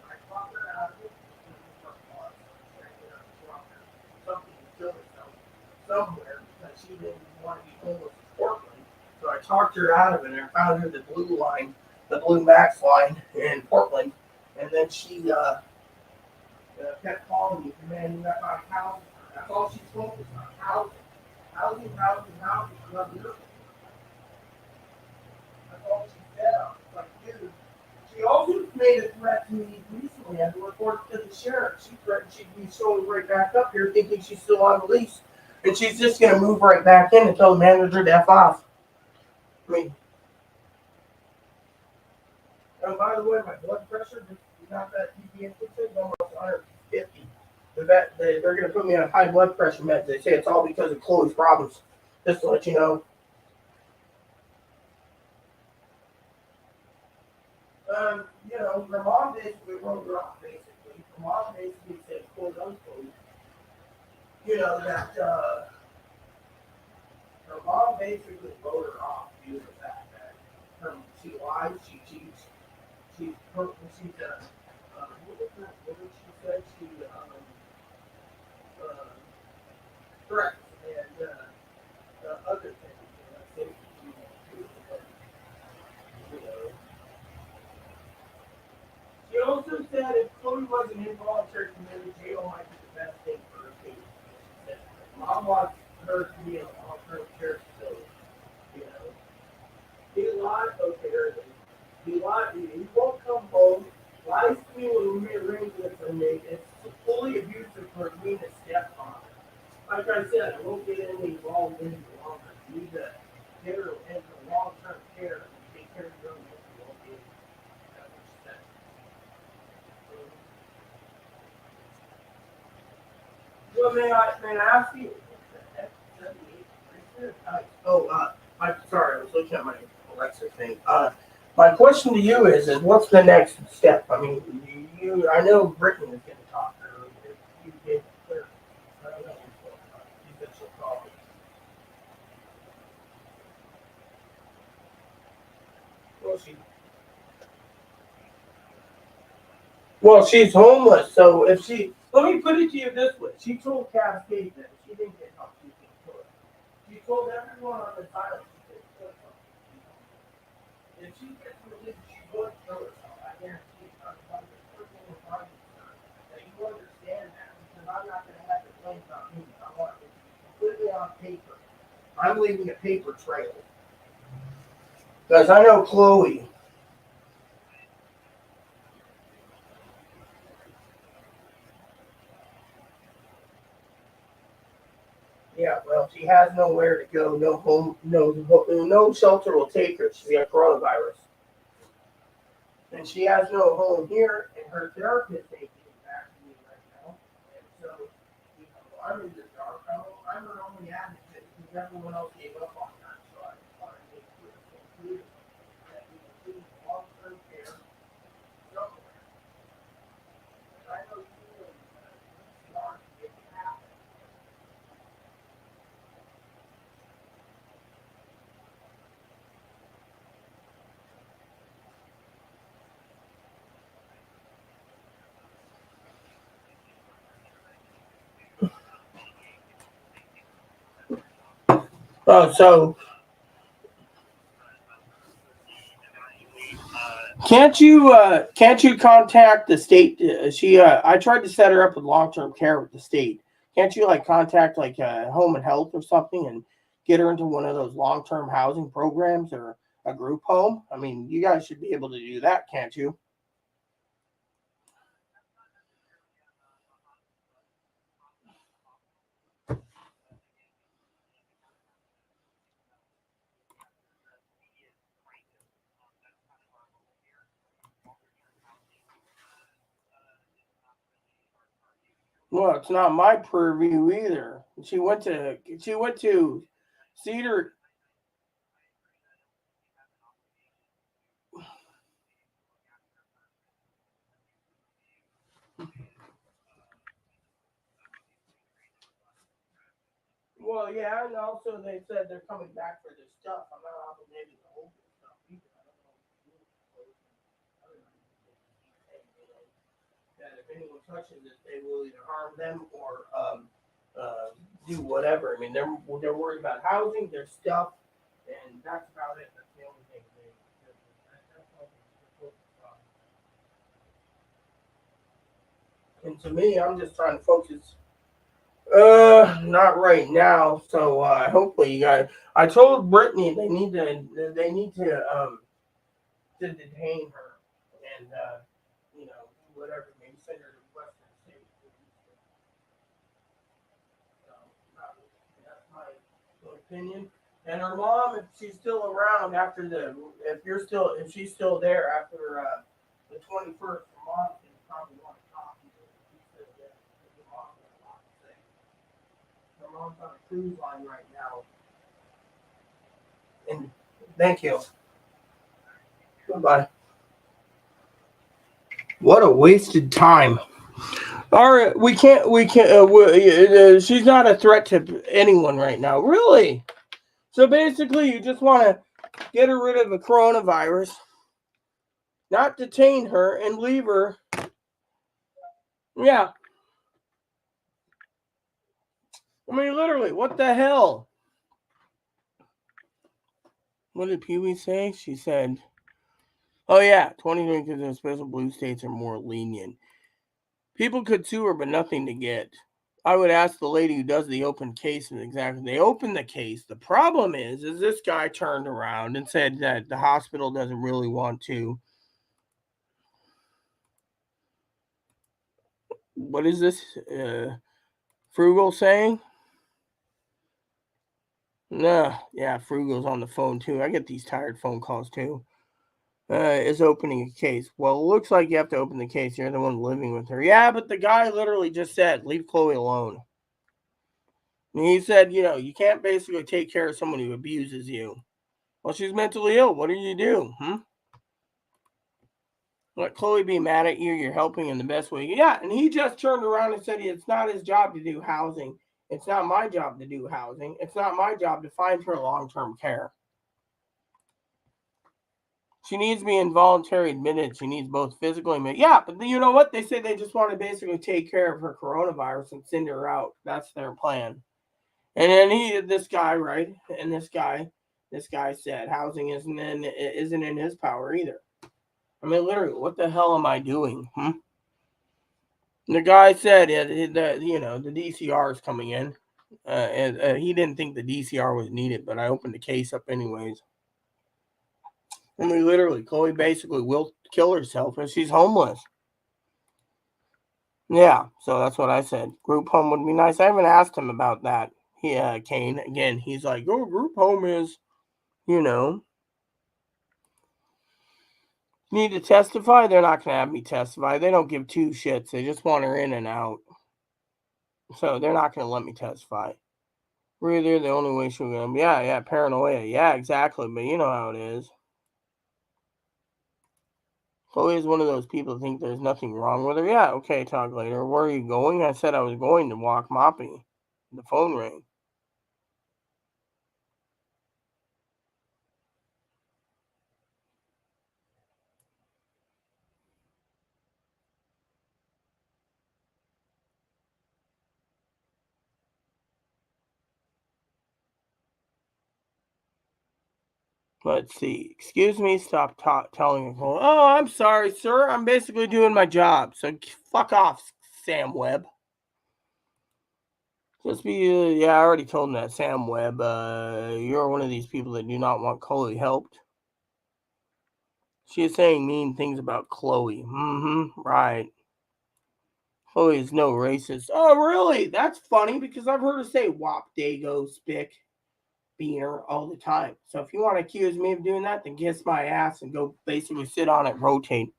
I talked her out of it. Something to kill herself somewhere because she didn't want to be homeless in Portland. So I talked her out of it and I found her the blue line, the blue Max line in Portland. And then she kept calling me, demanding that my house. That's all she's focused on. Housing. Housing, housing, housing. That's all she said. I was like, dude. She also made a threat to me recently. I had to report it to the sheriff. She threatened she'd be showing right back up here thinking she's still on the lease. And she's just going to move right back in and tell the manager to F off. I mean, And by the way, my blood pressure, not that you is almost 150. They're going to put me on high blood pressure meds. They say it's all because of Chloe's problems. Just to let you know. Her mom basically wrote her off, basically. Her mom basically said, quote unquote, that her mom basically wrote her off due to the fact that she lies, she cheats, she's what was that word she said? She, uh, threats and other things, things you know. She also said if Chloe wasn't involuntary committed, jail might be the best thing for her case. She said, Mom wants her to be in a long-term care facility. You know, he lied, okay, he lied, he won't come home, lies to me when we made arrangements are made. It's fully abusive for me to stepfather. Like I said, I won't get any involved any longer. You need to get her into long-term care and take care of your own mental well-being. That's what she said. Well, may I ask you? I'm sorry, I was looking at my Alexa thing. My question to you is what's the next step? I mean, I know Brittany is going to talk to her. If you get clear, I don't know. You said she'll call me. Well, she's homeless. So if let me put it to you this way: she told Cascade that she didn't get help. She can kill it. She told everyone on the island she could kill herself. If she gets religion, she would kill herself. I guarantee you. I'm the first thing with my concern that you understand that because I'm not going to have the blame on me. I want it to be completely on paper. I'm leaving a paper trail because I know Chloe. Yeah, well, she has nowhere to go, no home, no shelter will take her. She's got coronavirus, and she has no home here. And her therapist ain't getting back to me right now. And so, I'm in the dark. I'm her only advocate because everyone else gave up on that. So I want to make sure it's included that we include long-term care somewhere. And I know you and Mark get happen. Oh, so can't you contact the state? I tried to set her up with long term care with the state. Can't you like contact like home and health or something and get her into one of those long term housing programs or a group home? I mean, you guys should be able to do that, can't you? Well, it's not my purview either. She went to Cedar. Well, yeah, and also they said they're coming back for their stuff. I'm not obligated to hold their stuff either. I don't know that if anyone touches it, they will either harm them or do whatever. I mean, they're worried about housing, their stuff, and that's about it. That's the only thing that's all they're focused on. And to me, I'm just trying to focus. Not right now. So hopefully you guys. I told Brittany they need to detain her and whatever. Maybe send her to Western State. So, that's my opinion. And her mom, if she's still around after if she's still there after the 21st, her mom can probably want to talk to you. She said that her mom got a lot to say. Her mom's on a cruise line right now. And thank you. Goodbye. What a wasted time. All right, we can't. We can't. She's not a threat to anyone right now, really. So basically, you just want to get her rid of the coronavirus, not detain her, and leave her. Yeah. I mean, literally, what the hell? What did Pee Wee say? She said, oh, yeah, 23 because the special blue states are more lenient. People could sue her, but nothing to get. I would ask the lady who does the open case and exactly. They opened the case. The problem is this guy turned around and said that the hospital doesn't really want to. What is this? Frugal saying? Nah, yeah, Frugal's on the phone too. I get these tired phone calls too. Is opening a case. Well, it looks like you have to open the case. You're the one living with her. Yeah, but the guy literally just said, leave Chloe alone. And he said, you can't basically take care of someone who abuses you. Well, she's mentally ill. What do you do? Let Chloe be mad at you. You're helping in the best way. Yeah, and he just turned around and said it's not his job to do housing. It's not my job to do housing. It's not my job to find her long-term care. She needs to be involuntary admitted. She needs both physical and mental. Yeah, but you know what? They say they just want to basically take care of her coronavirus and send her out. That's their plan. And then this guy, right? And this guy said housing isn't in his power either. I mean, literally, what the hell am I doing? The guy said the DCR is coming in. And he didn't think the DCR was needed, but I opened the case up anyways. I mean, literally, Chloe basically will kill herself and she's homeless. Yeah, so that's what I said. Group home would be nice. I haven't asked him about that. Kane, again, he's like, oh, group home is, need to testify? They're not going to have me testify. They don't give two shits. They just want her in and out. So they're not going to let me testify. Really, the only way she's going to be, yeah, paranoia. Yeah, exactly. But you know how it is. Chloe is one of those people who think there's nothing wrong with her. Yeah, okay, talk later. Where are you going? I said I was going to walk Moppy. The phone rang. Let's see. Excuse me. Stop telling me. Oh, I'm sorry, sir. I'm basically doing my job. So fuck off, Sam Webb. Just be. Yeah, I already told him that, Sam Webb. You're one of these people that do not want Chloe helped. She is saying mean things about Chloe. Right. Chloe is no racist. Oh, really? That's funny because I've heard her say wop, dago, spick, beaner all the time. So if you want to accuse me of doing that, then kiss my ass and go basically sit on it, rotate.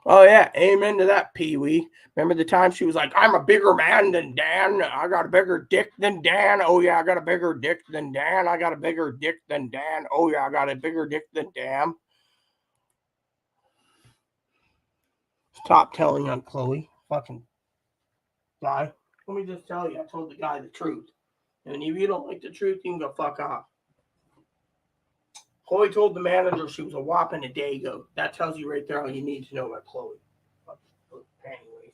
Oh yeah, amen to that, Pee Wee. Remember the time she was like, "I'm a bigger man than Dan. I got a bigger dick than Dan. Oh yeah, I got a bigger dick than Dan. I got a bigger dick than Dan. Oh yeah, I got a bigger dick than Dan." Stop telling on Chloe, fucking guy. Let me just tell you, I told the guy the truth. And if you don't like the truth, you can go fuck off. Chloe told the manager she was a whopping a dago. That tells you right there all you need to know about Chloe. Anyways.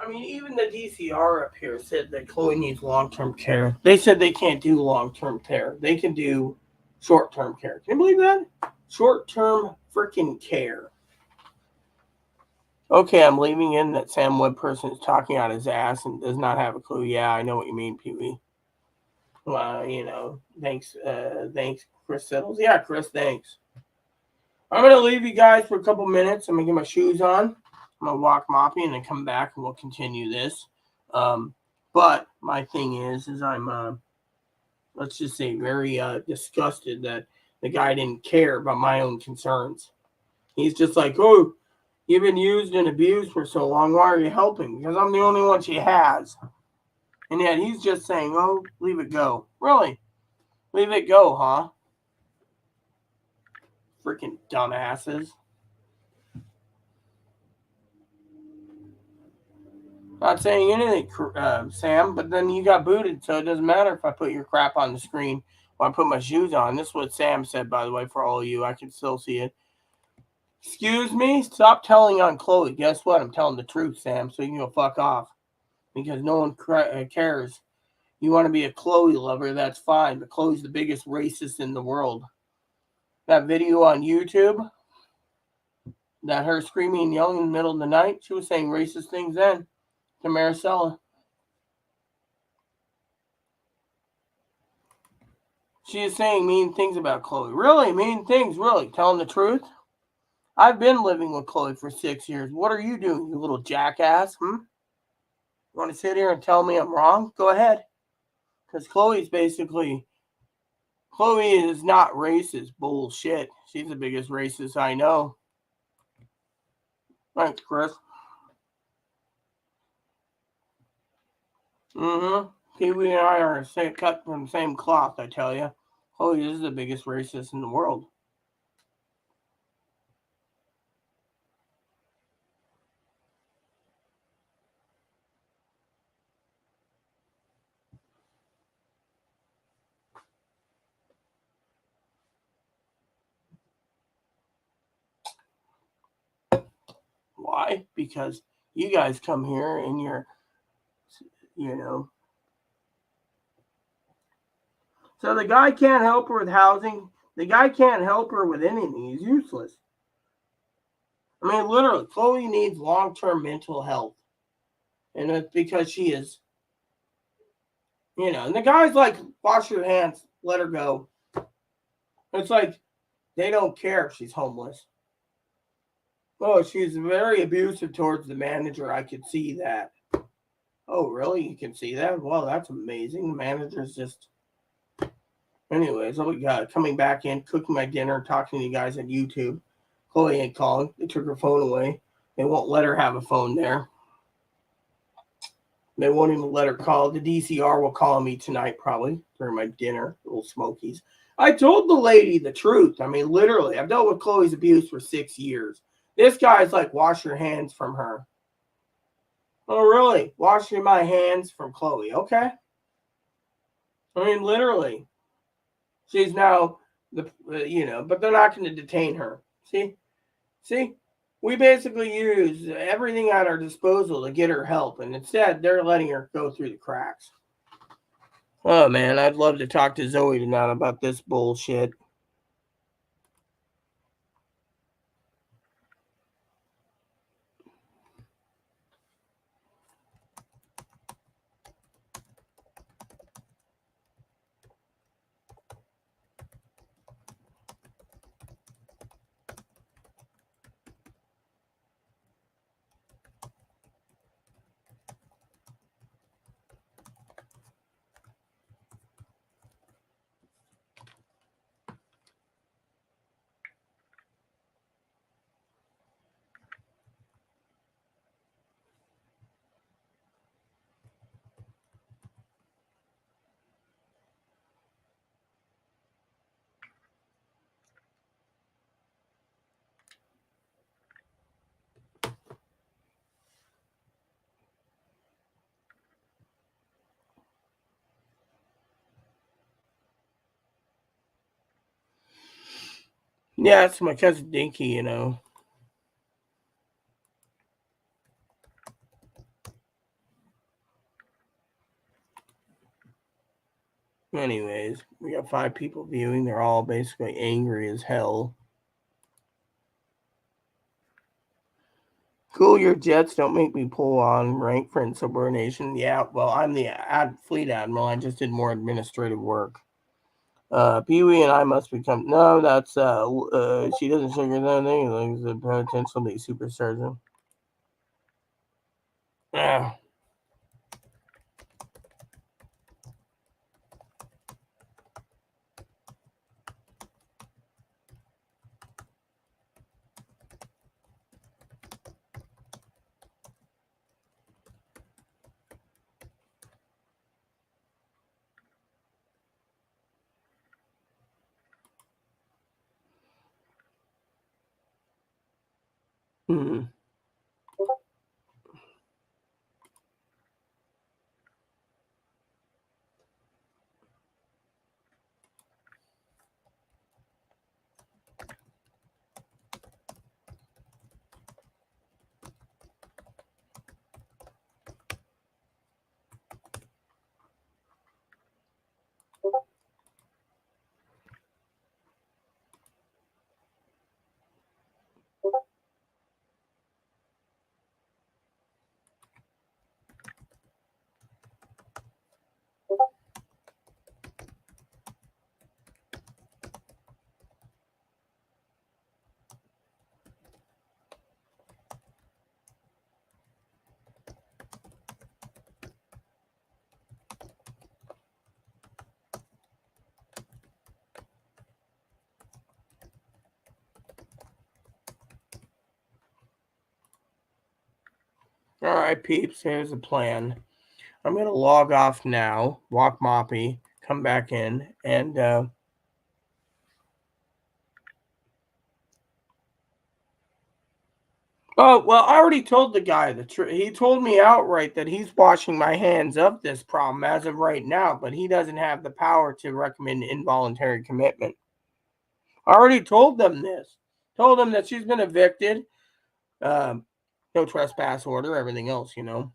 I mean, even the DCR up here said that Chloe needs long-term care. They said they can't do long-term care. They can do short-term care. Can you believe that? Short-term freaking care. Okay, I'm leaving in that Sam Webb person is talking out his ass and does not have a clue. Yeah, I know what you mean, Pee Wee. Well, thanks, Chris Settles. Yeah, Chris, thanks. I'm gonna leave you guys for a couple minutes. I'm gonna get my shoes on. I'm gonna walk Moppy and then come back and we'll continue this. But my thing is I'm let's just say very disgusted that the guy didn't care about my own concerns. He's just like, oh, you've been used and abused for so long. Why are you helping? Because I'm the only one she has. And yet he's just saying, oh, leave it go. Really? Leave it go, huh? Freaking dumbasses. Not saying anything, Sam, but then you got booted, so it doesn't matter if I put your crap on the screen or I put my shoes on. This is what Sam said, by the way, for all of you. I can still see it. Excuse me? Stop telling on Chloe. Guess what? I'm telling the truth, Sam, so you can go fuck off. Because no one cares. You want to be a Chloe lover, that's fine, but Chloe's the biggest racist in the world. That video on YouTube, that her screaming and yelling in the middle of the night, she was saying racist things then to Maricela. She is saying mean things about Chloe. Really? Mean things? Really? Telling the truth? I've been living with Chloe for 6 years. What are you doing, you little jackass? You want to sit here and tell me I'm wrong? Go ahead. Because Chloe is not racist. Bullshit. She's the biggest racist I know. Thanks, Chris. Pee Wee and I are cut from the same cloth, I tell you. Chloe is the biggest racist in the world. Why? Because you guys come here and you're, So the guy can't help her with housing. The guy can't help her with anything. He's useless. I mean, literally, Chloe needs long-term mental health. And it's because she is, and the guy's like, wash your hands, let her go. It's like, they don't care if she's homeless. Oh, she's very abusive towards the manager. I could see that. Oh, really? You can see that? Well, that's amazing. The manager's just... Anyways, we got coming back in, cooking my dinner, talking to you guys on YouTube. Chloe ain't calling. They took her phone away. They won't let her have a phone there. They won't even let her call. The DCR will call me tonight, probably, during my dinner, little smokies. I told the lady the truth. I mean, literally, I've dealt with Chloe's abuse for 6 years. This guy's like, wash your hands from her. Oh, really? Washing my hands from Chloe. Okay. I mean, literally. She's now, but they're not going to detain her. See? We basically use everything at our disposal to get her help, and instead, they're letting her go through the cracks. Oh, man, I'd love to talk to Zoe tonight about this bullshit. Yeah, it's my cousin Dinky, Anyways, we got 5 people viewing. They're all basically angry as hell. Cool your jets. Don't make me pull on rank for insubordination. Yeah, well, I'm the fleet admiral. I just did more administrative work. Pee-wee and I must become. No, that's she doesn't sugar that thing. The potential to be super surgeon. Ah. Hmm. All right, peeps. Here's the plan. I'm gonna log off now. Walk Moppy. Come back in and. Oh, well, I already told the guy the truth. He told me outright that he's washing my hands of this problem as of right now, but he doesn't have the power to recommend involuntary commitment. I already told them this. Told them that she's been evicted. Um, no trespass order, everything else, you know.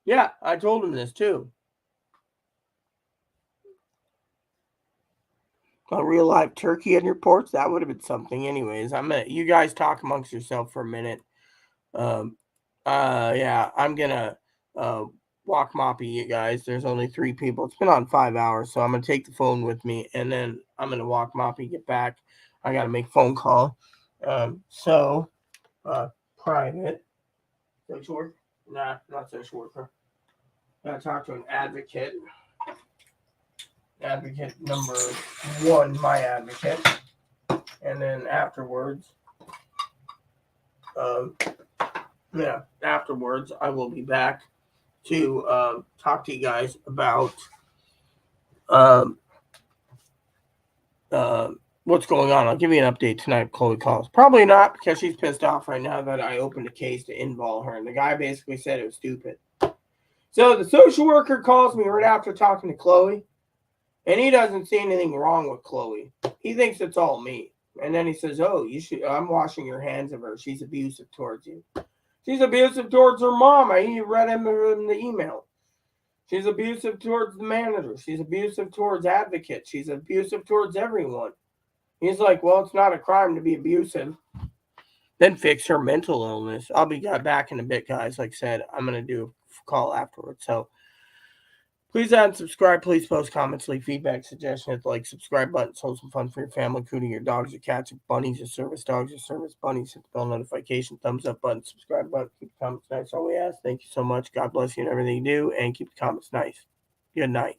Yeah, I told him this too. A real live turkey in your porch, that would have been something. Anyways, you guys talk amongst yourself for a minute. Yeah, I'm gonna uh walk Moppy, you guys. There's only 3 people. It's been on 5 hours, so I'm gonna take the phone with me and then I'm gonna walk Moppy, get back. I gotta make phone call. So private social worker. Nah, not social worker. Gotta talk to an advocate. Advocate number 1, my advocate. And then afterwards, um, afterwards I will be back to talk to you guys about um, what's going on. I'll give you an update tonight if Chloe calls. Probably not, because she's pissed off right now that I opened a case to involve her. And the guy basically said it was stupid. So the social worker calls me right after talking to Chloe. And he doesn't see anything wrong with Chloe. He thinks it's all me. And then he says, "Oh, you should. I'm washing your hands of her. She's abusive towards you. She's abusive towards her mom. I read him in the email. She's abusive towards the manager. She's abusive towards advocates. She's abusive towards everyone." He's like, "Well, it's not a crime to be abusive. Then fix her mental illness." I'll be back in a bit, guys. Like I said, I'm gonna do a call afterwards. So please add and subscribe. Please post comments, leave feedback, suggestions, hit the like, subscribe button. Hold some fun for your family, including your dogs, your cats, your bunnies, your service dogs, your service bunnies. Hit the bell notification, thumbs up button, subscribe button. Keep the comments nice. All we ask. Thank you so much. God bless you and everything you do. And keep the comments nice. Good night.